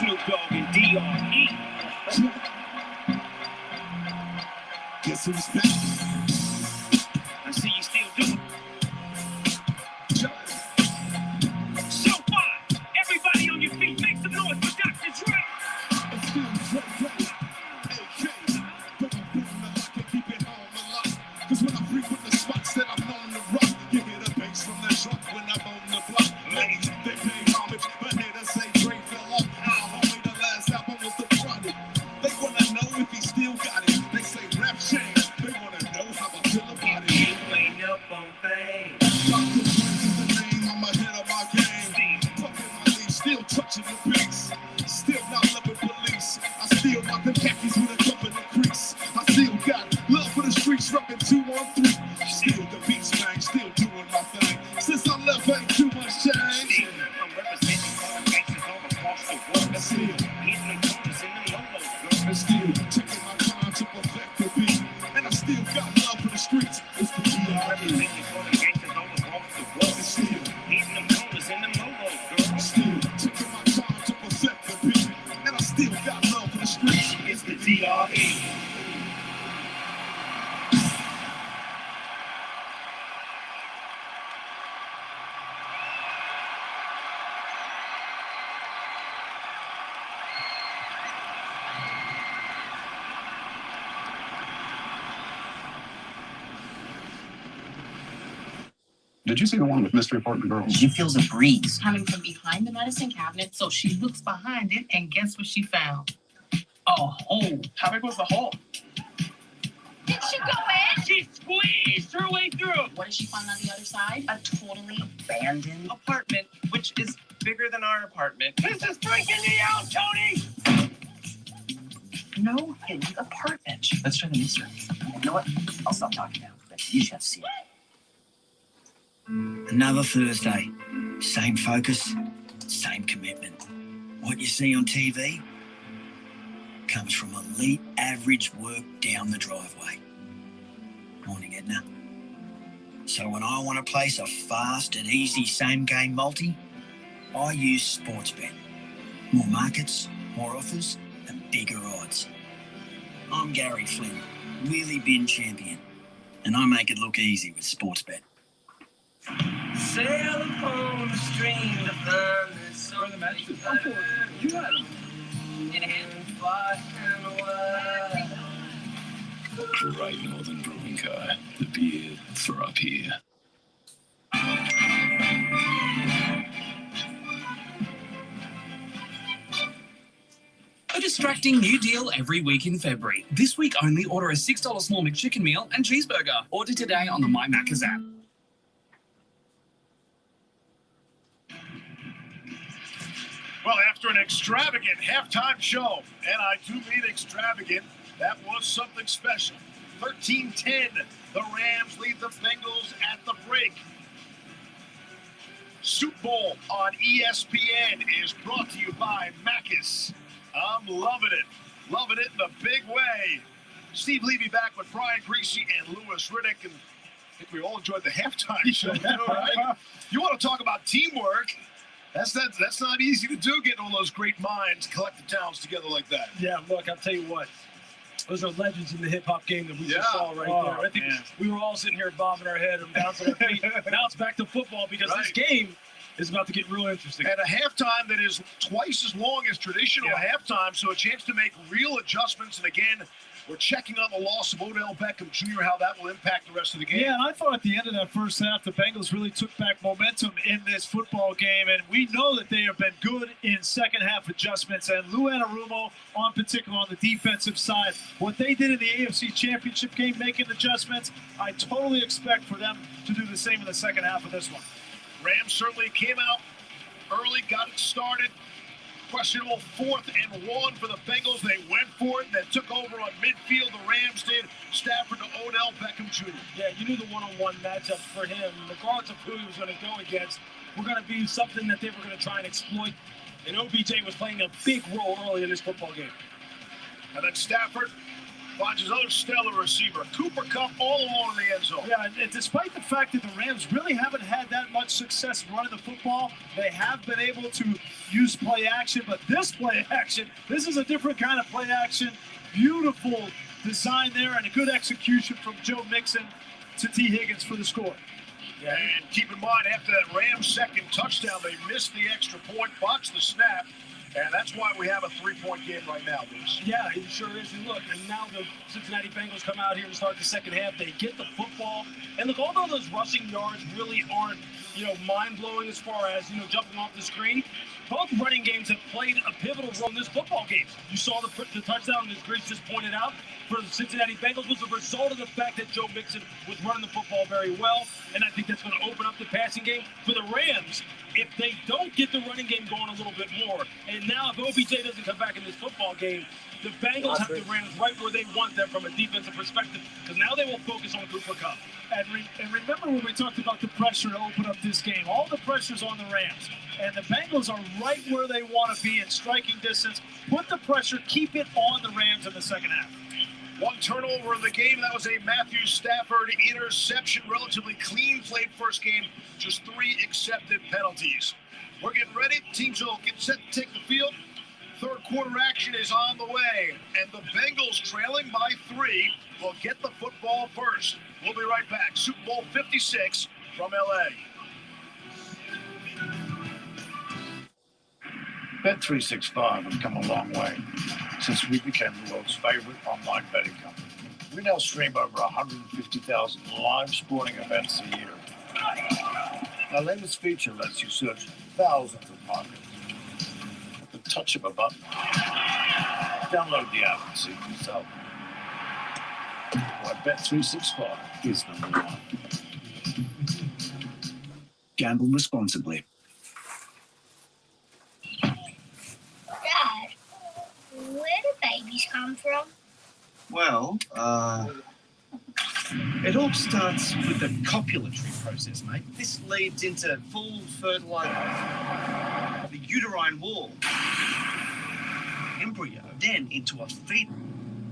Snoop Dogg and D.R.E. Guess who's back? I see you still do it. So far, everybody on your feet, make some noise for Dr. Dre. Cause when I frequent the spots that I'm known to rock, you hear the bass from the truck when I'm on the block. Ladies, they pay homage, but haters say Dre fell off. Our homie, the last album was the product. They wanna know if he still got it. They say rap change. They wanna know how I feel about it. You ain't up on fame. Dr. Dre is the name, I'm ahead of my game. Fucking my leash, still touching the beats. Still not loving police. I still rock the khakis with a cup in the crease. I still got love for the streets, reppin' 213. Still the beats, man, still doing my thing. Since I left, ain't too much change. I'm representing all the gangsters all across the world. Still hitting them corners in them logos, girl. and still taking my time to perfect the beat. And I still got love for the streets. It's the I'm G.I.E. representing all the gangsters all across the world. And still Hitting them corners in them logos, girl. Still taking my time to perfect the beat. And I still got love for the streets. It's the D.R.E. Did you see the one with Mystery Apartment Girls? She feels a breeze coming from behind the medicine cabinet, so she looks behind it, and guess what she found? A hole. How big was the hole? Did she go in? She squeezed her way through. What did she find on the other side? A totally abandoned Apartment, which is bigger than our apartment. This is freaking me out, Tony! No hidden apartment. Let's try the mystery. You know what? I'll stop talking now. You should have seen it. Another Thursday. Same focus, same commitment. What you see on TV comes from elite average work down the driveway. Morning, Edna. So when I want to place a fast and easy same game multi, I use Sportsbet. More markets, more offers, and bigger odds. I'm Gary Flynn, wheelie bin champion, and I make it look easy with Sportsbet. Sail upon the stream to find this something better. You got him. And far and wide. Right Northern Brewing Car. The beer for up here. A distracting new deal every week in February. This week only, order a $6 small McChicken meal and cheeseburger. Order today on the My Macca's app. Well, after an extravagant halftime show, and I do mean extravagant, that was something special. 13-10, the Rams lead the Bengals at the break. Super Bowl on ESPN is brought to you by Macca's. I'm loving it in a big way. Steve Levy back with Brian Greasy and Louis Riddick, and I think we all enjoyed the halftime show, right? You want to talk about teamwork? That's not easy to do, getting all those great minds, collective talents together like that. Yeah, look, I'll tell you what. Those are legends in the hip-hop game that we just saw right there. I think we were all sitting here bobbing our head and bouncing our feet. Now it's back to football because this game is about to get real interesting. And a halftime that is twice as long as traditional halftime, so a chance to make real adjustments. And again, we're checking on the loss of Odell Beckham Jr., how that will impact the rest of the game. Yeah, and I thought at the end of that first half, the Bengals really took back momentum in this football game, and we know that they have been good in second half adjustments. And Lou Anarumo, on particular on the defensive side, what they did in the AFC Championship game, making adjustments, I totally expect for them to do the same in the second half of this one. Rams certainly came out early, got it started. Questionable 4th and 1 for the Bengals. They went for it. They took over on midfield. The Rams did. Stafford to Odell Beckham Jr. Yeah, you knew the one-on-one matchup for him, regardless of who he was going to go against, were going to be something that they were going to try and exploit. And OBJ was playing a big role early in this football game. And then Stafford finds his other stellar receiver, Cooper Kupp, all alone in the end zone. Yeah, and despite the fact that the Rams really haven't had that much success running the football, they have been able to use play action. But this play action, this is a different kind of play action. Beautiful design there and a good execution from Joe Mixon to T. Higgins for the score. Yeah, and keep in mind, after that Rams second touchdown, they missed the extra point, botched the snap, and that's why we have a 3-point game right now, Bruce. Yeah, it sure is. And look, and now the Cincinnati Bengals come out here and start the second half. They get the football. And look, although those rushing yards really aren't, mind-blowing as far as, jumping off the screen, both running games have played a pivotal role in this football game. You saw the touchdown, as Grace just pointed out, for the Cincinnati Bengals was a result of the fact that Joe Mixon was running the football very well, and I think that's going to open up the passing game for the Rams. If they don't get the running game going a little bit more, and now if OBJ doesn't come back in this football game, the Bengals have the Rams right where they want them from a defensive perspective, because now they will focus on Cooper Kupp. And remember when we talked about the pressure to open up this game, all the pressure's on the Rams. And the Bengals are right where they want to be in striking distance. Put the pressure, keep it on the Rams in the second half. One turnover in the game. That was a Matthew Stafford interception. Relatively clean played first game. Just 3 accepted penalties. We're getting ready. Teams will get set to take the field. Third quarter action is on the way. And the Bengals, trailing by 3, will get the football first. We'll be right back. Super Bowl 56 from L.A. Bet365 has come a long way since we became the world's favorite online betting company. We now stream over 150,000 live sporting events a year. Our latest feature lets you search thousands of markets at the touch of a button. Download the app and see for yourself. Why Bet365 is number one. Gamble responsibly. Dad, where do babies come from? Well, it all starts with the copulatory process, mate. This leads into full fertilization, the uterine wall, embryo, then into a fetus.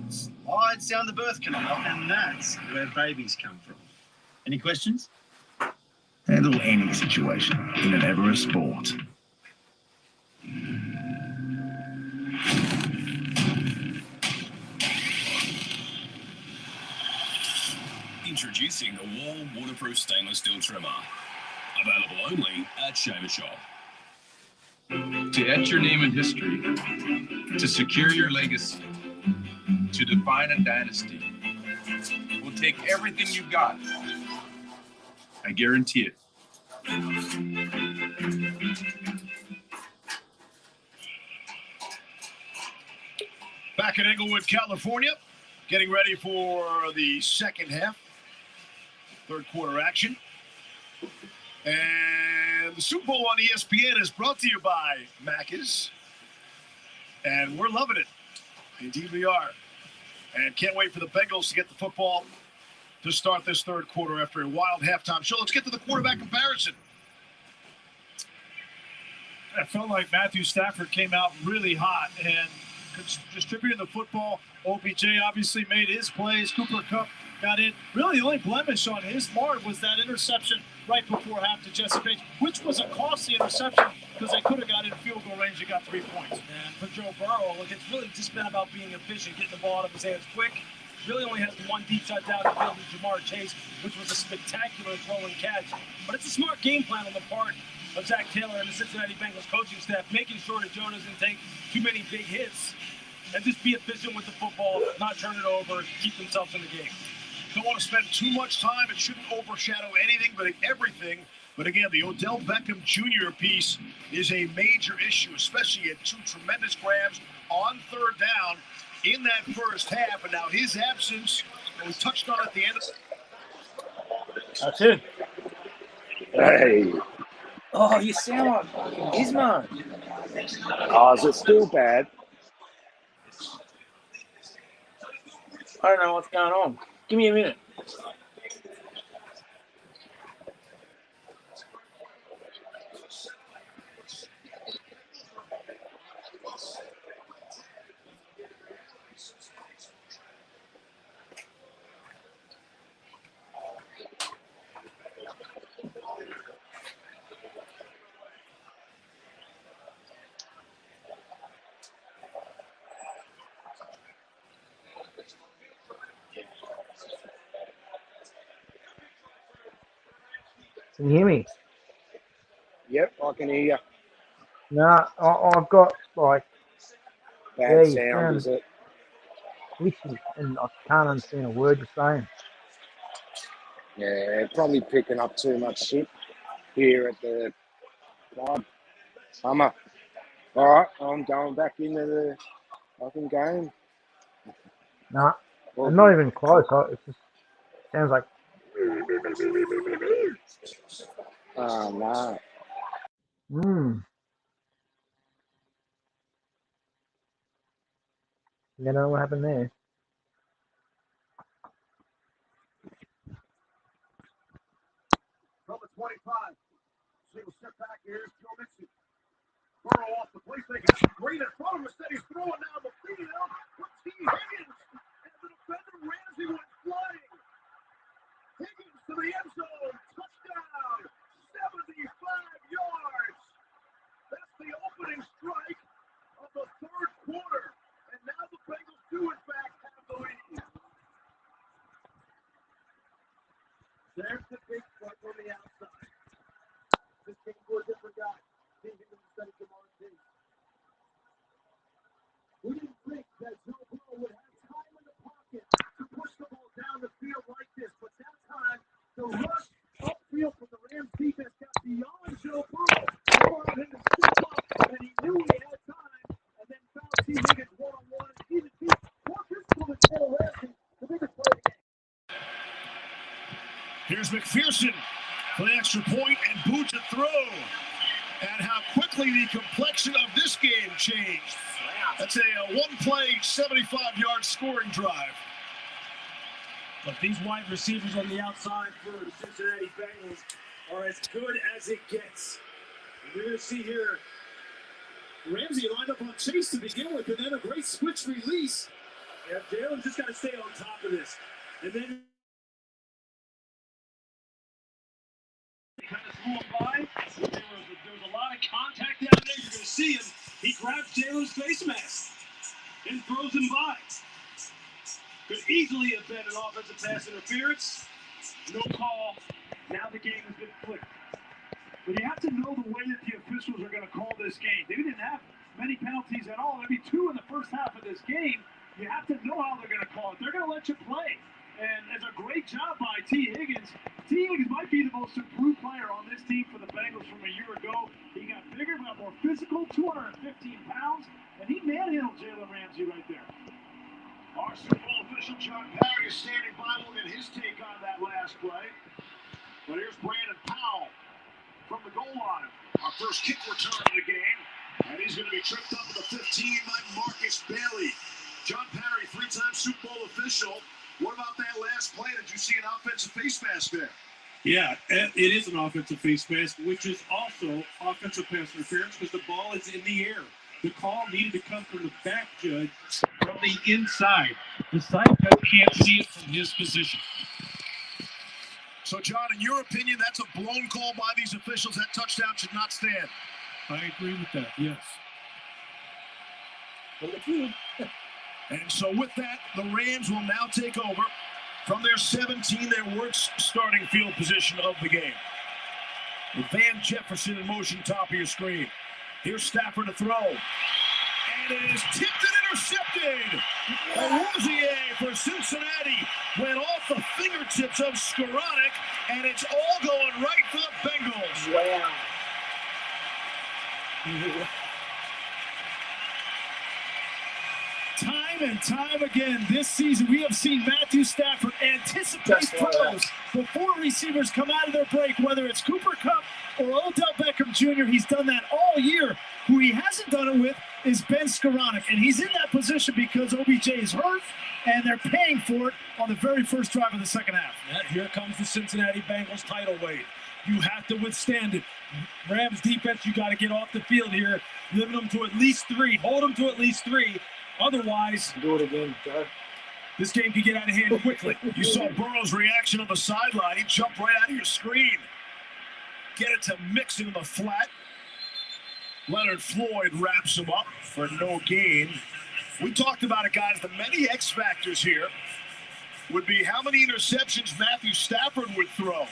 Slides down the birth canal, and that's where babies come from. Any questions? Handle any situation in an Everest sport. Introducing the warm, waterproof stainless steel trimmer. Available only at Shaver Shop. To etch your name in history, to secure your legacy, to define a dynasty, we'll take everything you got. I guarantee it. Back in Inglewood, California, getting ready for the second half. Third quarter action. And the Super Bowl on ESPN is brought to you by Macca's. And we're loving it. Indeed we are. And can't wait for the Bengals to get the football to start this third quarter after a wild halftime show. Let's get to the quarterback comparison. I felt like Matthew Stafford came out really hot and distributing the football. OBJ obviously made his plays. Cooper Kupp got in. Really, the only blemish on his mark was that interception right before half to Jesse Bates, which was a costly interception because they could have got in field goal range and got 3 points. And for Joe Burrow, look, it's really just been about being efficient, getting the ball out of his hands quick. Really only has one deep shot down the field to Jamar Chase, which was a spectacular throw and catch. But it's a smart game plan on the part of Zach Taylor and the Cincinnati Bengals coaching staff, making sure that Joe doesn't take too many big hits and just be efficient with the football, not turn it over, keep themselves in the game. Don't want to spend too much time. It shouldn't overshadow anything but everything. But again, the Odell Beckham Jr. piece is a major issue, especially at 2 tremendous grabs on third down in that first half. And now his absence, and we touched on at the end of That's it. Hey. Oh, you sound like fucking Gizmo. Oh, is it still bad? I don't know what's going on. Give me a minute. Can you hear me? Yep, I can hear you. No, I've got like Bad you sound, is it? glitchy, and I can't understand a word you're saying. Yeah, probably picking up too much shit here at the club. Hummer. All right, I'm going back into the fucking game. No, I'm not even close. It just sounds like. Oh, no. You know what happened there? From the 25. Single step back here is Joe Mixon. Burrow off the place. They have Green in front of him. Instead, he's throwing down the field for T. Higgins. And the defender, Ramsey, went flying. Higgins to the end zone. Touchdown. 75 yards. That's the opening strike of the third quarter. And now the Bengals do, in fact, have the lead. There's the big play on the outside. This came to a different guy. Higgins instead of Jamar Chase. We didn't think that Joe Burrow would have time in the pocket to push the ball down the field like this, but that time, the rush upfield from the Rams defense got beyond Joe Burrow. Allowed him to step up, and he knew he had time, and then found T. Higgins one-on-one, and even beat more physical than Taylor Ramsey, the biggest play of the game. Here's McPherson for the extra point and boot to throw. And how quickly the complexion of this game changed. That's a one-play, 75-yard scoring drive. But these wide receivers on the outside for the Cincinnati Bengals are as good as it gets. And you're going to see here, Ramsey lined up on Chase to begin with, and then a great switch release. And Jalen just got to stay on top of this. And then kind of threw him by. There was a lot of contact down there. You're going to see him. He grabs Jalen's face mask and throws him by. Could easily have been an offensive pass interference. No call. Now the game has been flipped. But you have to know the way that the officials are going to call this game. They didn't have many penalties at all. Maybe two in the first half of this game. You have to know how they're going to call it. They're going to let you play. And it's a great job by T. Higgins. T. Higgins might be the most improved player on this team for the Bengals from a year ago. He got bigger, got more physical, 215 pounds, and he manhandled Jalen Ramsey right there. Our Super Bowl official, John Parry, is standing by. We'll get his take on that last play. But here's Brandon Powell from the goal line. Our first kick return of the game. And he's going to be tripped up at the 15 by Marcus Bailey. John Parry, three-time Super Bowl official. What about that last play? Did you see an offensive face mask there? Yeah, it is an offensive face mask, which is also offensive pass interference because the ball is in the air. The call needed to come from the back judge from the inside. The side judge can't see it from his position. So, John, in your opinion, that's a blown call by these officials. That touchdown should not stand. I agree with that, yes. And so with that, the Rams will now take over from their 17, their worst starting field position of the game. With Van Jefferson in motion, top of your screen. Here's Stafford to throw. And it is tipped and intercepted. Rosier for Cincinnati went off the fingertips of Skoranek, and it's all going right for the Bengals. Wow. Time and time again this season, we have seen Matthew Stafford anticipate throws before receivers come out of their break, whether it's Cooper Kupp or Odell Beckham Jr. He's done that all year. Who he hasn't done it with is Ben Skoranek, and he's in that position because OBJ is hurt, and they're paying for it on the very first drive of the second half. Yeah, here comes the Cincinnati Bengals tidal wave. You have to withstand it. Rams defense, you got to get off the field here, limit them to at least 3, hold them to at least 3. Otherwise, do it again, Joe. This game could get out of hand quickly. You saw Burrow's reaction on the sideline. He jumped right out of your screen. Get it to Mixon in the flat. Leonard Floyd wraps him up for no gain. We talked about it, guys. The many X factors here would be how many interceptions Matthew Stafford would throw.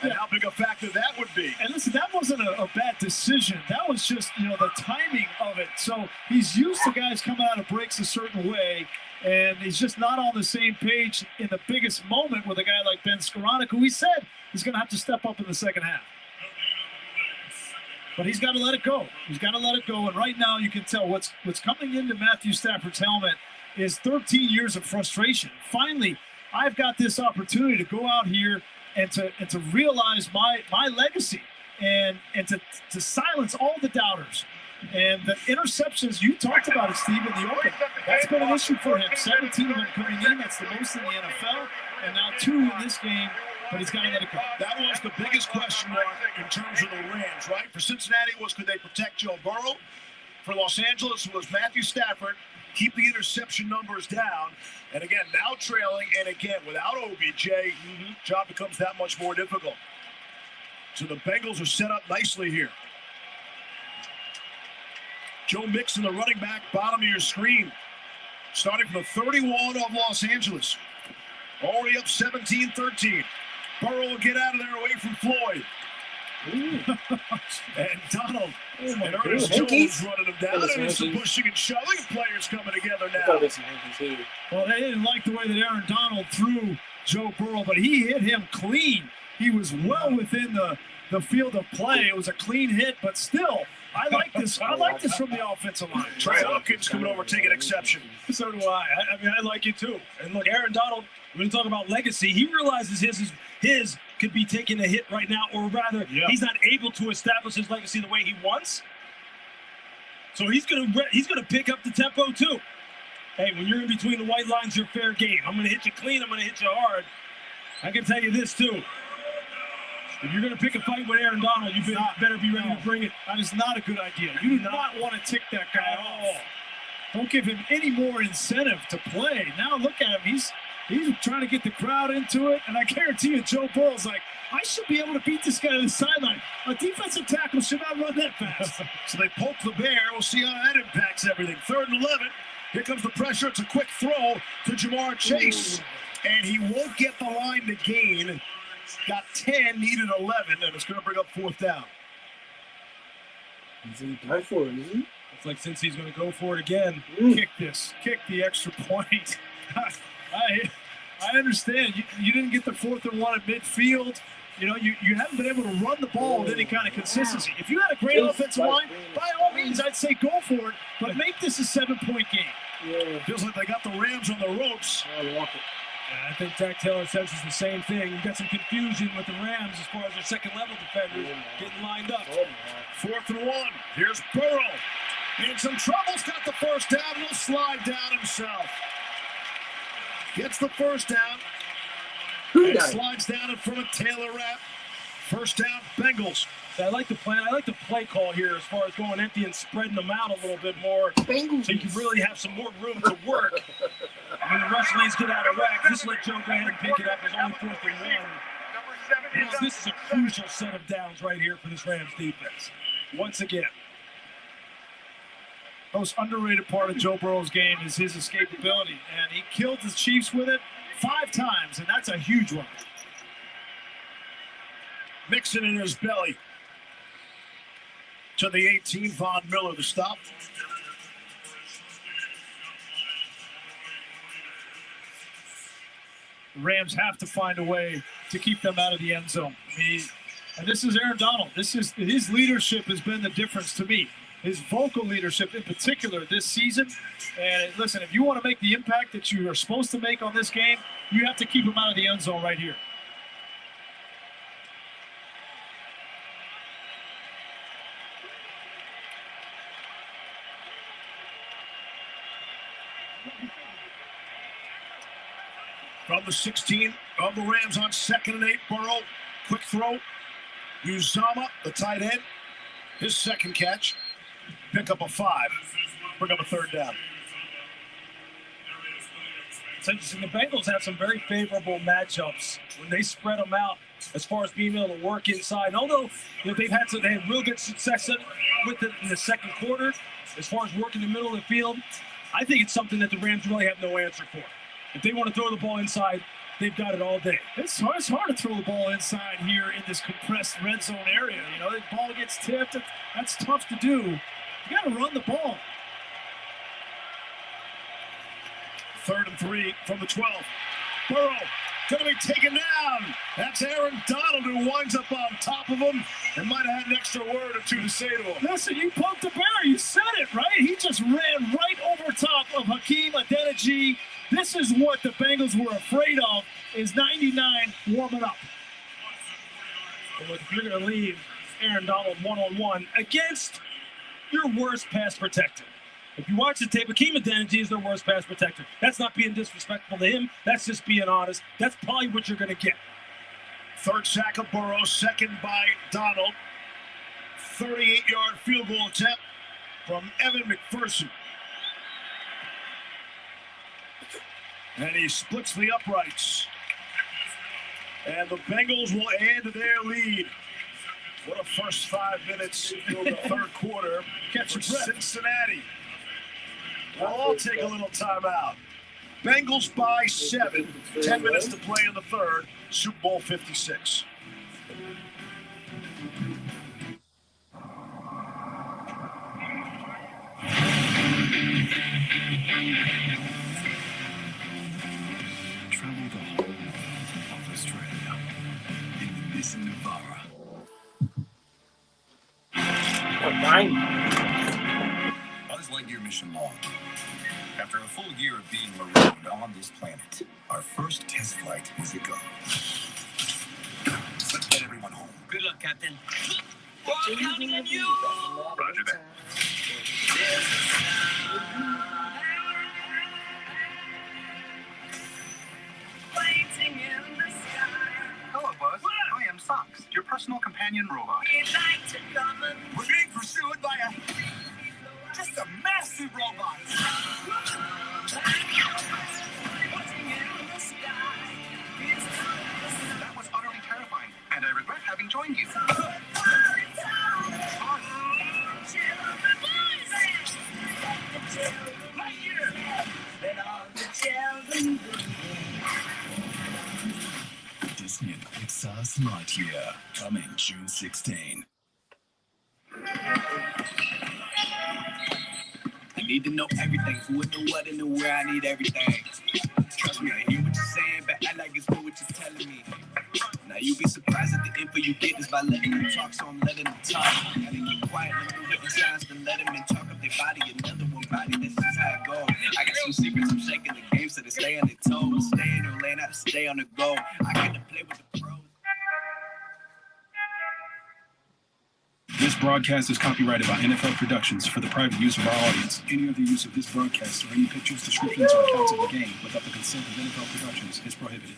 and how big a factor that would be. And listen, that wasn't a bad decision. That was just, the timing of it. So he's used to guys coming out of breaks a certain way, and he's just not on the same page in the biggest moment with a guy like Ben Skoranek, who he said is going to have to step up in the second half. But he's got to let it go. He's got to let it go. And right now you can tell what's coming into Matthew Stafford's helmet is 13 years of frustration. Finally, I've got this opportunity to go out here and to realize my legacy and to silence all the doubters. And the interceptions, you talked about it, Steve, in the open. That's been an issue for him. 17 of them coming in. That's the most in the NFL. And now 2 in this game. But he's got to let it go. That was the biggest question mark in terms of the Rams, right? For Cincinnati, was could they protect Joe Burrow? For Los Angeles, it was Matthew Stafford, keep the interception numbers down. And again, now trailing, and again, without OBJ, job becomes that much more difficult. So the Bengals are set up nicely here. Joe Mixon, the running back, bottom of your screen. Starting from the 31 of Los Angeles. Already up 17-13. Burrow will get out of there away from Floyd. And Donald and Ernest Jones running him down. There's some pushing and shoving. Players coming together now. Well, they didn't like the way that Aaron Donald threw Joe Burrow, but he hit him clean. He was well within the field of play. It was a clean hit, but still, I like this. I like this from the offensive line. Trey Hopkins coming over, taking exception. So do I. I mean, I like it too. And look, Aaron Donald, when we talk about legacy, he realizes his could be taking a hit right now, or rather, he's not able to establish his legacy the way he wants. So he's gonna pick up the tempo too. Hey, when you're in between the white lines, you're fair game. I'm gonna hit you clean. I'm gonna hit you hard. I can tell you this too. If you're going to pick a fight with Aaron Donald, you better be ready to bring it. That is not a good idea. You do not want to tick that guy off. Don't give him any more incentive to play. Now look at him. He's trying to get the crowd into it, and I guarantee you Joe Burrow's like, I should be able to beat this guy to the sideline. A defensive tackle should not run that fast. So they poke the bear. We'll see how that impacts everything. 3rd and 11. Here comes the pressure. It's a quick throw to Jamar Chase, and he won't get the line to gain. Got 10, needed 11, and it's going to bring up 4th down. Is he go for it, is he? It's like since he's going to go for it again. Kick this. Kick the extra point. I understand. You didn't get the 4th and 1 at midfield. You haven't been able to run the ball with any kind of consistency. If you had a great offensive line, by all means, I'd say go for it, but make this a 7-point game. Yeah. Feels like they got the Rams on the ropes. I like it. I think Zach Taylor says it's the same thing. You've got some confusion with the Rams as far as their second-level defenders getting lined up. 4th and 1. Here's Burrow. In some trouble. He's got the first down. He'll slide down himself. Gets the first down. And slides down in front of Taylor Rapp. First down, Bengals. I like the plan. I like the play call here as far as going empty and spreading them out a little bit more. Bengals. So you can really have some more room to work. When the rush lanes get out of whack, just let Joe go ahead and pick it up. It's only 4th and 1. This is a crucial set of downs right here for this Rams defense. Once again. Most underrated part of Joe Burrow's game is his escapability, and he killed the Chiefs with it 5 times, and that's a huge one. Mixon in his belly. To the 18, Von Miller to stop. The Rams have to find a way to keep them out of the end zone. And this is Aaron Donald. His leadership has been the difference to me. His vocal leadership in particular this season. And listen, if you want to make the impact that you are supposed to make on this game, you have to keep him out of the end zone right here. From the 16 of the Rams on 2nd and 8, Burrow. Quick throw. Uzama, the tight end. His second catch. Pick up a 5. Bring up a 3rd down. It's interesting. The Bengals have some very favorable matchups when they spread them out as far as being able to work inside. Although they had real good success with it in the second quarter as far as working the middle of the field, I think it's something that the Rams really have no answer for. If they want to throw the ball inside, they've got it all day. It's hard to throw the ball inside here in this compressed red zone area. You know, the ball gets tipped. That's tough to do. You got to run the ball. 3rd and 3 from the 12. Burrow going to be taken down. That's Aaron Donald who winds up on top of him and might have had an extra word or two to say to him. Listen, you poked the bear. You said it, right? He just ran right over top of Hakeem Adeniji. This is what the Bengals were afraid of, is 99 warming up. And look, if you're going to leave Aaron Donald one-on-one against your worst pass protector. If you watch the tape, Hakeem Adeniji is their worst pass protector. That's not being disrespectful to him. That's just being honest. That's probably what you're going to get. 3rd sack of Burrow, 2nd by Donald. 38-yard field goal attempt from Evan McPherson. And he splits the uprights. And the Bengals will add to their lead. What a first 5 minutes of the 3rd quarter. Catch for your breath. Cincinnati. We'll all take a little timeout. Bengals by 7. 10 minutes to play in the 3rd. Super Bowl 56. Travel the whole of Australia in the Nissan Navara. Buzz Lightyear mission log. After a full year of being marooned on this planet, our first test flight was a go. Let's get everyone home. Good luck, Captain. We're counting on you. Roger that. Waiting in the sky. Hello, Buzz. I am Socks, your personal companion robot. We'd like to come and We're being pursued by just a massive robot. That was utterly terrifying, and I regret having joined you. Disney and Pixar's Lightyear, coming June 16. I need to know everything. Who and the what and the where. I need everything. Trust me, I hear what you're saying, but I like it's what you're telling me. Now you'll be surprised at the info you get is by letting them talk, so I'm letting them talk. Gotta keep quiet, let them written signs, then let them in talk up their body, another one body. That's just how it goes. I got some secrets, I'm shaking the game so they stay on their toes. Stay in their lane, I stay on the go. I get to play with the pros. This broadcast is copyrighted by NFL Productions for the private use of our audience. Any other use of this broadcast or any pictures, descriptions, or accounts of the game without the consent of NFL Productions is prohibited.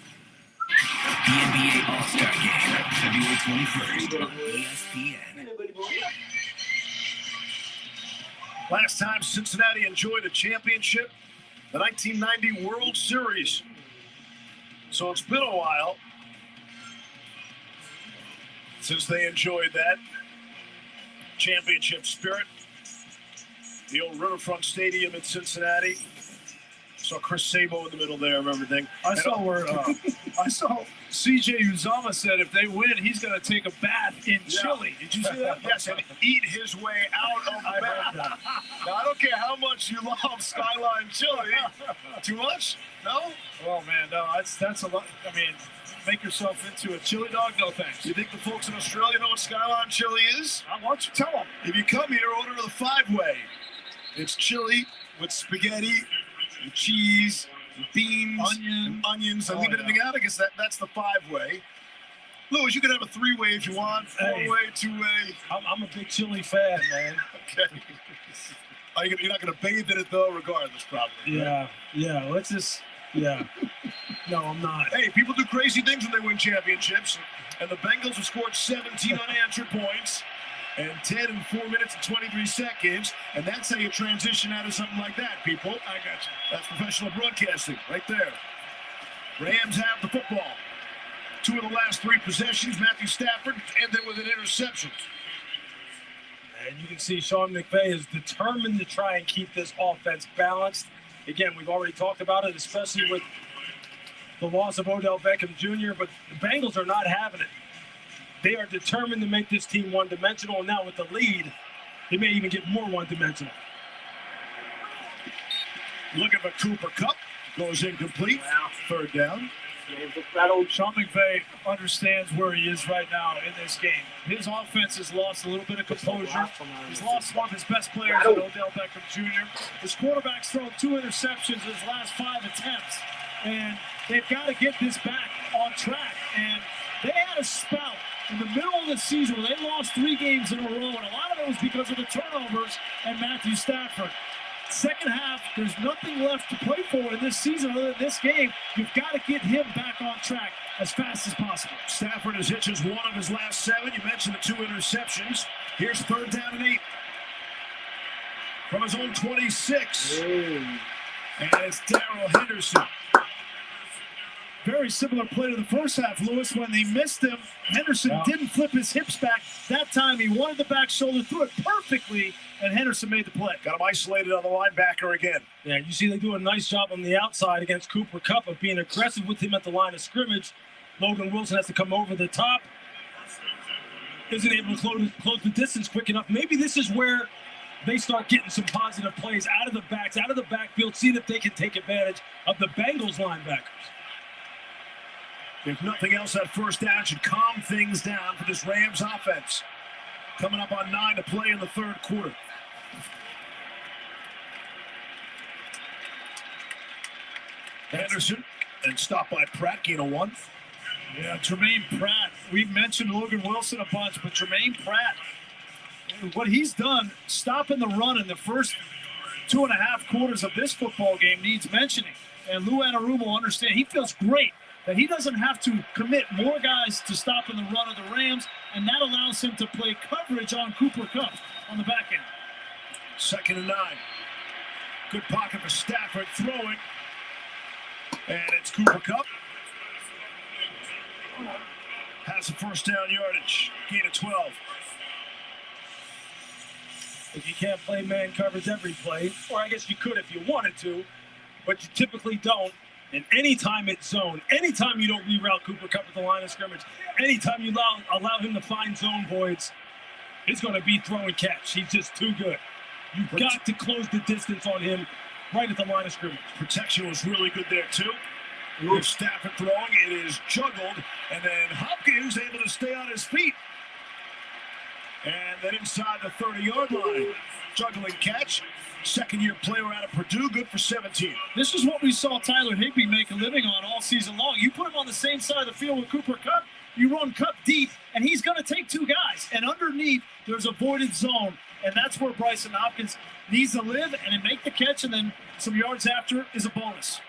The NBA All-Star Game, February 21st, ESPN. Last time Cincinnati enjoyed a championship, the 1990 World Series. So it's been a while since they enjoyed that championship spirit. The old Riverfront Stadium in Cincinnati. Saw Chris Sabo in the middle there of everything. I saw CJ Uzama said if they win, he's going to take a bath in Chile. Did you see that? Yes, and eat his way out of the bath. Now, I don't care how much you love Skyline Chili. Too much? No? Oh, man, no. That's a lot. I mean, make yourself into a chili dog? No, thanks. You think the folks in Australia know what Skyline Chili is? Why don't you tell them? If you come here, order the 5-way. It's chili with spaghetti and cheese, and beans, and onions. I leave anything out. I guess that's the 5-way. Louis, you can have a 3-way if you want. 4-way, 2-way. I'm a big chili fan, man. Okay. You're not going to bathe in it, though, regardless, probably. Yeah. Let's just, No, I'm not. Hey, people do crazy things when they win championships. And the Bengals have scored 17 unanswered points. And 10 in 4 minutes and 23 seconds. And that's how you transition out of something like that, people. I got you. That's professional broadcasting right there. Rams have the football. 2 of the last 3 possessions, Matthew Stafford ended with an interception. And you can see Sean McVay is determined to try and keep this offense balanced. Again, we've already talked about it, especially with the loss of Odell Beckham Jr., but the Bengals are not having it. They are determined to make this team one-dimensional, and now with the lead, they may even get more one-dimensional. Looking for Cooper Kupp. Goes incomplete. Third down. Sean McVay understands where he is right now in this game. His offense has lost a little bit of composure. He's lost one of his best players, in Odell Beckham Jr. His quarterback's thrown 2 interceptions in his last 5 attempts, and they've got to get this back on track. And they had a spout in the middle of the season where they lost 3 games in a row, and a lot of it was because of the turnovers and Matthew Stafford. Second half, there's nothing left to play for in this season other than this game. You've got to get him back on track as fast as possible. Stafford has hitches 1 of his last 7. You mentioned the 2 interceptions. Here's 3rd down and 8. From his own 26. And it's Darrell Henderson. Very similar play to the first half, Lewis. When they missed him, Henderson didn't flip his hips back. That time he wanted the back shoulder, threw it perfectly, and Henderson made the play. Got him isolated on the linebacker again. Yeah, you see they do a nice job on the outside against Cooper Kupp of being aggressive with him at the line of scrimmage. Logan Wilson has to come over the top. Isn't able to close the distance quick enough. Maybe this is where they start getting some positive plays out of the backs, out of the backfield, see if they can take advantage of the Bengals linebackers. If nothing else, that first down should calm things down for this Rams offense. Coming up on 9 to play in the 3rd quarter. Anderson and stopped by Pratt, gain a 1. Yeah, Tremaine Pratt. We've mentioned Logan Wilson a bunch, but Tremaine Pratt, what he's done, stopping the run in the first 2.5 quarters of this football game needs mentioning. And Lou Anarumo will understand. He feels great that he doesn't have to commit more guys to stopping the run of the Rams, and that allows him to play coverage on Cooper Kupp on the back end. 2nd and 9. Good pocket for Stafford throwing. And it's Cooper Kupp. Has the first down yardage. Gain of 12. If you can't play man coverage every play, or I guess you could if you wanted to, but you typically don't. And anytime it's zone, anytime you don't reroute Cooper Kupp at the line of scrimmage, anytime you allow him to find zone voids, it's going to be throw and catch. He's just too good. You've got to close the distance on him right at the line of scrimmage. Protection was really good there, too. With Stafford throwing, it is juggled, and then Hopkins able to stay on his feet. And then inside the 30-yard line, juggling catch. Second-year player out of Purdue, good for 17. This is what we saw Tyler Higbee make a living on all season long. You put him on the same side of the field with Cooper Kupp, you run Kupp deep, and he's going to take 2 guys. And underneath, there's a voided zone, and that's where Bryson Hopkins needs to live and make the catch, and then some yards after is a bonus.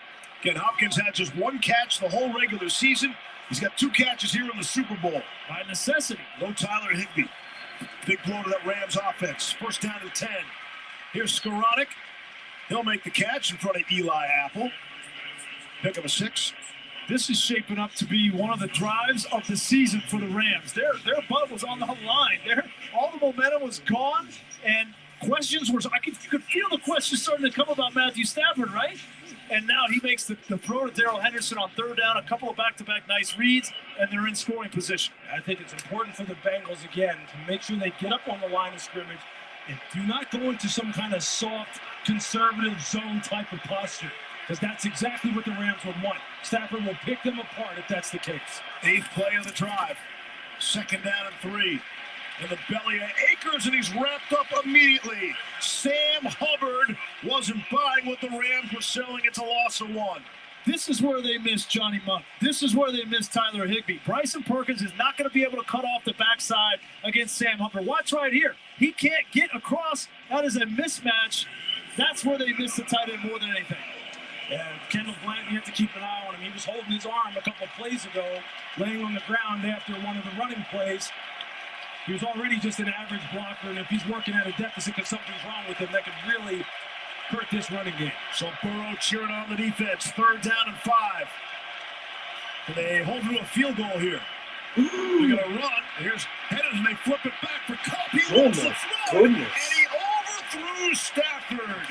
Again, Hopkins had just 1 catch the whole regular season. He's got 2 catches here in the Super Bowl. By necessity. No Tyler Higbee. Big blow to that Rams offense. First down and 10. Here's Skoranek. He'll make the catch in front of Eli Apple. Pick up a 6. This is shaping up to be one of the drives of the season for the Rams. Their butt was on the line. All the momentum was gone, and questions were. You could feel the questions starting to come about Matthew Stafford, right? And now he makes the throw to Darrell Henderson on 3rd down, a couple of back-to-back nice reads, and they're in scoring position. I think it's important for the Bengals, again, to make sure they get up on the line of scrimmage and do not go into some kind of soft, conservative zone type of posture, because that's exactly what the Rams would want. Stafford will pick them apart if that's the case. 8th play of the drive. 2nd down and 3. In the belly of Akers, and he's wrapped up immediately. Sam Hubbard wasn't buying what the Rams were selling. It's a loss of 1. This is where they missed Johnny Mundt. This is where they missed Tyler Higbee. Bryson Perkins is not going to be able to cut off the backside against Sam Hubbard. Watch right here. He can't get across. That is a mismatch. That's where they missed the tight end more than anything. Yeah, Kendall Blanton, you have to keep an eye on him. He was holding his arm a couple of plays ago, laying on the ground after one of the running plays. He was already just an average blocker, and if he's working at a deficit because something's wrong with him, that could really hurt this running game. So Burrow cheering on the defense. 3rd down and 5. And they hold to a field goal here. They're going to run. Here's Henderson. They flip it back for Kupp. He wants the throw. And he overthrew Stafford.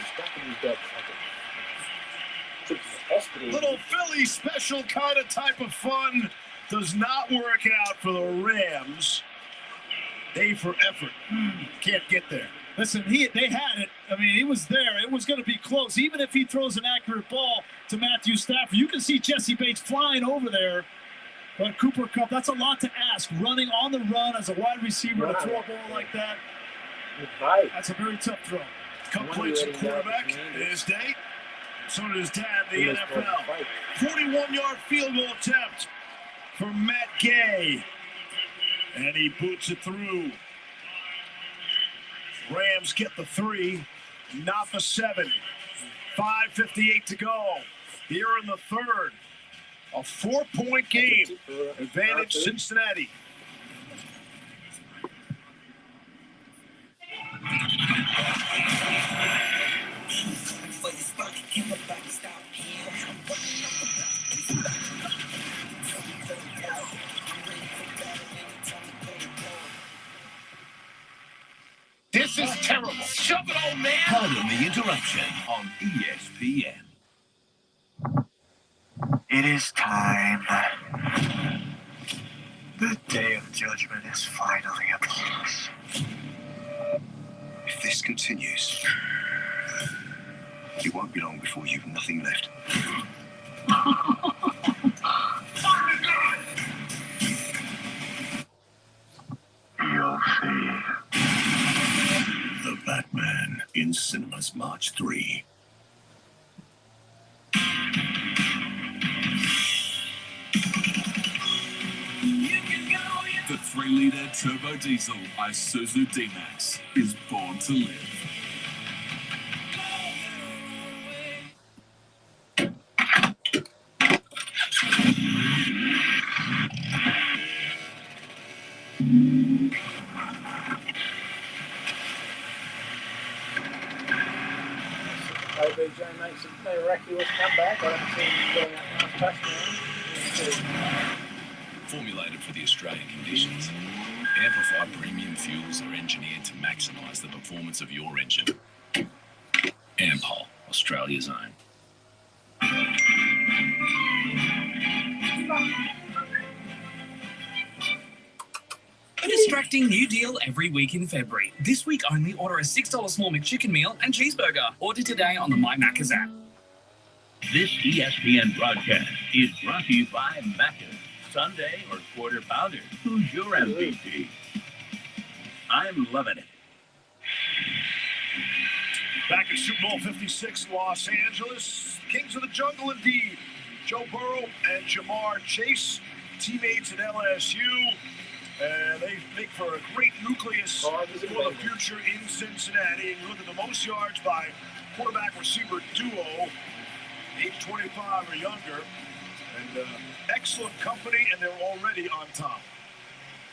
Little Philly special kind of type of fun does not work out for the Rams. A for effort. Can't get there. Listen, they had it. I mean, he was there. It was going to be close. Even if he throws an accurate ball to Matthew Stafford, you can see Jesse Bates flying over there. But Cooper Kupp, that's a lot to ask. Running on the run as a wide receiver to throw a ball like that, that's a very tough throw. Kupp played some quarterback in his day. So did his dad in the NFL. 41-yard field goal attempt for Matt Gay. And he boots it through. Rams get the 3, not the 7. 5:58 to go. Here in the third. A 4-point game. Advantage Cincinnati. This is terrible. Shove it, old man. Pardon the interruption on ESPN. It is time. The day of judgment is finally upon us. If this continues, it won't be long before you've nothing left. You'll see. The Batman in cinemas March 3. The 3-litre turbo diesel Isuzu D-Max is born to live. OBJ makes a miraculous comeback. I don't see him getting that last touchdown. Formulated for the Australian conditions, Amplify premium fuels are engineered to maximise the performance of your engine. Ampol, Australia's own. A distracting new deal every week in February. This week only, order a $6 small McChicken meal and cheeseburger. Order today on the My Macca's app. This ESPN broadcast is brought to you by Macca's. Sunday or quarter pounder. Who's your MVP? I'm loving it. Back at Super Bowl 56, Los Angeles. Kings of the Jungle indeed. Joe Burrow and Jamar Chase, teammates at LSU. And they make for a great nucleus for the future in Cincinnati. And you look at the most yards by quarterback-receiver duo, age 25 or younger. And excellent company, and they're already on top.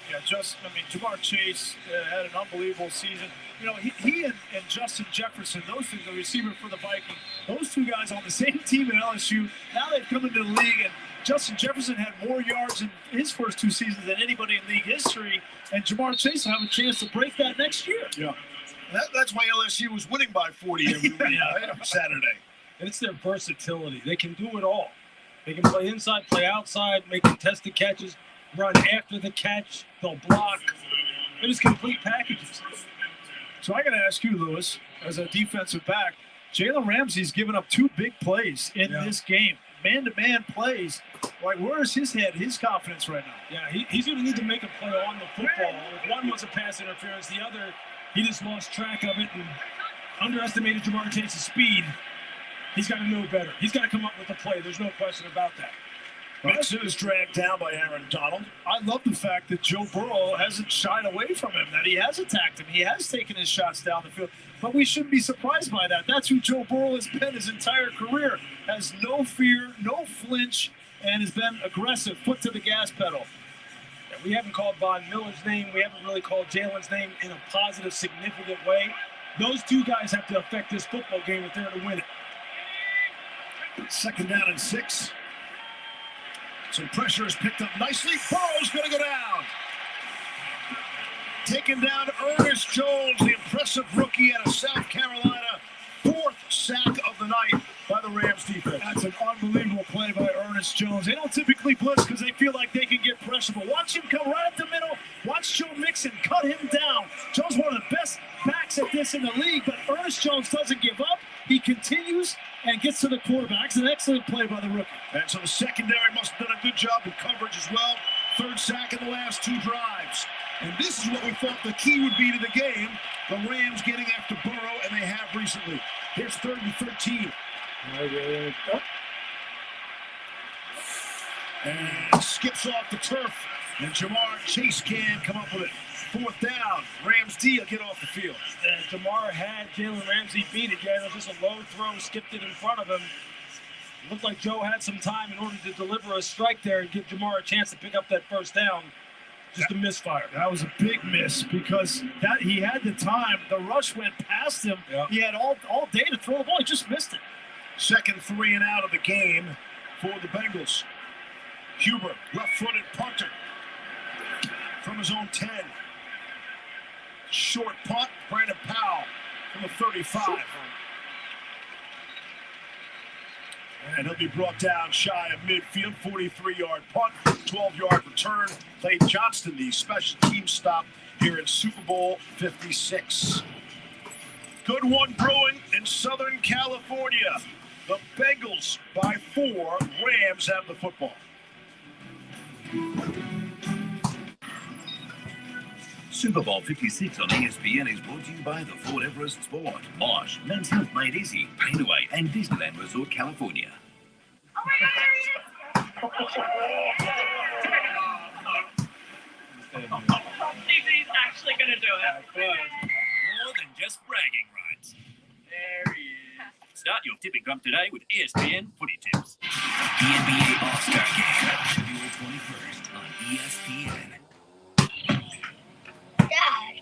Yeah, Jamar Chase had an unbelievable season. You know, he and Justin Jefferson, those two, the receiver for the Vikings, those two guys on the same team at LSU. Now they've come into the league, and Justin Jefferson had more yards in his first 2 seasons than anybody in league history, and Jamar Chase will have a chance to break that next year. Yeah, that's why LSU was winning by 40 every Saturday. And it's their versatility. They can do it all. They can play inside, play outside, make contested catches, run after the catch, they'll block. They're just complete packages. So I got to ask you, Lewis, as a defensive back, Jalen Ramsey's given up 2 big plays in this game. Man-to-man plays. Like, where is his head, his confidence right now? Yeah, he's going to need to make a play on the football. If one was a pass interference, the other, he just lost track of it and underestimated Jamar Chase's speed. He's got to know better. He's got to come up with a play. There's no question about that. Mixon is dragged down by Aaron Donald. I love the fact that Joe Burrow hasn't shied away from him, that he has attacked him. He has taken his shots down the field. But we shouldn't be surprised by that. That's who Joe Burrow has been his entire career. Has no fear, no flinch, and has been aggressive, foot to the gas pedal. Yeah, we haven't called Von Miller's name. We haven't really called Jalen's name in a positive, significant way. Those 2 guys have to affect this football game if they're to win it. 2nd down and 6. Some pressure is picked up nicely. Burrow's going to go down. Taken down Ernest Jones, the impressive rookie out of South Carolina. 4th sack of the night by the Rams defense. That's an unbelievable play by Ernest Jones. They don't typically blitz because they feel like they can get pressure, but watch him come right up the middle. Watch Joe Mixon cut him down. Jones one of the best backs at this in the league, but Ernest Jones doesn't give up. He continues and gets to the quarterback. It's an excellent play by the rookie. And so the secondary must have done a good job in coverage as well. Third sack in the last 2 drives. And this is what we thought the key would be to the game. The Rams getting after Burrow, and they have recently. Here's 3rd and 13. And skips off the turf. And Jamar Chase can come up with it. 4th down. Rams D will get off the field. And Jamar had Jalen Ramsey beat again. It was just a low throw, skipped it in front of him. It looked like Joe had some time in order to deliver a strike there and give Jamar a chance to pick up that first down. Just a misfire. That was a big miss because That he had the time. The rush went past him. Yeah. He had all day to throw the ball. He just missed it. 2nd 3 and out of the game for the Bengals. Huber, left-footed punter from his own 10. Short punt, Brandon Powell from the 35. And he'll be brought down shy of midfield, 43-yard punt, 12-yard return. Clayton Johnston, the special team stop here in Super Bowl 56. Good one brewing in Southern California. The Bengals by 4. Rams have the football. Super Bowl 56 on ESPN is brought to you by the Ford Everest Sport, Mosh, Men's Health Made Easy, Painaway, and Disneyland Resort, California. Oh my God, there he is! TV's actually going to do it. More than just bragging rights. There he is. Start your tipping club today with ESPN Footy Tips. The NBA All-Star Game, February 21st on ESPN. Dad,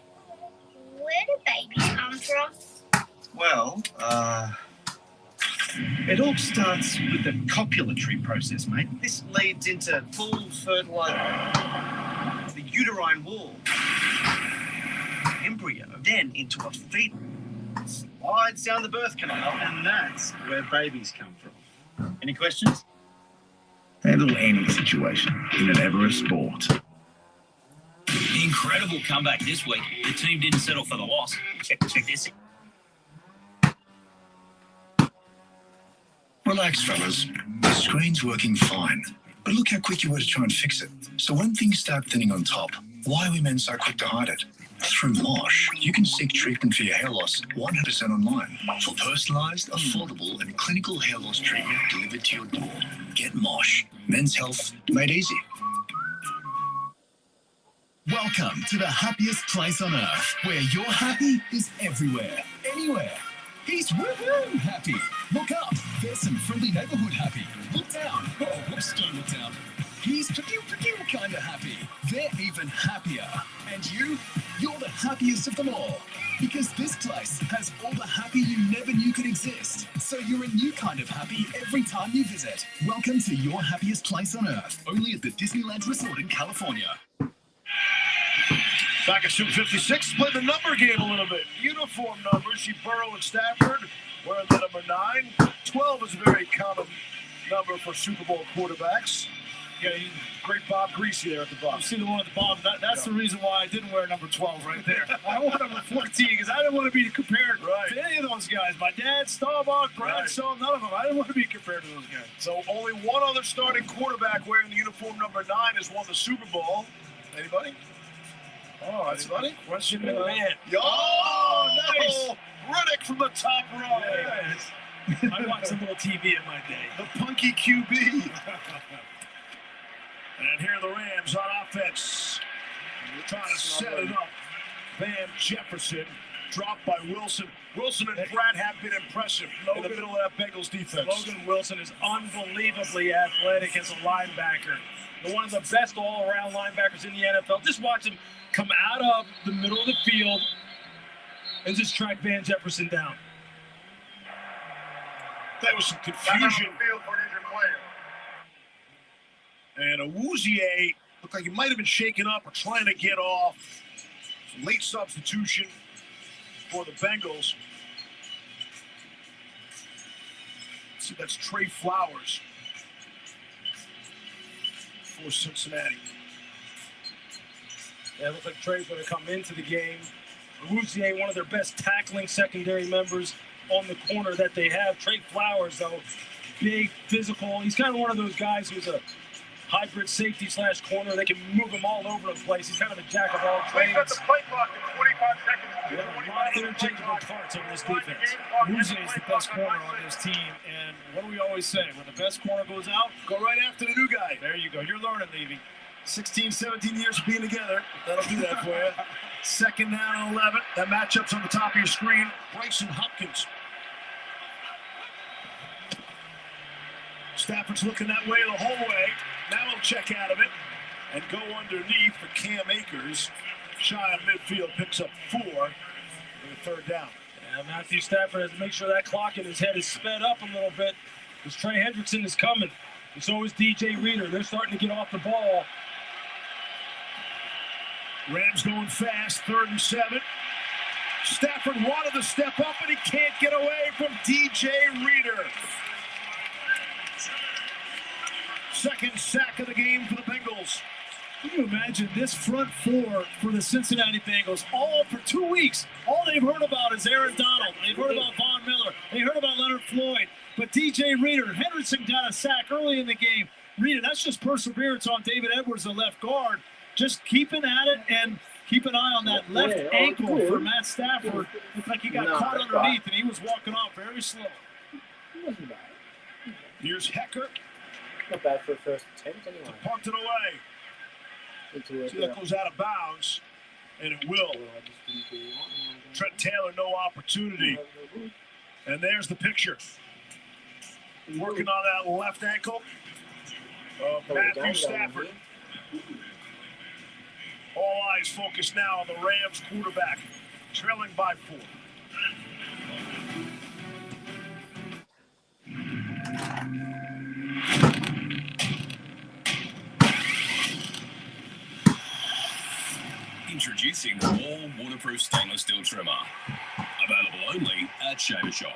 where do babies come from? Well, it all starts with the copulatory process, mate. This leads into full fertilization, the uterine wall, embryo, then into a fetus, slides down the birth canal, and that's where babies come from. Any questions? Handle any situation in an Everest Sport. Incredible comeback this week. The team didn't settle for the loss. Check this. Relax, fellas. The screen's working fine. But look how quick you were to try and fix it. So when things start thinning on top, why are we men so quick to hide it? Through Mosh, you can seek treatment for your hair loss 100% online. For personalized, affordable, and clinical hair loss treatment delivered to your door. Get Mosh. Men's health made easy. Welcome to the happiest place on earth, where your happy is everywhere, anywhere. He's woohoo happy. Look up, there's some friendly neighborhood happy. Look down, oh, whoops, don't look down. He's kind of happy. They're even happier. And you're the happiest of them all. Because this place has all the happy you never knew could exist. So you're a new kind of happy every time you visit. Welcome to your happiest place on earth, only at the Disneyland Resort in California. Back at Super 56, play the number game a little bit. Uniform numbers, see Burrow and Stafford wearing the number 9. 12 is a very common number for Super Bowl quarterbacks. Yeah, great Bob Greasy there at the bottom. You see the one at the bottom. That's the reason why I didn't wear number 12 right there. I wore number 14 because I didn't want to be compared to any of those guys. My dad, Staubach, Bradshaw, none of them. I didn't want to be compared to those guys. So only one other starting quarterback wearing the uniform number 9 has won the Super Bowl. Anybody? Oh, anybody? Question McMahon. Oh, nice. No. Riddick from the top row. Yes. I watched a little TV in my day. The punky QB. And here are the Rams on offense. We're trying to set it up. Van Jefferson dropped by Wilson. Wilson and Pratt have been impressive in the middle of that Bengals defense. Logan Wilson is unbelievably athletic as a linebacker. One of the best all-around linebackers in the NFL. Just watch him come out of the middle of the field and just track Van Jefferson down. There was some confusion. And Awuzie looked like he might have been shaken up or trying to get off. Some late substitution for the Bengals. See, that's Trey Flowers for Cincinnati. Yeah, it looks like Trey's going to come into the game. Rouzier, one of their best tackling secondary members on the corner that they have. Trey Flowers, though, big, physical. He's kind of one of those guys who's a hybrid safety slash corner. They can move him all over the place. He's kind of a jack of all trades. Got the play clock in 25 seconds. Yeah, a lot of interchangeable parts on this defense. Rouzier is the best corner on this team, and what do we always say? When the best corner goes out, go right after the new guy. There you go. You're learning, Levy. 16, 17 years of being together. That'll do that for you. Second down and 11. That matchup's on the top of your screen. Bryson Hopkins. Stafford's looking that way the whole way. Now he'll check out of it and go underneath for Cam Akers. Shy of midfield, picks up 4 for the third down. Yeah, Matthew Stafford has to make sure that clock in his head is sped up a little bit because Trey Hendrickson is coming. And so is DJ Reader. They're starting to get off the ball. Rams going fast, 3rd and 7. Stafford wanted to step up, and he can't get away from DJ Reader. Second sack of the game for the Bengals. Can you imagine this front four for the Cincinnati Bengals? All for 2 weeks, all they've heard about is Aaron Donald. They've heard about Von Miller. They heard about Leonard Floyd. But DJ Reader, Henderson got a sack early in the game. Reader, that's just perseverance on David Edwards, the left guard. Just keeping at it and keep an eye on that left ankle for Matt Stafford. Looked like he got caught underneath, and he was walking off very slow. Here's Hecker. Not bad for a first attempt anyway. Punt it away. See, that goes out of bounds, and it will. Trent Taylor, no opportunity. And there's the picture. Working on that left ankle of Matthew Stafford. All eyes focused now on the Rams quarterback, trailing by 4. Introducing the all waterproof stainless steel trimmer. Available only at Shaver Shop.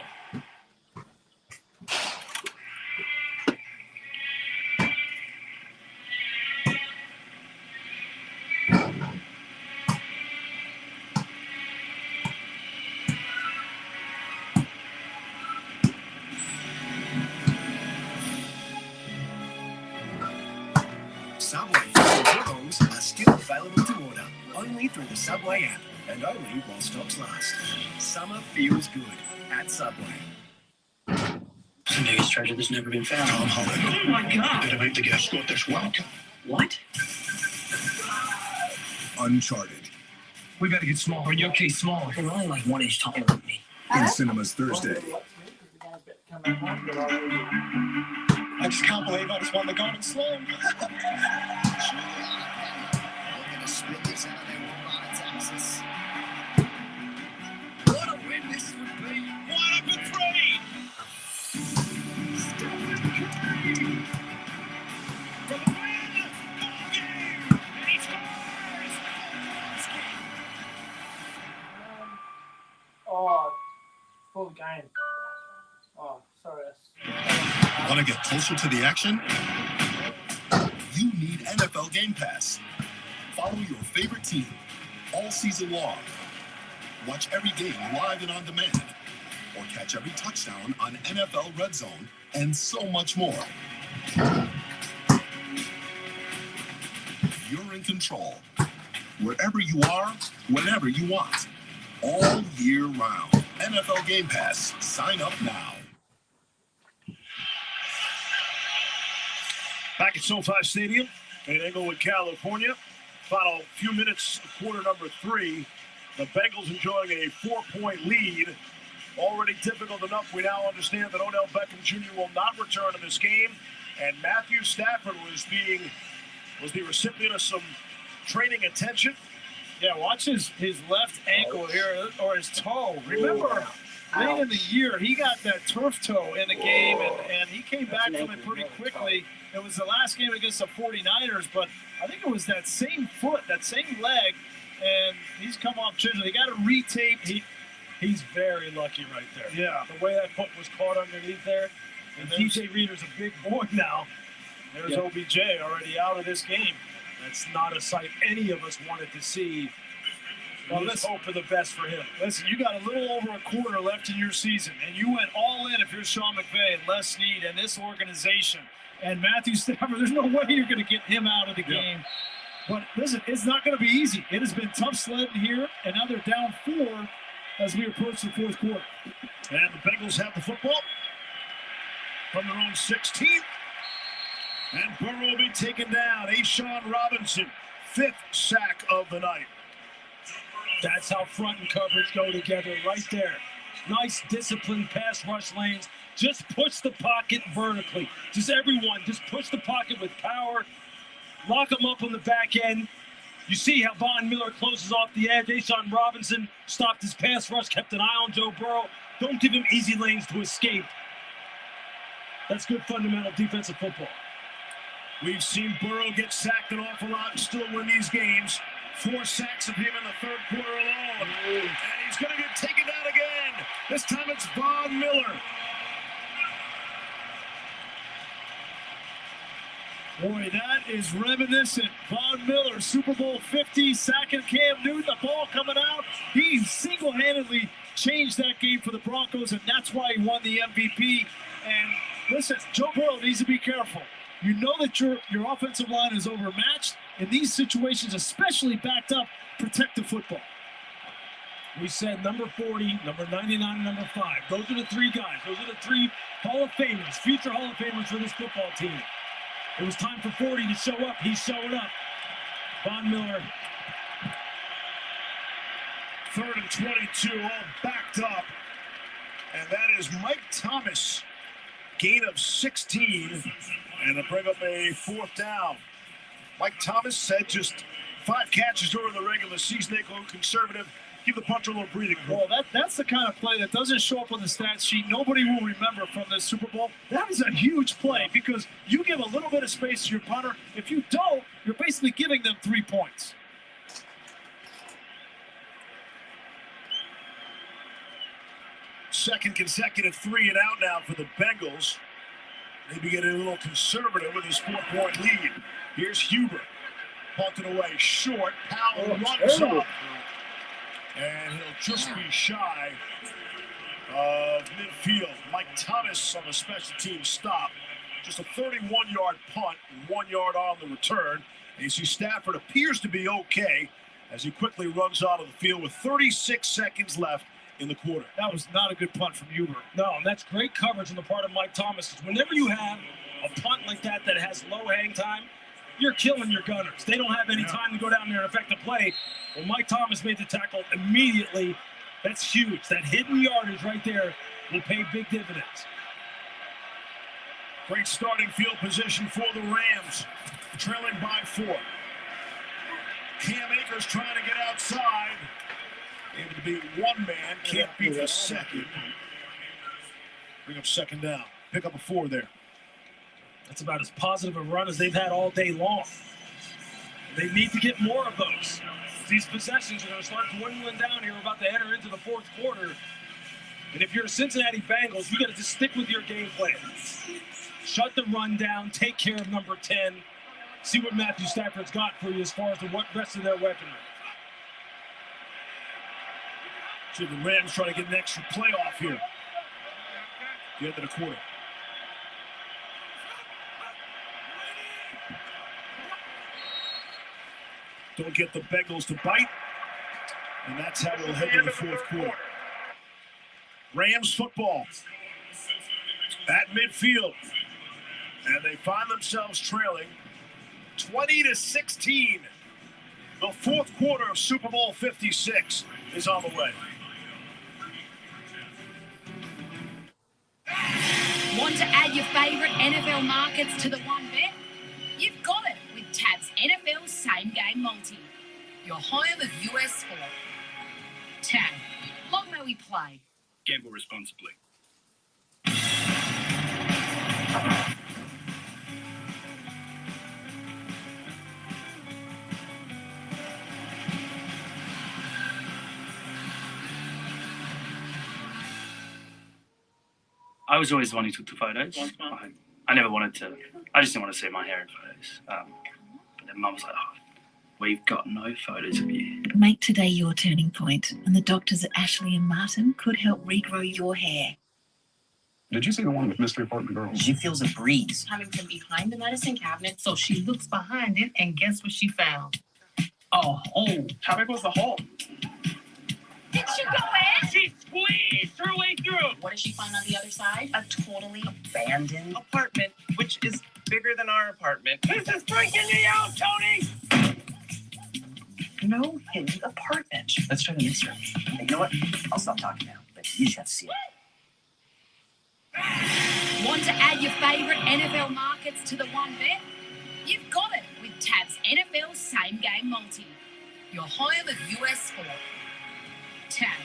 Subway footlongs are still available to order only through the Subway app and only while stocks last. Summer feels good at Subway. It's the biggest treasure that's never been found. Tom Holland. Oh my God! Better make the guest Scottish welcome. What? Uncharted. We better get smaller. You're okay, smaller. You're only like 1 inch taller than me. In cinemas Thursday. I just can't believe I just won the Golden Slam. What a win this would be. One up and 3. For the win. Ball game. And he scores. Oh, full game. Oh, sorry. Want to get closer to the action? You need NFL Game Pass. Follow your favorite team all season long. Watch every game live and on demand. Or catch every touchdown on NFL Red Zone and so much more. You're in control. Wherever you are, whenever you want. All year round. NFL Game Pass. Sign up now. Back at SoFi Stadium in Inglewood, California. Final few minutes of quarter number 3. The Bengals enjoying a 4-point lead. Already difficult enough. We now understand that Odell Beckham Jr. will not return to this game. And Matthew Stafford was the recipient of some training attention. Yeah, watch his left ankle here, or his toe. Remember, late in the year, he got that turf toe in the game, and he came back from it pretty quickly. It was the last game against the 49ers, but I think it was that same foot, that same leg, and he's come off gingerly. They got to retape. He's very lucky right there. Yeah. The way that foot was caught underneath there. And DJ Reader's a big boy now. There's OBJ already out of this game. That's not a sight any of us wanted to see. Well, let's hope for the best for him. Listen, you got a little over a quarter left in your season, and you went all in if you're Sean McVay and Les Snead and this organization. And Matthew Stafford, there's no way you're going to get him out of the game. But listen, it's not going to be easy. It has been tough sledding here, and now they're down 4 as we approach the fourth quarter. And the Bengals have the football from their own 16. And Burrow will be taken down. Ashawn Robinson, 5th sack of the night. That's how front and coverage go together right there. Nice disciplined pass rush lanes. Just push the pocket vertically. Just everyone, just push the pocket with power. Lock them up on the back end. You see how Von Miller closes off the edge. Ashawn Robinson stopped his pass rush, kept an eye on Joe Burrow. Don't give him easy lanes to escape. That's good fundamental defensive football. We've seen Burrow get sacked an awful lot and still win these games. 4 sacks of him in the third quarter alone. And he's going to get taken down again. This time it's Von Miller. Boy, that is reminiscent. Von Miller, Super Bowl 50, sacking Cam Newton, the ball coming out. He single-handedly changed that game for the Broncos, and that's why he won the MVP. And listen, Joe Burrow needs to be careful. You know that your offensive line is overmatched. In these situations, especially backed up, protect the football. We said number 40, number 99, and number 5. Those are the 3 guys. Those are the 3 Hall of Famers, future Hall of Famers for this football team. It was time for 40 to show up. He's showing up. Von Miller. 3rd and 22, all backed up. And that is Mike Thomas. Gain of 16. And to bring up a 4th down. Mike Thomas said just 5 catches during the regular season. They go conservative. Give the punter a little breathing room. Well, that's the kind of play that doesn't show up on the stat sheet. Nobody will remember from this Super Bowl. That is a huge play because you give a little bit of space to your punter. If you don't, you're basically giving them 3 points. Second consecutive 3 and out now for the Bengals. Maybe getting a little conservative with his 4-point lead. Here's Huber. Punted away short. Powell runs up. And he'll just be shy of midfield. Mike Thomas on the special team stop. Just a 31-yard punt, 1 yard on the return. And you see Stafford appears to be okay as he quickly runs out of the field with 36 seconds left in the quarter. That was not a good punt from Huber. No, and that's great coverage on the part of Mike Thomas. Whenever you have a punt like that that has low hang time, you're killing your gunners. They don't have any time to go down there and affect the play. Well, Mike Thomas made the tackle immediately. That's huge. That hidden yardage right there will pay big dividends. Great starting field position for the Rams, trailing by 4. Cam Akers trying to get outside. Able to beat 1 man, can't beat the second. Bring up 2nd down. Pick up a 4 there. That's about as positive a run as they've had all day long. They need to get more of those. These possessions are going to start dwindling down here. We're about to enter into the 4th quarter. And if you're a Cincinnati Bengals, you got to just stick with your game plan. Shut the run down. Take care of number 10. See what Matthew Stafford's got for you as far as the rest of their weaponry. See the Rams trying to get an extra playoff here. The end of the quarter. Don't get the Bengals to bite. And that's how we'll head to the 4th quarter. Rams football at midfield. And they find themselves trailing 20-16. The 4th quarter of Super Bowl 56 is on the way. Want to add your favorite NFL markets to the one bet? You've got it with Tab's NFL Same Game Multi, your home of US sport. Tab, long may we play. Gamble responsibly. I was always the one who took the photos. I never wanted to. I just didn't want to see my hair in photos. But then Mum was like, "Oh, we've got no photos of you." Make today your turning point, and the doctors at Ashley and Martin could help regrow your hair. Did you see the one with Mystery Apartment Girls? She feels a breeze. Coming from behind the medicine cabinet, so she looks behind it, and guess what she found? A hole. How big was the hole? Did she go in? She squeezed her way through. What did she find on the other side? A totally abandoned apartment, which is bigger than our apartment. This is freaking me out, Tony! No hidden apartment. Let's try the mystery. Hey, you know what? I'll stop talking now, but you just have to see it. Want to add your favourite NFL markets to the one bet? You've got it with Tab's NFL Same Game Multi, your home of US sport. Tab,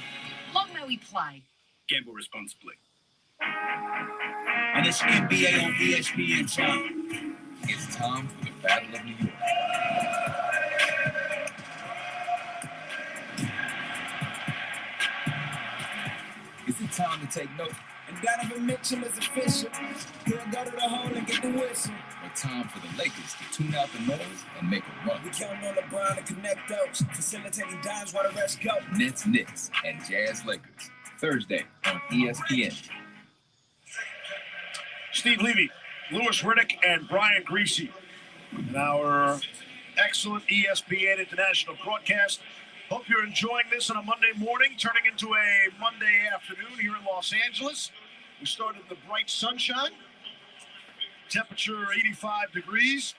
long may we play. Gamble responsibly. And it's NBA on ESPN time. It's time for the Battle of New York. Is it time to take note? And Donovan Mitchell is official. He'll go to the hole and get the whistle. But time for the Lakers to tune out the noise and make a run. We count on LeBron to connect those, facilitating dimes while the rest go. Nets, Knicks, and Jazz Lakers. Thursday on ESPN. Steve Levy, Louis Riddick, and Brian Greasy. And our excellent ESPN International broadcast. Hope you're enjoying this on a Monday morning, turning into a Monday afternoon here in Los Angeles. We started the bright sunshine, temperature 85 degrees,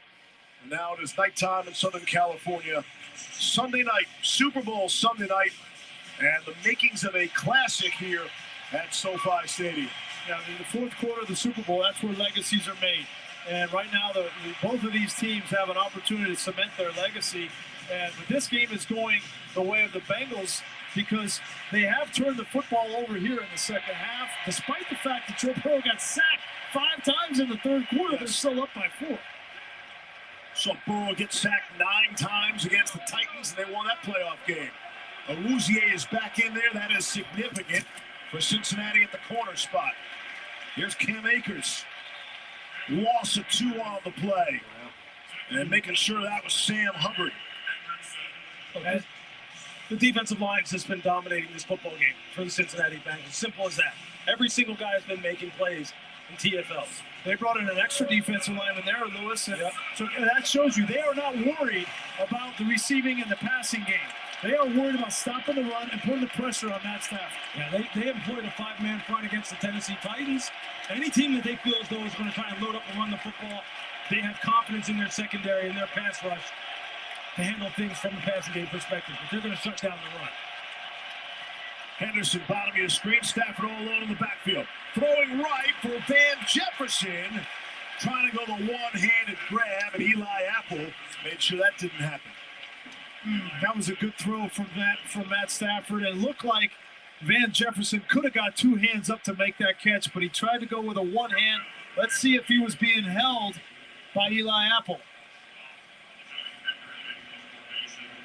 and now it is nighttime in Southern California. Sunday night, Super Bowl Sunday night, and the makings of a classic here at SoFi Stadium. Yeah, in the fourth quarter of the Super Bowl, that's where legacies are made. And right now, both of these teams have an opportunity to cement their legacy. But this game is going the way of the Bengals because they have turned the football over here in the second half. Despite the fact that Joe Burrow got sacked 5 times in the third quarter, they're still up by 4. So Burrow gets sacked 9 times against the Titans, and they won that playoff game. Awuzie is back in there. That is significant for Cincinnati at the corner spot. Here's Cam Akers. Loss of 2 on the play. And making sure that was Sam Hubbard. Okay. The defensive line has just been dominating this football game for the Cincinnati Bengals. Simple as that. Every single guy has been making plays in TFLs. They brought in an extra defensive lineman there, Lewis. And so that shows you they are not worried about the receiving and the passing game. They are worried about stopping the run and putting the pressure on Matt Stafford. Yeah, they employed a 5-man front against the Tennessee Titans. Any team that they feel as though is going to try and load up and run the football, they have confidence in their secondary and their pass rush to handle things from the passing game perspective, but they're going to shut down the run. Henderson, bottom of the screen, Stafford all alone in the backfield. Throwing right for Van Jefferson, trying to go the one-handed grab, and Eli Apple made sure that didn't happen. That was a good throw from Matt Stafford, and it looked like Van Jefferson could have got 2 hands up to make that catch, but he tried to go with a one hand. Let's see if he was being held by Eli Apple.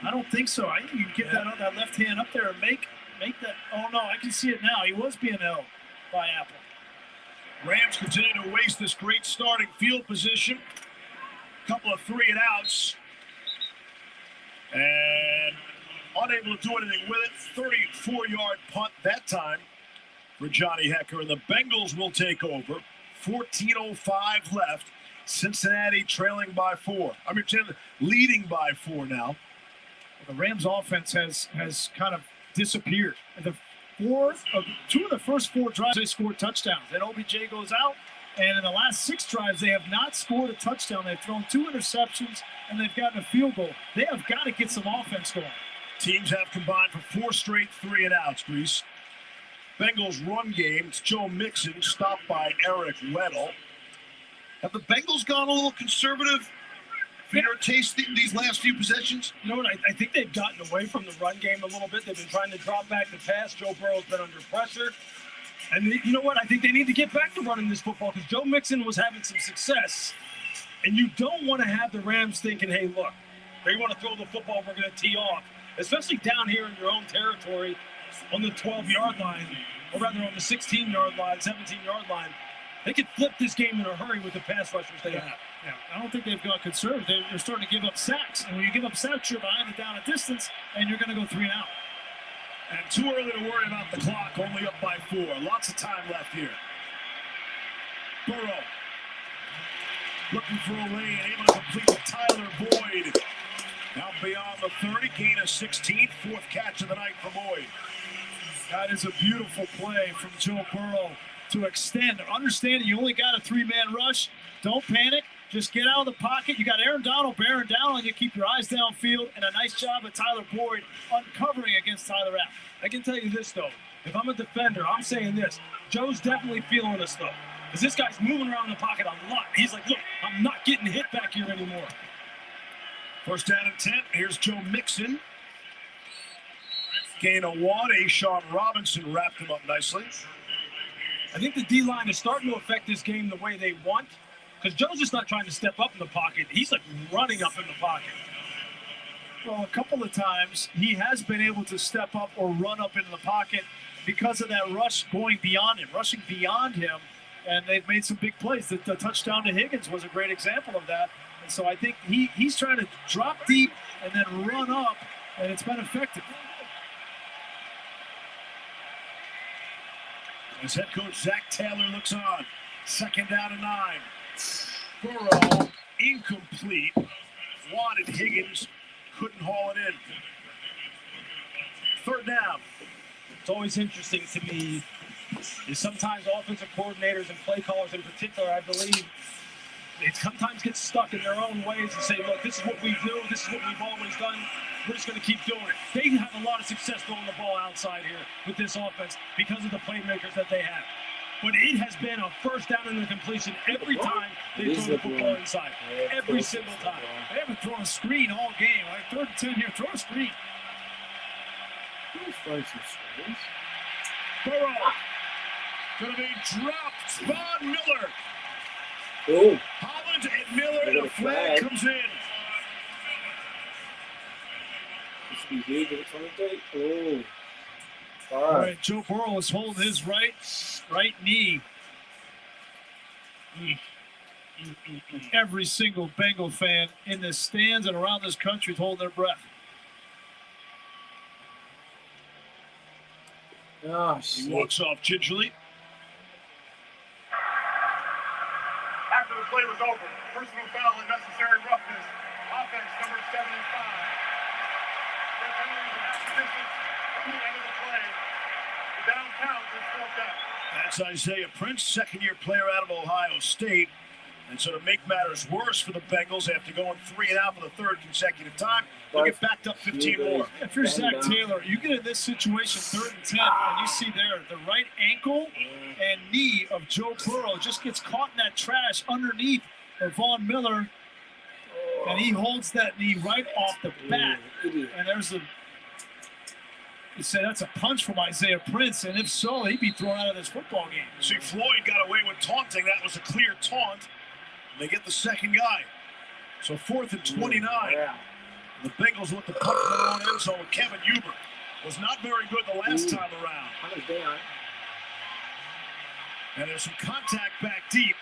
I don't think so. I think you can get that left hand up there and make that. Oh, no, I can see it now. He was being held by Apple. Rams continue to waste this great starting field position. Couple of 3-and-outs. And unable to do anything with it. 34-yard punt that time for Johnny Hekker. And the Bengals will take over. 14:05 left. Cincinnati trailing by 4. Leading by 4 now. The Rams offense has kind of disappeared. Two of the first 4 drives, they scored touchdowns. Then OBJ goes out, and in the last 6 drives, they have not scored a touchdown. They've thrown 2 interceptions, and they've gotten a field goal. They have got to get some offense going. Teams have combined for 4 straight 3-and-outs, Grease. Bengals run game, it's Joe Mixon, stopped by Eric Weddle. Have the Bengals gone a little conservative for your taste these last few possessions? You know what? I think they've gotten away from the run game a little bit. They've been trying to drop back the pass. Joe Burrow's been under pressure. And you know what? I think they need to get back to running this football because Joe Mixon was having some success. And you don't want to have the Rams thinking, hey, look, they want to throw the football, we're going to tee off. Especially down here in your own territory on the 12-yard line, or rather on the 16-yard line, 17-yard line. They could flip this game in a hurry with the pass rushers they have. Yeah, I don't think they've gone conservative. They're starting to give up sacks. And when you give up sacks, you're behind it down a distance, and you're going to go 3 and out. And too early to worry about the clock, only up by 4. Lots of time left here. Burrow looking for a lane, able to complete to Tyler Boyd. Now beyond the 30, gain of 16, 4th catch of the night for Boyd. That is a beautiful play from Joe Burrow to extend. Understand you only got a 3-man rush. Don't panic. Just get out of the pocket. You got Aaron Donald bearing down on you. Keep your eyes downfield. And a nice job of Tyler Boyd uncovering against Tyler Rapp. I can tell you this, though. If I'm a defender, I'm saying this. Joe's definitely feeling us, though. Because this guy's moving around in the pocket a lot. He's like, look, I'm not getting hit back here anymore. 1st down and 10. Here's Joe Mixon. Gain of 1. Ashawn Robinson wrapped him up nicely. I think the D-line is starting to affect this game the way they want. Because Joe's just not trying to step up in the pocket. He's like running up in the pocket. Well, a couple of times he has been able to step up or run up into the pocket because of that rush going beyond him, rushing beyond him. And they've made some big plays. The touchdown to Higgins was a great example of that. And so I think he's trying to drop deep and then run up, and it's been effective. As head coach Zach Taylor looks on. 2nd down and 9. Burrow, incomplete. Wanted Higgins, couldn't haul it in. 3rd down. It's always interesting to me is sometimes offensive coordinators and play callers in particular, I believe, they sometimes get stuck in their own ways and say, look, this is what we do. This is what we've always done. We're just going to keep doing it. They have a lot of success throwing the ball outside here with this offense because of the playmakers that they have. But it has been a 1st down and a completion every time they throw the football inside. Every single time. They haven't thrown a screen all game. Like 3rd and 10 here, throw a screen. Burrow going to be dropped. Von Miller. Oh. Holland and Miller, and a flag comes in. Oh. All right, Joe Burrow is holding his right knee. Every single Bengal fan in the stands and around this country is holding their breath. Oh, he walks off gingerly. After the play was over, personal foul and necessary roughness. Offense number 75. Their penalties and acquisitions at the end of the play. The down count is 4th down. That's Isaiah Prince, 2nd-year player out of Ohio State. And so to make matters worse for the Bengals, after going 3 and out for the 3rd consecutive time, they'll get backed up 15 more. If you're Zach Taylor, you get in this situation 3rd and 10, and you see there the right ankle and knee of Joe Burrow just gets caught in that trash underneath of Von Miller, and he holds that knee right off the bat. And there's a you say that's a punch from Isaiah Prince, and if so, he'd be thrown out of this football game. See, Floyd got away with taunting. That was a clear taunt. They get the 2nd guy. So 4th and 29. The Bengals look to punch their own end zone. Kevin Huber was not very good the last time around. And there's some contact back deep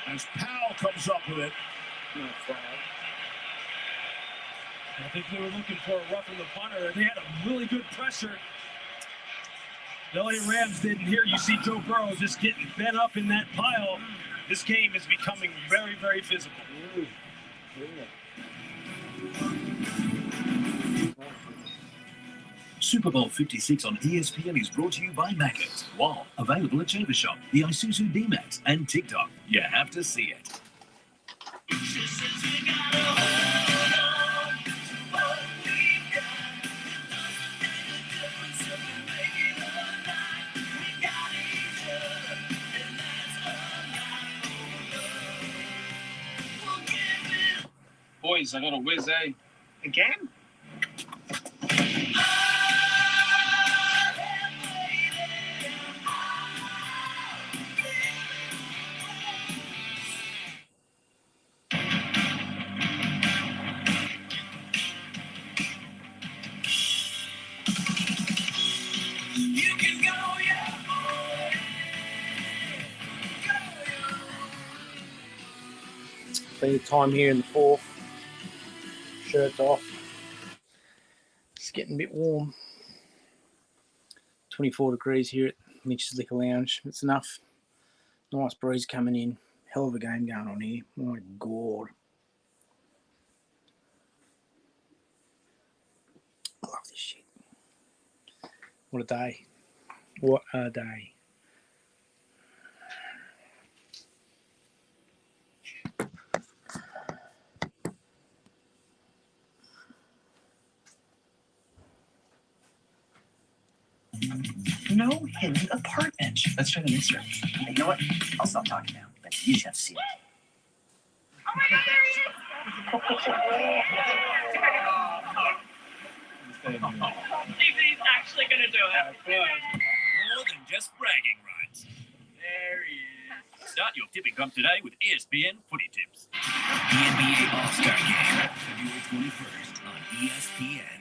as Powell comes up with it. I think they were looking for a roughing the punter. They had a really good pressure. The LA Rams didn't hear. You see Joe Burrow just getting bent up in that pile. This game is becoming very, very physical. Super Bowl 56 on ESPN is brought to you by Macca's. While available at Chamber Shop, the Isuzu D-Max, and TikTok. You have to see it. Boys, I got a whiz, eh? Again? Plenty of time here in the fourth. Shirts off. It's getting a bit warm. 24 degrees here at Mitch's Liquor Lounge. It's enough. Nice breeze coming in. Hell of a game going on here. My God. I love this shit. What a day. What a day. No hidden apartment. Let's try the mixer. You know what? I'll stop talking now. But you just have to see it. Oh my God, there he is! TV's actually going to do it. More than just bragging rights. There he is. Start your tipping comp today with ESPN Footy Tips. The NBA All-Star Game, February 21st on ESPN.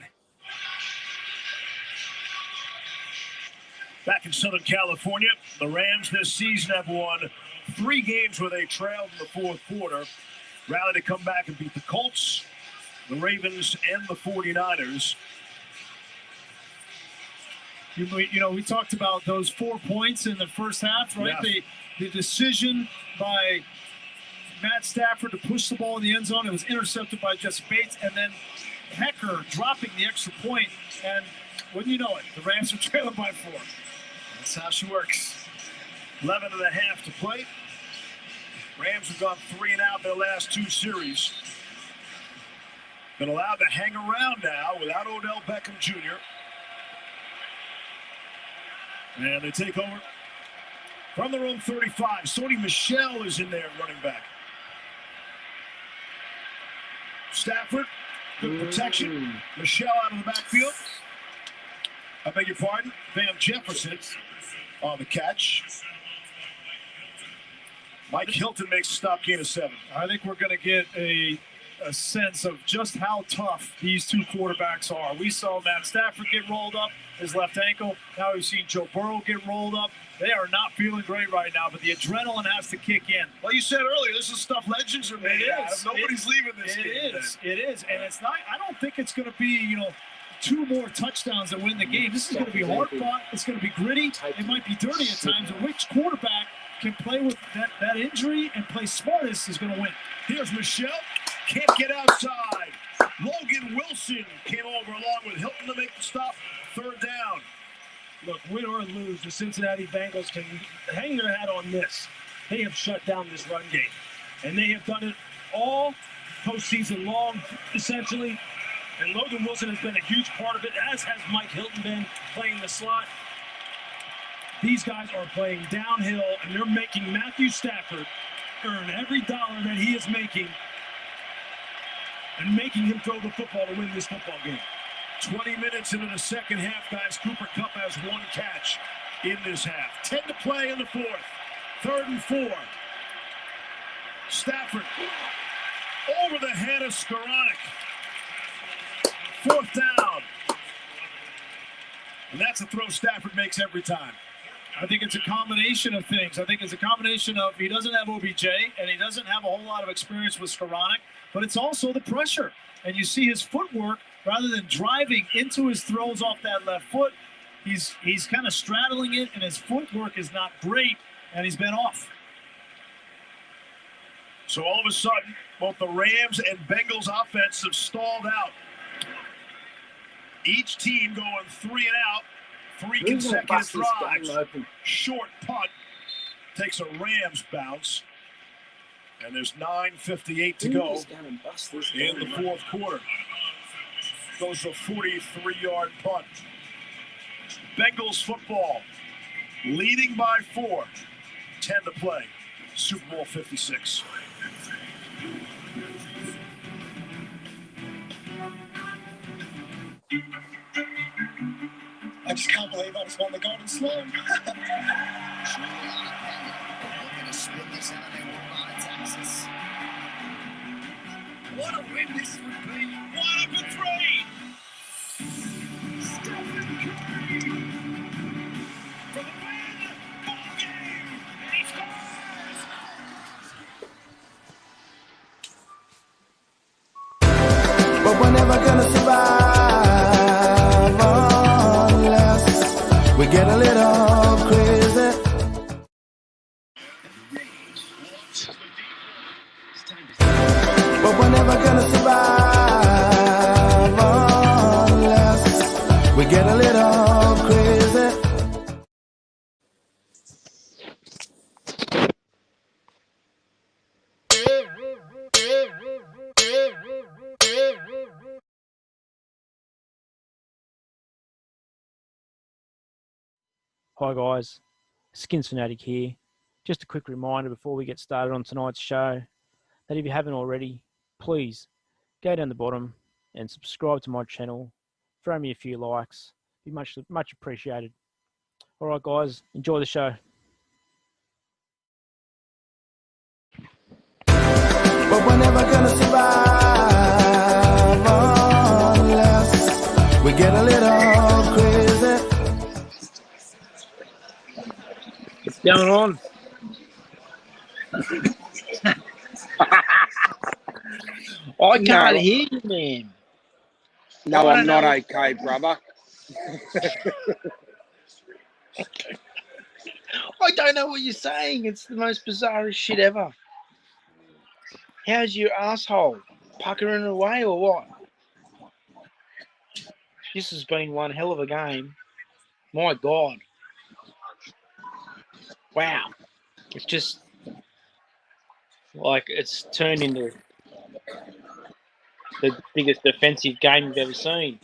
Back in Southern California, the Rams this season have won 3 games where they trailed in the fourth quarter, rallied to come back and beat the Colts, the Ravens, and the 49ers. You know, we talked about those 4 points in the first half, right? Yeah. The decision by Matt Stafford to push the ball in the end zone. It was intercepted by Jesse Bates, and then Hecker dropping the extra point. And wouldn't you know it, the Rams are trailing by 4. That's how she works. 11 and a half to play. Rams have gone 3 and out their last 2 series. Been allowed to hang around now without Odell Beckham Jr. And they take over from their own 35. Sony Michel is in there running back. Stafford, good protection. Michel out of the backfield. I beg your pardon. Van Jefferson on the catch. Mike Hilton makes a stop, gain of 7. I think we're going to get a sense of just how tough these 2 quarterbacks are. We saw Matt Stafford get rolled up, his left ankle. Now we've seen Joe Burrow get rolled up. They are not feeling great right now, but the adrenaline has to kick in. Well, you said earlier, this is stuff legends are made out of. Nobody's leaving this game. It is. And it's not, I don't think it's going to be, 2 more touchdowns that win the game. This is going to be hard fought. It's going to be gritty. It might be dirty at times. And which quarterback can play with that injury and play smartest is going to win. Here's Michel. Can't get outside. Logan Wilson came over along with Hilton to make the stop. 3rd down. Look, win or lose, the Cincinnati Bengals can hang their hat on this. They have shut down this run game. And they have done it all postseason long, essentially. And Logan Wilson has been a huge part of it, as has Mike Hilton been playing the slot. These guys are playing downhill, and they're making Matthew Stafford earn every dollar that he is making and making him throw the football to win this football game. 20 minutes into the second half, guys. Cooper Kupp has 1 catch in this half. 10 to play in the 4th. 3rd and 4. Stafford over the head of Skoranek. 4th down. And that's a throw Stafford makes every time. I think it's a combination of things. I think it's a combination of he doesn't have OBJ and he doesn't have a whole lot of experience with Skoranek, but it's also the pressure. And you see his footwork, rather than driving into his throws off that left foot, he's kind of straddling it, and his footwork is not great, and he's been off. So all of a sudden, both the Rams and Bengals offense have stalled out. Each team going 3 and out, 3 consecutive drives. Short punt takes a Rams bounce. And there's 9:58 to go in the 4th quarter. Goes a 43-yard punt. Bengals football leading by 4. 10 to play. Super Bowl 56. I just can't believe I just won the Golden Slug. What a win this would be. 1 for 3. Stephen Curry for the win. Ball game. And he scores. Hi guys, Skins Fanatic here. Just a quick reminder before we get started on tonight's show that if you haven't already, please go down the bottom and subscribe to my channel. Throw me a few likes. Be much appreciated. All right guys, enjoy the show. But we're never gonna survive unless we get a little crazy. What's going on? I can't hear you, man. No, I I'm don't not know. okay, brother. I don't know what you're saying. It's the most bizarre shit ever. How's your asshole? Puckering away or what? This has been one hell of a game. My God. Wow. It's just like it's turned into the biggest defensive game you've ever seen.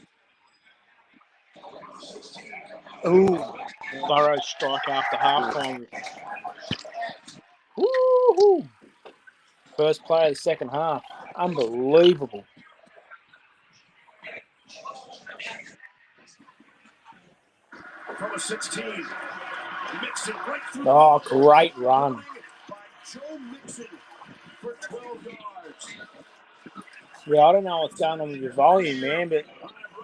Ooh. Burrow strike after halftime. Woo-hoo. First play of the second half. Unbelievable. From a 16. Mixon right through. Oh, great run. Joe Mixon for 12 yards. Yeah, I don't know what's going on with your volume, man, but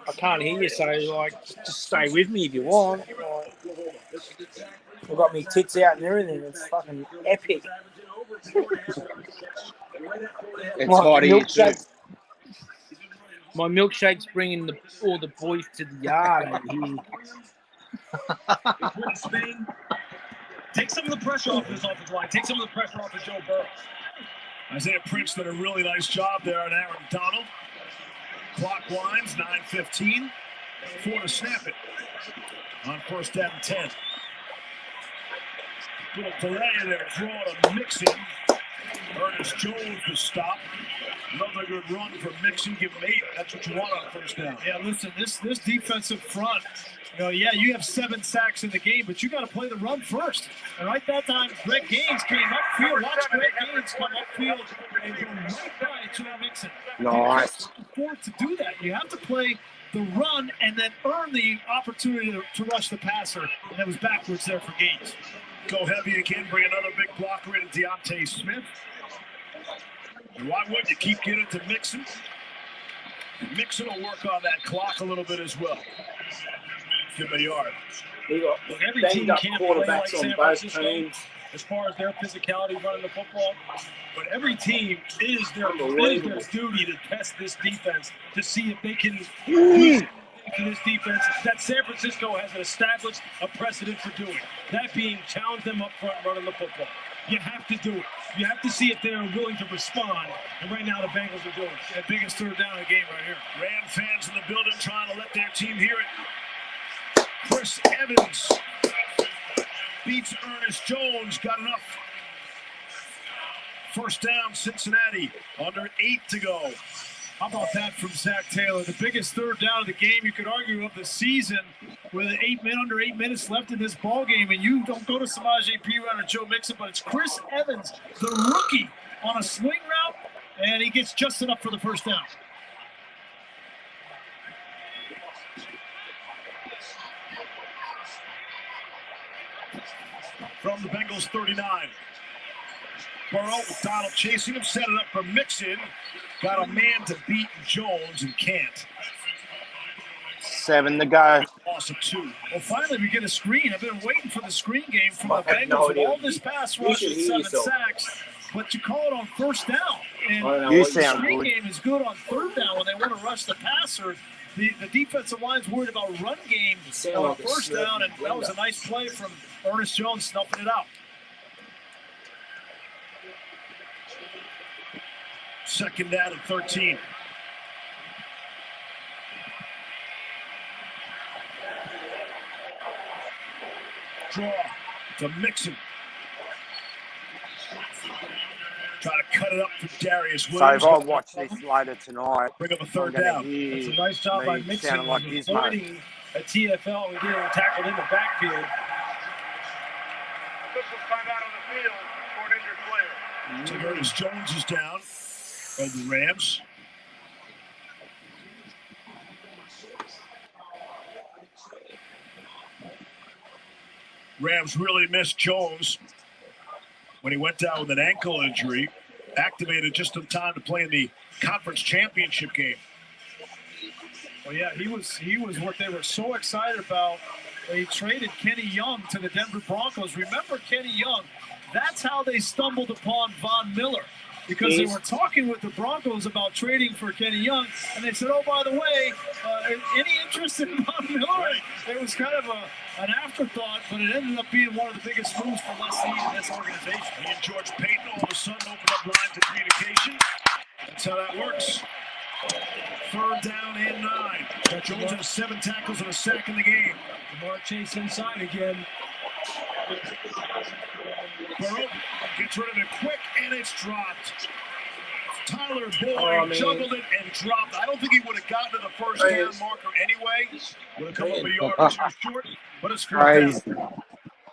I can't hear you, so like, just stay with me if you want. Like, I've got my tits out and everything. It's fucking epic. It's hot here too. My milkshake's bringing all the boys to the yard over here. Spain. Take some of the pressure off this offensive line. Take some of the pressure off of Joe Burrow. Isaiah Prince did a really nice job there on Aaron Donald. Clock winds, 9:15. 4 to snap it on first down 10. Little delay there, draw to Mixon. Ernest Jones to stop. Another good run for Mixon. Give him 8. That's what you want on first down. Yeah, listen, this defensive front, you have 7 sacks in the game, but you got to play the run first. And right that time, Greg Gaines came upfield. Watch Greg Gaines come upfield and go right by Joe Mixon. Nice. You can't afford to do that. You have to play the run and then earn the opportunity to rush the passer. And that was backwards there for Gaines. Go heavy again, bring another big blocker in Deontay Smith. And why wouldn't you keep getting to Mixon? Mixon will work on that clock a little bit as well. Give him a yard. Look, every team can't play like San Francisco as far as their physicality running the football, but every team is their duty to test this defense to see if they can use this defense that San Francisco has established a precedent for doing. That being challenge them up front running the football. You have to do it. You have to see if they're willing to respond. And right now the Bengals are doing it. The biggest third down of the game right here. Ram fans in the building trying to let their team hear it. Chris Evans beats Ernest Jones. Got enough. First down, Cincinnati. Under 8 to go. How about that from Zach Taylor? The biggest third down of the game, you could argue, of the season with under 8 minutes left in this ball game, and you don't go to Samaje Perine or Joe Mixon, but it's Chris Evans, the rookie, on a swing route, and he gets just enough for the first down. From the Bengals 39. Burrow with Donald chasing him, set it up for Mixon. Got a man to beat Jones and can't. 7 to go. Awesome 2. Well, finally we get a screen. I've been waiting for the screen game from the Bengals. All this pass rush and 7 sacks, but you call it on first down. And You the sound screen good. game is good on third down when they want to rush the passer. The defensive line's worried about run game on first down, and that was a nice play from Ernest Jones snuffing it out. Second down and 13. Draw to Mixon. Try to cut it up for Darius So Williams. if I watch this later tonight, Bring up a third I'm gonna down. hear It's a nice job by me Mixon sounding like Gizmo. avoiding a TFL. We did tackle in the backfield. whistle time out on the field for an injured player. So Curtis Jones is down of the Rams. Rams really missed Jones when he went down with an ankle injury. Activated just in time to play in the conference championship game. Well, yeah, he was what they were so excited about. They traded Kenny Young to the Denver Broncos. Remember Kenny Young? That's how they stumbled upon Von Miller, because they were talking with the Broncos about trading for Kenny Young, and they said, oh, by the way, any interest in Von Miller? It was kind of an afterthought, but it ended up being one of the biggest moves for Les Snead in this organization. He and George Payton all of a sudden opened up lines of communication. That's how that works. 3rd down and 9. Jones has 7 tackles and a sack in the game. Jamar Chase inside again. Burrow gets rid of it quick, and it's dropped. Tyler Boyd juggled it and dropped. I don't think he would have gotten to the first down marker anyway. Would have come up a yard or 2 short, but it's crazy.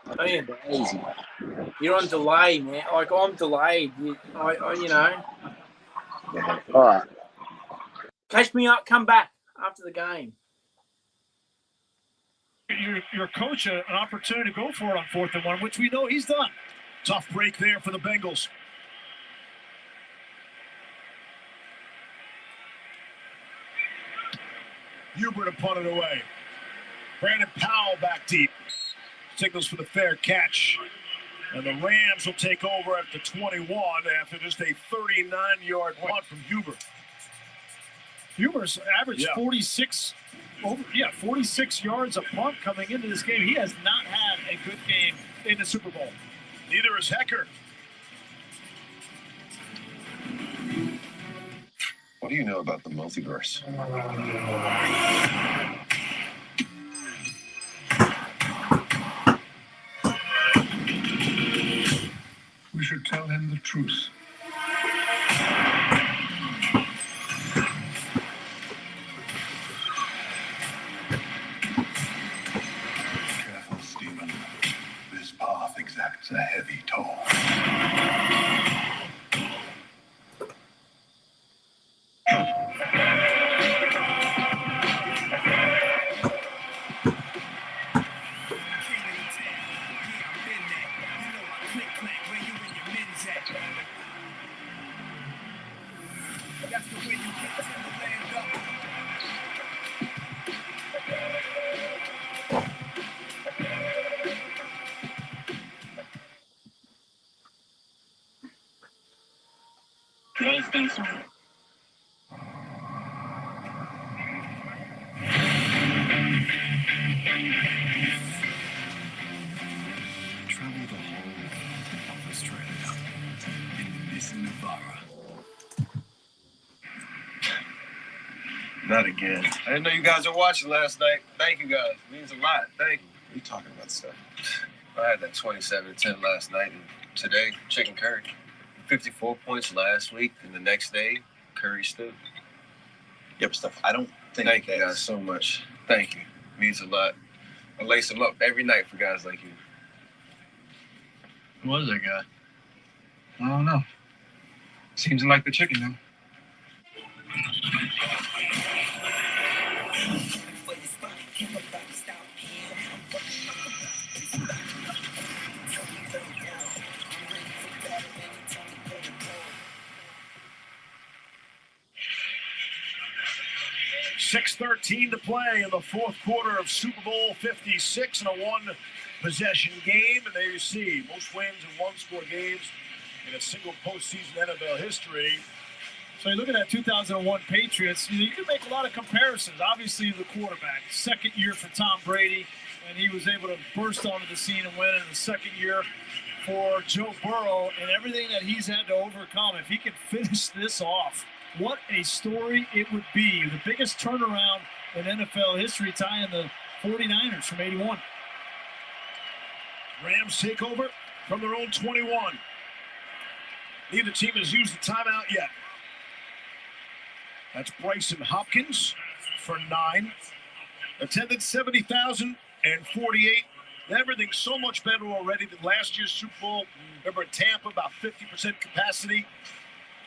Crazy. You're on delay, man. Like, I'm delayed. You know. All right. Catch me up. Come back after the game. Your coach an opportunity to go for it on 4th and 1, which we know he's done. Tough break there for the Bengals. Huber to punt it away. Brandon Powell back deep. Signals for the fair catch. And the Rams will take over at the 21 after just a 39-yard punt from Huber. Huber's averaged 46 yards a punt coming into this game. He has not had a good game in the Super Bowl. Neither is Hecker. What do you know about the multiverse? We should tell him the truth. Careful, Stephen. This path exacts a heavy toll. PlayStation. Travel the whole of Australia in the Nissan Navara. Not again. I didn't know you guys were watching last night. Thank you guys. It means a lot. Thank you. What are you talking about stuff? I had that 27-10 last night, and today, chicken curry. 54 points last week, and the next day, curry stew. Yeah, but stuff, I don't think. Thank you guys so much. Thank you. It means a lot. I lace them up every night for guys like you. Who was that guy? I don't know. Seems like the chicken, though. .6:13 to play in the 4th quarter of Super Bowl 56 in a 1-possession game. And there you see most wins in 1-score games in a single postseason NFL history. So you look at that 2001 Patriots, you can make a lot of comparisons. Obviously, the quarterback, 2nd year for Tom Brady, and he was able to burst onto the scene and win in the 2nd year for Joe Burrow, and everything that he's had to overcome. If he can finish this off, what a story it would be. The biggest turnaround in NFL history, tying the 49ers from 81. Rams take over from their own 21. Neither team has used the timeout yet. That's Bryson Hopkins for 9. Attended 70,048. Everything's so much better already than last year's Super Bowl. Remember in Tampa, about 50% capacity.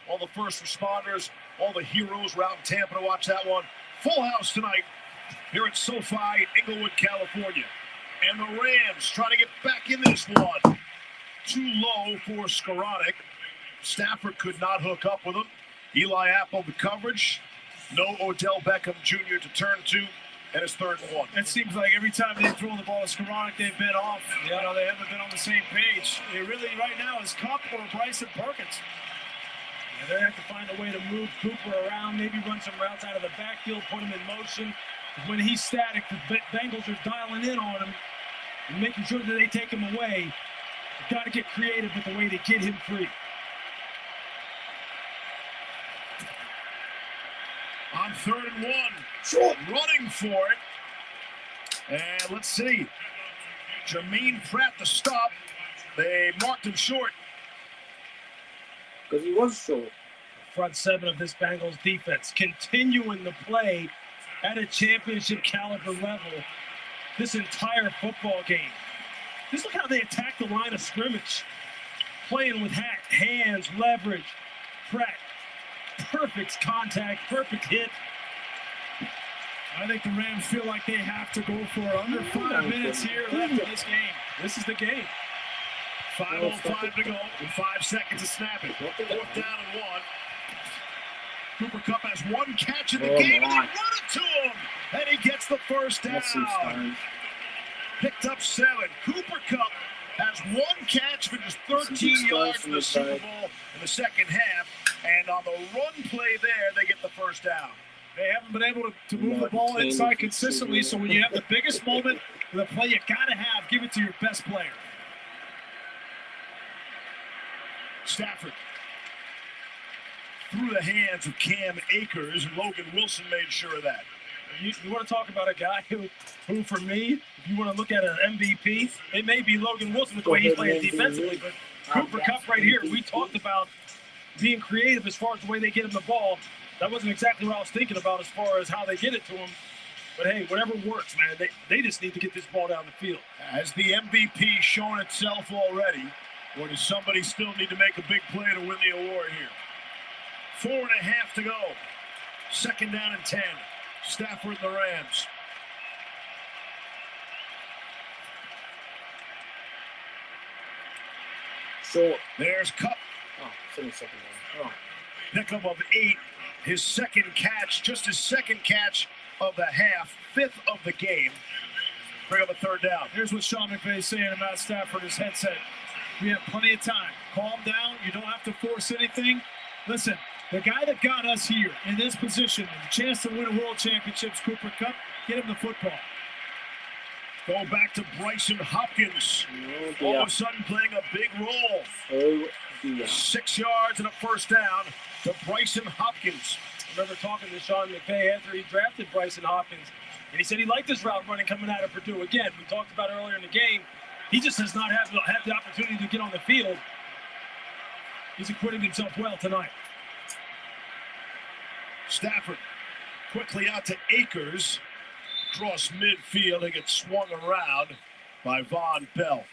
All the first responders, all the heroes were out in Tampa to watch that one. Full house tonight here at SoFi, Inglewood, California. And the Rams trying to get back in this one. Too low for Skoranek. Stafford could not hook up with him. Eli Apple the coverage. No Odell Beckham Jr. to turn to. And it's 3rd and 1. It seems like every time they throw the ball to Skoranek, they've been off. You know, they haven't been on the same page. It really, right now, is Kupp or Bryson Perkins. And they have to find a way to move Cooper around, maybe run some routes out of the backfield, put him in motion. When he's static, the Bengals are dialing in on him and making sure that they take him away. You've got to get creative with the way to get him free. On 3rd and 1. Short. Running for it. And let's see. Jermaine Pratt to stop. They marked him short. Because he was short. Front seven of this Bengals defense continuing to play at a championship caliber level this entire football game. Just look how they attack the line of scrimmage. Playing with hands, leverage. Pratt, perfect contact, perfect hit. I think the Rams feel like they have to go for under 5 minutes here left in this game. This is the game. 5:05 to go, 5 seconds to snap it. 4th down and 1. Cooper Kupp has 1 catch in the game, and they run it to him, and he gets the first down. Picked up 7. Cooper Kupp has 1 catch for just 13 yards in the Super Bowl in the second half, and on the run play there, they get the first down. They haven't been able to move the ball inside consistently, so when you have the biggest moment of the play you got to have, give it to your best player. Stafford through the hands of Cam Akers, and Logan Wilson made sure of that. You want to talk about a guy who, for me, if you want to look at an MVP, it may be Logan Wilson with the way he played defensively, but Cooper Kupp right here, we talked about being creative as far as the way they get him the ball. That wasn't exactly what I was thinking about as far as how they get it to him. But, hey, whatever works, man. They just need to get this ball down the field. Has the MVP shown itself already, or does somebody still need to make a big play to win the award here? 4.5 to go. 2nd down and 10. Stafford and the Rams. Short. There's Kupp. Oh, it's in the second down. Oh. Pickup of 8. His 2nd catch, just his 2nd catch of the half, 5th of the game. Bring up a 3rd down. Here's what Sean McVay is saying about Stafford, his headset. We have plenty of time. Calm down. You don't have to force anything. Listen, the guy that got us here in this position, and the chance to win a world championships, Cooper Kupp, get him the football. Go back to Bryson Hopkins. All of a sudden playing a big role. 6 yards and a 1st down to Bryson Hopkins. I remember talking to Sean McVay after he drafted Bryson Hopkins, and he said he liked his route running coming out of Purdue. Again, we talked about earlier in the game, he just does not have the opportunity to get on the field. He's acquitting himself well tonight. Stafford quickly out to Akers. Across midfield, he gets swung around by Von Bell.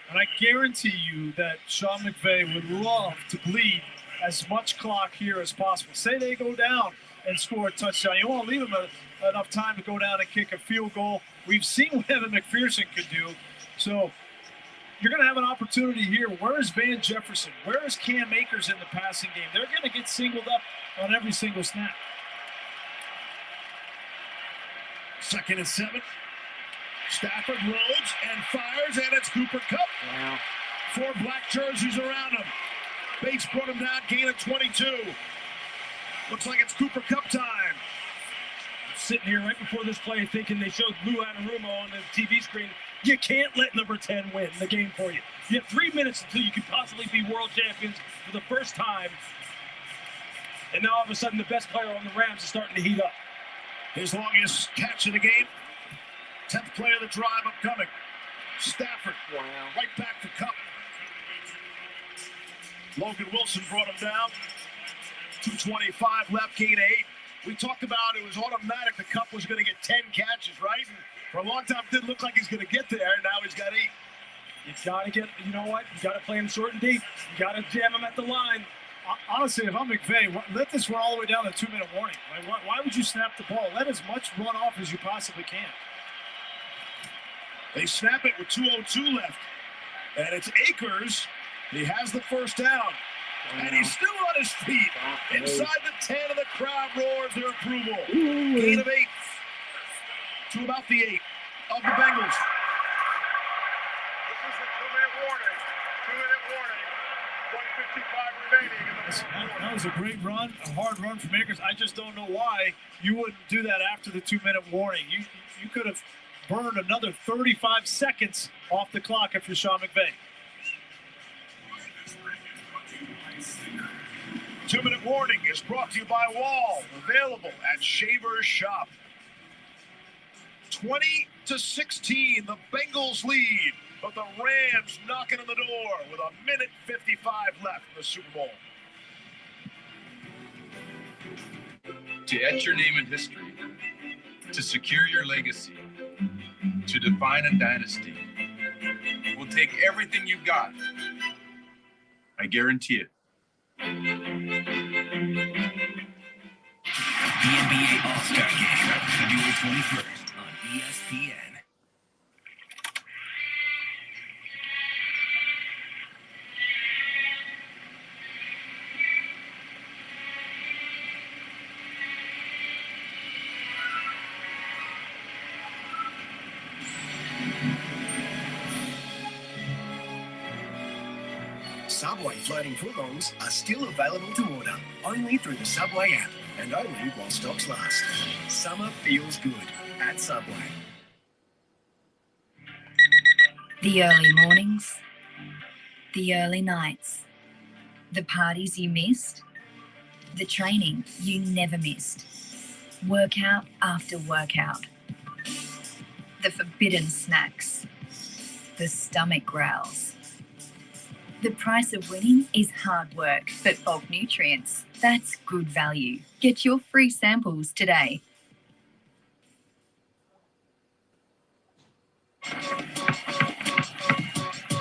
And I guarantee you that Sean McVay would love to bleed as much clock here as possible. Say they go down and score a touchdown. You want to leave them enough time to go down and kick a field goal. We've seen what Evan McPherson could do. So you're going to have an opportunity here. Where is Van Jefferson? Where is Cam Akers in the passing game? They're going to get singled up on every single snap. 2nd and 7. Stafford loads and fires, and it's Cooper Kupp. Wow. 4 black jerseys around him. Bates brought him down, gain of 22. Looks like it's Cooper Kupp time. Sitting here right before this play thinking they showed Lou Anarumo on the TV screen. You can't let number 10 win the game for you. You have 3 minutes until you could possibly be world champions for the first time. And now all of a sudden the best player on the Rams is starting to heat up. His longest catch of the game. 10th play of the drive upcoming. Stafford. Wow. Right back to Kupp. Logan Wilson brought him down. 2:25 left, gain 8. We talked about it was automatic. The Kupp was going to get 10 catches, right? For a long time, it didn't look like he's going to get there. Now he's got 8. You got to get, you know what? You got to play him short and deep. You got to jam him at the line. Honestly, if I'm McVay, let this run all the way down to 2-minute warning. Like, why would you snap the ball? Let as much run off as you possibly can. They snap it with 2:02 left. And it's Akers. He has the first down. And he's still on his feet. Inside the 10, and the crowd roars their approval. Gain of 8 to about the 8 of the Bengals. This is a 2-minute warning. 2-minute warning. 1:55 remaining in the fourth quarter. That was a great run, a hard run from Akers. I just don't know why you wouldn't do that after the 2-minute warning. You could have burned another 35 seconds off the clock if you're Sean McVay. 2-minute warning is brought to you by Wall, available at Shaver's Shop. 20-16, the Bengals lead, but the Rams knocking on the door with 1:55 left in the Super Bowl. To etch your name in history, to secure your legacy, to define a dynasty, we'll take everything you've got. I guarantee it. The NBA All-Star Game, February 21st on ESPN. Subway floating footlongs are still available to order, only through the Subway app, and only while stocks last. Summer feels good at Subway. The early mornings, the early nights, the parties you missed, the training you never missed, workout after workout, the forbidden snacks, the stomach growls. The price of winning is hard work, but bulk nutrients, that's good value. Get your free samples today.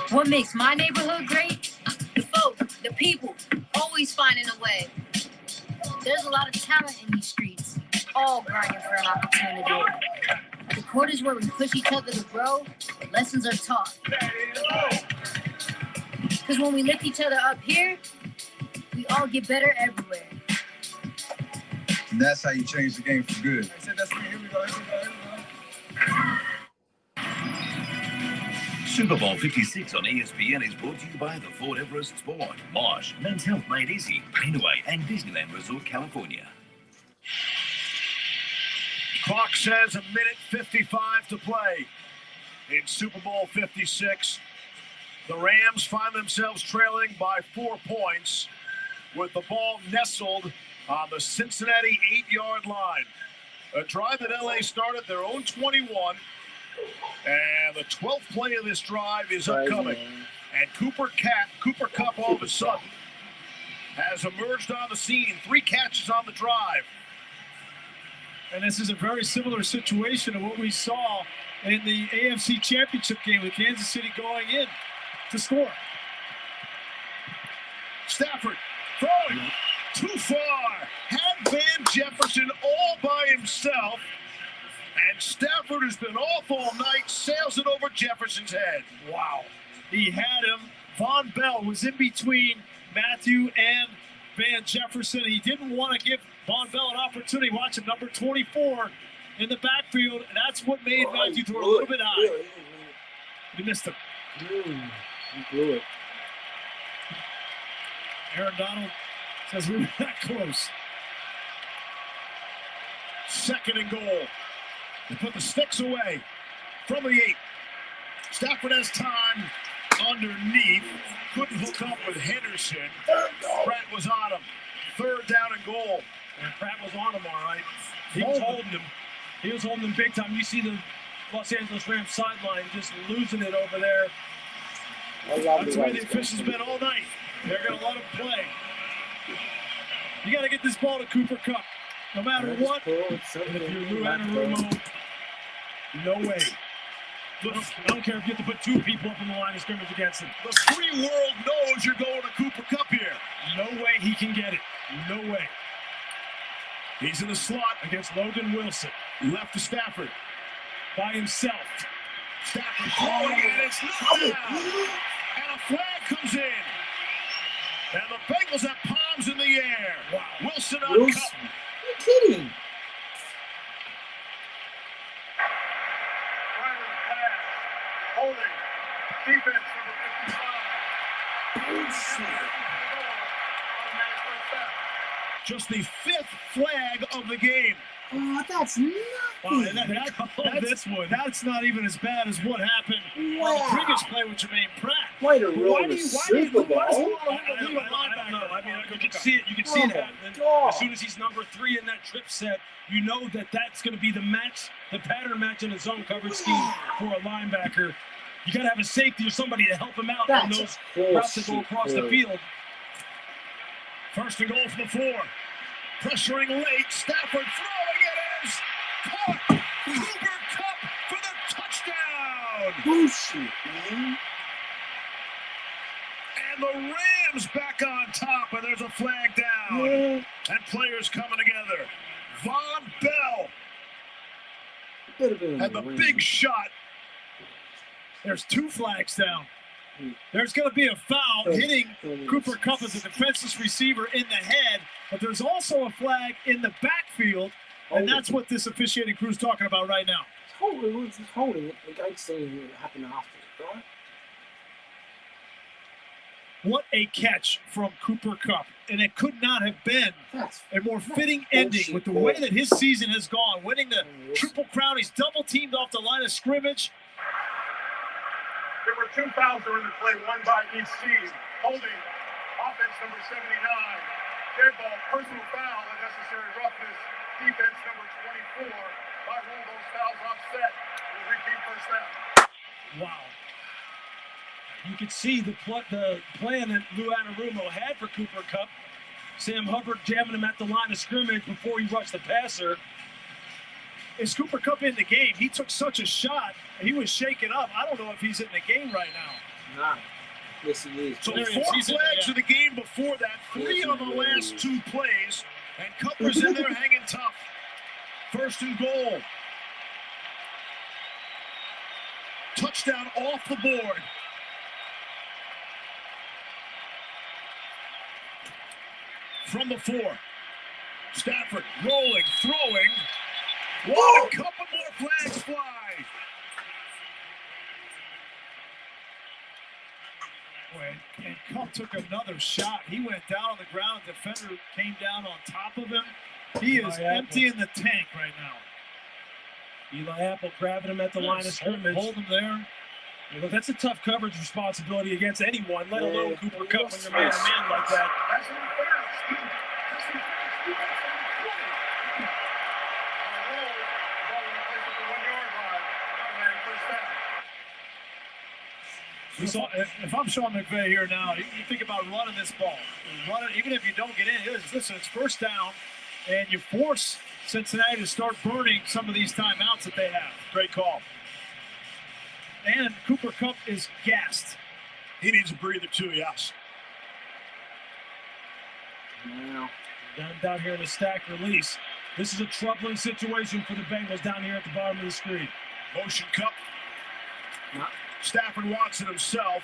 What makes my neighborhood great? The folk, the people, always finding a way. There's a lot of talent in these streets, all grinding for an opportunity. The court is where we push each other to grow, lessons are taught. Because when we lift each other up here, we all get better everywhere. And that's how you change the game for good. I said that's here we go. Super Bowl 56 on ESPN is brought to you by the Ford Everest Sport, Marsh, Men's Health Made Easy, Painaway, and Disneyland Resort, California. Clock says 1:55 to play in Super Bowl 56. The Rams find themselves trailing by 4 points with the ball nestled on the Cincinnati 8-yard line. A drive that LA started their own 21, and the 12th play of this drive is upcoming. And Cooper Kupp all of a sudden has emerged on the scene. 3 catches on the drive. And this is a very similar situation to what we saw in the AFC Championship game with Kansas City going in to score. Stafford throwing too far. Had Van Jefferson all by himself. And Stafford has been off all night, sails it over Jefferson's head. Wow. He had him. Von Bell was in between Matthew and Van Jefferson. He didn't want to give Von Bell an opportunity. Watch him, number 24 in the backfield. And that's what made Matthew throw a little bit high. He missed him. He blew it. Aaron Donald says we were that close. 2nd and goal. They put the sticks away from the 8. Stafford has time underneath. Couldn't hook up with Henderson. Pratt was on him. 3rd down and goal. And Pratt was on him, all right. He was holding him. He was holding him big time. You see the Los Angeles Rams sideline just losing it over there. That's the way the officials been all night. They're going to let him play. You got to get this ball to Cooper Kupp. No matter what, if you're Lou Anarumo, No way. Look, I don't care if you have to put 2 people up in the line of scrimmage against him. The free world knows you're going to Cooper Kupp here. No way he can get it. No way. He's in the slot Against Logan Wilson. left to Stafford. By himself. Stafford throwing and it's knocked down. And a flag comes in. And the Bengals have palms in the air. Wow. Wilson on Wilson. Kupp. You're kidding. Holding. Defense number 55. Just the 5th flag of the game. Oh, that's nothing. That's not even as bad as what happened on the previous play with Jermaine Pratt. Way to ruin the Super Bowl. I don't know. I mean, you can see it. You can see it happen. As soon as he's number 3 in that trip set, you know that that's going to be the match, the pattern match in a zone coverage scheme for a linebacker. You got to have a safety or somebody to help him out on those routes that go across the field. First and goal for the 4. Pressuring late. Stafford throwing it is caught. Cooper Kupp for the touchdown. Bullshit, man. And the Rams back on top, and there's a flag down. Yeah. And players coming together. Von Bell had the big shot. There's 2 flags down. There's going to be a foul hitting Cooper Kupp as a defenseless receiver in the head, but there's also a flag in the backfield, and that's what this officiating crew's talking about right now. He's holding it. The guy's saying it happened after, right? What a catch from Cooper Kupp, and it could not have been a more fitting ending with the way that his season has gone, winning the Triple Crown. He's double teamed off the line of scrimmage. There were 2 fouls during the play, 1 by each team. Holding, offense number 79. Dead ball, personal foul, unnecessary roughness. Defense number 24. By rule, those fouls offset. We'll repeat first down. Wow. You could see the plan that Lou Anarumo had for Cooper Kupp. Sam Hubbard jamming him at the line of scrimmage before he rushed the passer. Is Cooper Kupp in the game? He took such a shot. He was shaken up. I don't know if he's in the game right now. Nah. Yes, he is. So 4 flags in the game before that. 3 on the last 2 plays. And Kupp was in there hanging tough. First and goal. Touchdown off the board. From the 4. Stafford rolling, throwing. Whoa! A couple more flags fly. Boy, and Kupp took another shot. He went down on the ground. Defender came down on top of him. He is emptying the tank right now. Eli Apple grabbing him at the line of scrimmage. Hold him there. You know, that's a tough coverage responsibility against anyone, let alone Cooper Kupp when you're man-to-man like that. We saw, if I'm Sean McVay here now, you think about running this ball. Run it, even if you don't get in. Listen, it's first down, and you force Cincinnati to start burning some of these timeouts that they have. Great call. And Cooper Kupp is gassed. He needs a breather too, yes. Wow. Down here in the stack release. This is a troubling situation for the Bengals down here at the bottom of the screen. Motion Kupp. Stafford wants it himself.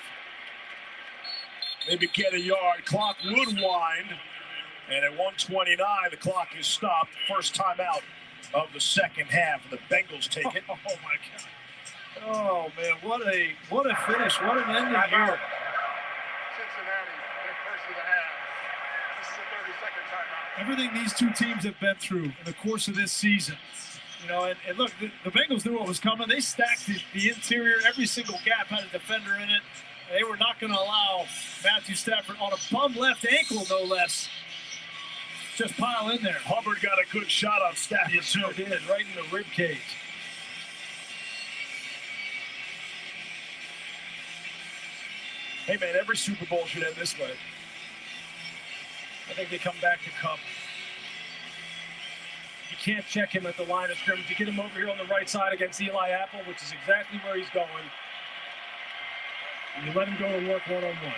Maybe get a yard. Clock would wind. And at 1:29, the clock is stopped. First time out of the second half. The Bengals take it. Oh, my God. Oh, man, what a finish. What an ending here. Cincinnati, their first of the half. This is a 30-second timeout. Everything these 2 teams have been through in the course of this season. You know, and look, the Bengals knew what was coming. They stacked the interior. Every single gap had a defender in it. They were not going to allow Matthew Stafford on a bum left ankle, no less. Just pile in there. Hubbard got a good shot on Stafford. He sure did, right in the rib cage. Hey, man, every Super Bowl should end this way. I think they come back to Kupp. You can't check him at the line of scrimmage. You get him over here on the right side against Eli Apple, which is exactly where he's going. And you let him go to work one-on-one.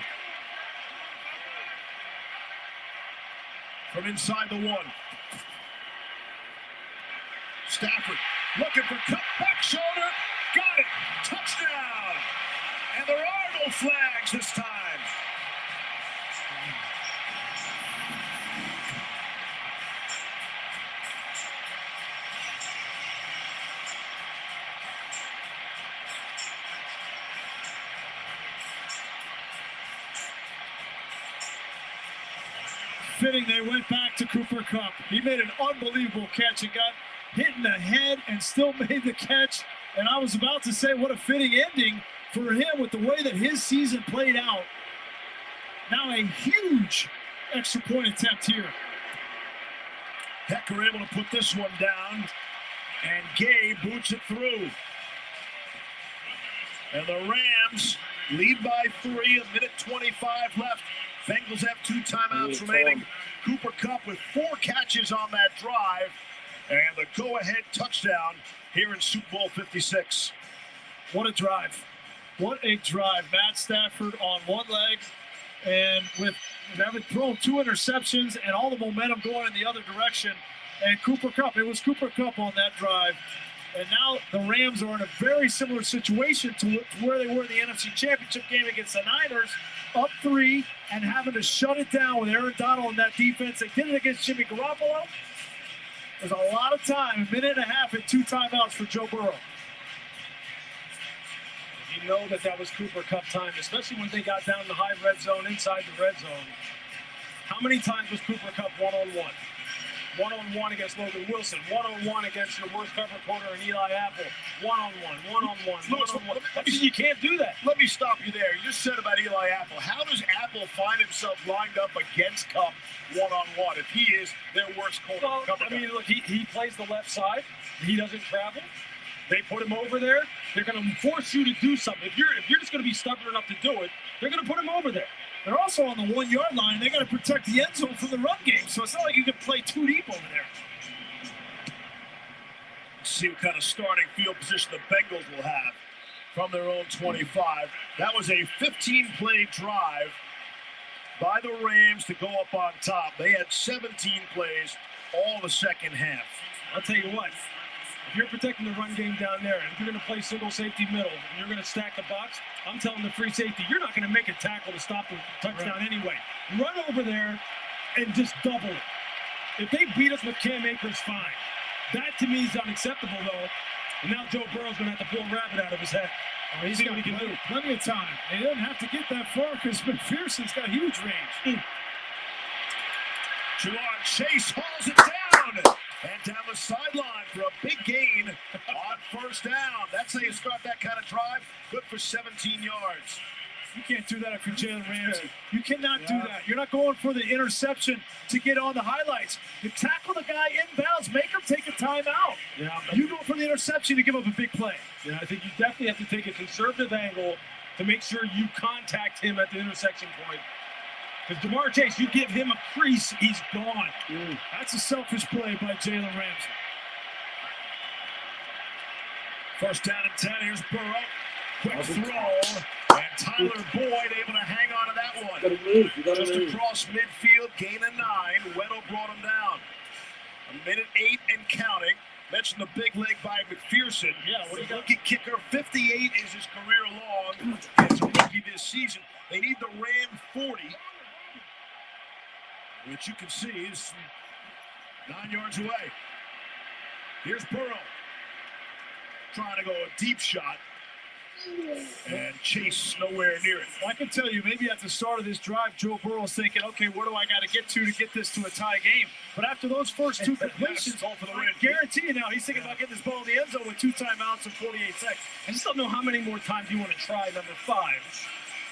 From inside the 1. Stafford looking for cut back shoulder. Got it. Touchdown. And there are no flags this time. Fitting they went back to Cooper Kupp. He made an unbelievable catch and got hit in the head and still made the catch. And I was about to say what a fitting ending for him with the way that his season played out. Now a huge extra point attempt here. Hecker able to put this one down. And Gay boots it through. And the Rams lead by 3, a minute 25 left. Bengals have 2 timeouts remaining. Cooper Kupp with 4 catches on that drive. And the go-ahead touchdown here in Super Bowl 56. What a drive. What a drive. Matt Stafford on one leg. And with having thrown 2 interceptions and all the momentum going in the other direction. And Cooper Kupp, it was Cooper Kupp on that drive. And now the Rams are in a very similar situation to where they were in the NFC Championship game against the Niners, up 3 and having to shut it down with Aaron Donald in that defense. They did it against Jimmy Garoppolo. There's a lot of time, a minute and a half and 2 timeouts for Joe Burrow. You know that was Cooper Kupp time, especially when they got down the high red zone, inside the red zone. How many times was Cooper Kupp one-on-one? One-on-one against Logan Wilson. One-on-one against your worst cover corner in Eli Apple. One-on-one, one-on-one, one-on-one. You can't do that. Let me stop you there. You just said about Eli Apple. How does Apple find himself lined up against Kupp one-on-one if he is their worst corner? Well, I mean, look, he plays the left side. He doesn't travel. They put him over there. They're going to force you to do something. If you're just going to be stubborn enough to do it, they're going to put him over there. They're also on the 1 yard line. They got to protect the end zone from the run game. So it's not like you can play 2 deep over there. See what kind of starting field position the Bengals will have from their own 25. That was a 15-play drive by the Rams to go up on top. They had 17 plays all the second half. I'll tell you what. If you're protecting the run game down there, and if you're going to play single safety middle, and you're going to stack the box, I'm telling the free safety, you're not going to make a tackle to stop the touchdown anyway. Run over there and just double it. If they beat us with Cam Akers, fine. That to me is unacceptable, though. And now Joe Burrow's going to have to pull a rabbit out of his head. He's got plenty of time. He doesn't have to get that far because McPherson's got huge range. Jamar Chase hauls it down. And down the sideline for a big gain on first down. That's how you start that kind of drive. Good for 17 yards. You can't do that if you're Jalen Ramsey. You cannot do that. You're not going for the interception to get on the highlights. You tackle the guy inbounds, make him take a timeout. Yeah, you go for the interception to give up a big play. Yeah, I think you definitely have to take a conservative angle to make sure you contact him at the intersection point. Because Jamar Chase, you give him a crease, he's gone. That's a selfish play by Jalen Ramsey. First down and 10. Here's Burrow. Quick throw. And Tyler Boyd able to hang on to that one. Just across midfield, gain of 9. Weddle brought him down. A minute 8 and counting. Mentioned the big leg by McPherson. Yeah, what do you got? Rookie kicker, 58 is his career long. As a rookie this season, they need the Ram 40. Which you can see is 9 yards away. Here's Burrow. Trying to go a deep shot. And Chase nowhere near it. I can tell you, maybe at the start of this drive, Joe Burrow's thinking, okay, where do I got to get this to a tie game? But after those first 2 completions, I guarantee you now, he's thinking about getting this ball in the end zone with 2 timeouts and 48 seconds. I just don't know how many more times you want to try number 5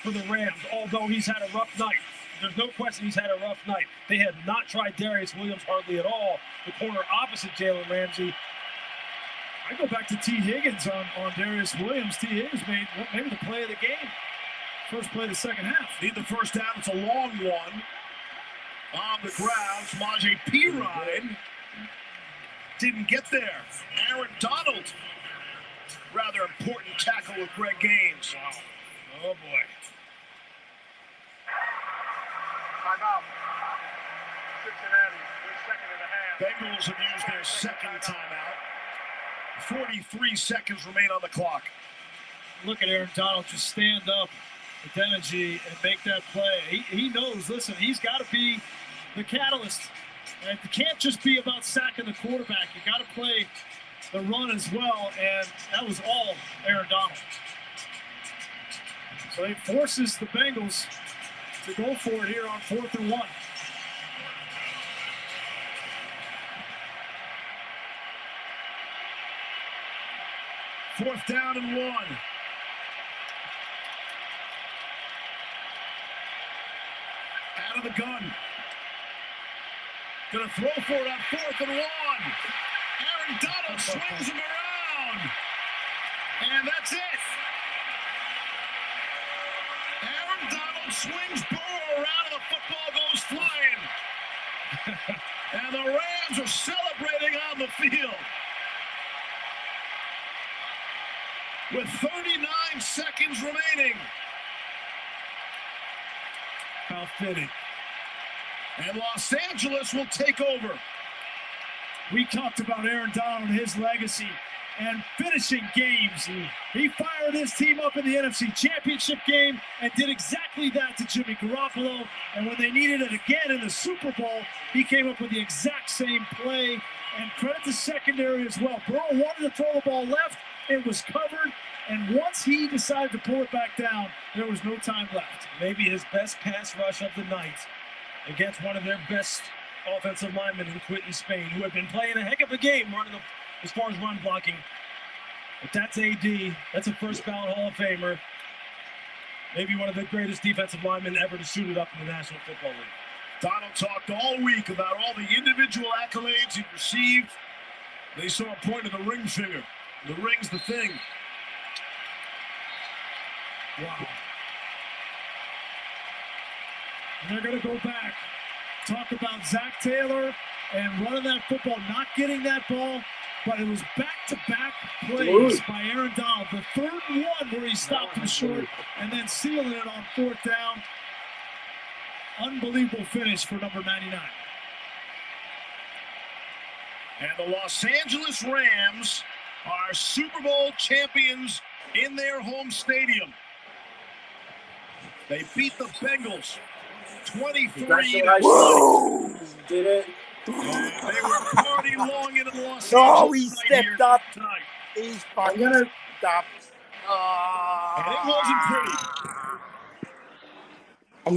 for the Rams, although he's had a rough night. There's no question he's had a rough night. They have not tried Darius Williams hardly at all, the corner opposite Jalen Ramsey. I go back to T. Higgins on Darius Williams. T. Higgins made maybe the play of the game. First play of the second half. Need the first down. It's a long one. On the ground, Samaje Perine. didn't get there. Aaron Donald, rather important tackle with Greg Gaines. Wow. Oh, boy. Timeout. Cincinnati, their second and a half. Bengals have used their second timeout. 43 seconds remain on the clock. Look at Aaron Donald just stand up with energy and make that play. He knows, listen, he's got to be the catalyst. And it can't just be about sacking the quarterback. You got to play the run as well, and that was all Aaron Donald. So he forces the Bengals to go for it here on 4th and 1. Fourth down and 1. Out of the gun. Gonna throw for it on 4th and 1. Aaron Donald swings him around. And that's it. Aaron Donald swings Burrow around and the football goes flying. And the Rams are celebrating on the field. With 39 seconds remaining. How fitting. And Los Angeles will take over. We talked about Aaron Donald and his legacy and finishing games. He fired his team up in the NFC Championship game and did exactly that to Jimmy Garoppolo. And when they needed it again in the Super Bowl, he came up with the exact same play. And credit to secondary as well. Burrow wanted to throw the ball left. It was covered. And once he decided to pull it back down, there was no time left. Maybe his best pass rush of the night against one of their best offensive linemen in Quentin Spain, who had been playing a heck of a game running as far as run blocking. But that's AD. That's a first ballot Hall of Famer. Maybe one of the greatest defensive linemen ever to suit it up in the National Football League. Donald talked all week about all the individual accolades he received. They saw a point of the ring finger. The ring's the thing. Wow. And they're going to go back. Talk about Zach Taylor and running that football, not getting that ball, but it was back-to-back plays by Aaron Donald. The third one where he stopped him short and then sealing it on 4th down. Unbelievable finish for number 99. And the Los Angeles Rams are Super Bowl champions in their home stadium. They beat the Bengals 23-20. Did it? They were party long into Los Angeles. No, he stepped up. He's fucking stopped. And it wasn't pretty. I'm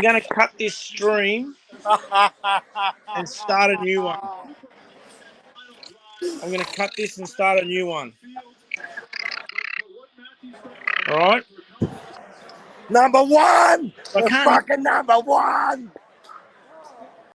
gonna cut this stream and start a new one. I'm gonna cut this and start a new one. All right. Number one! We're fucking number one!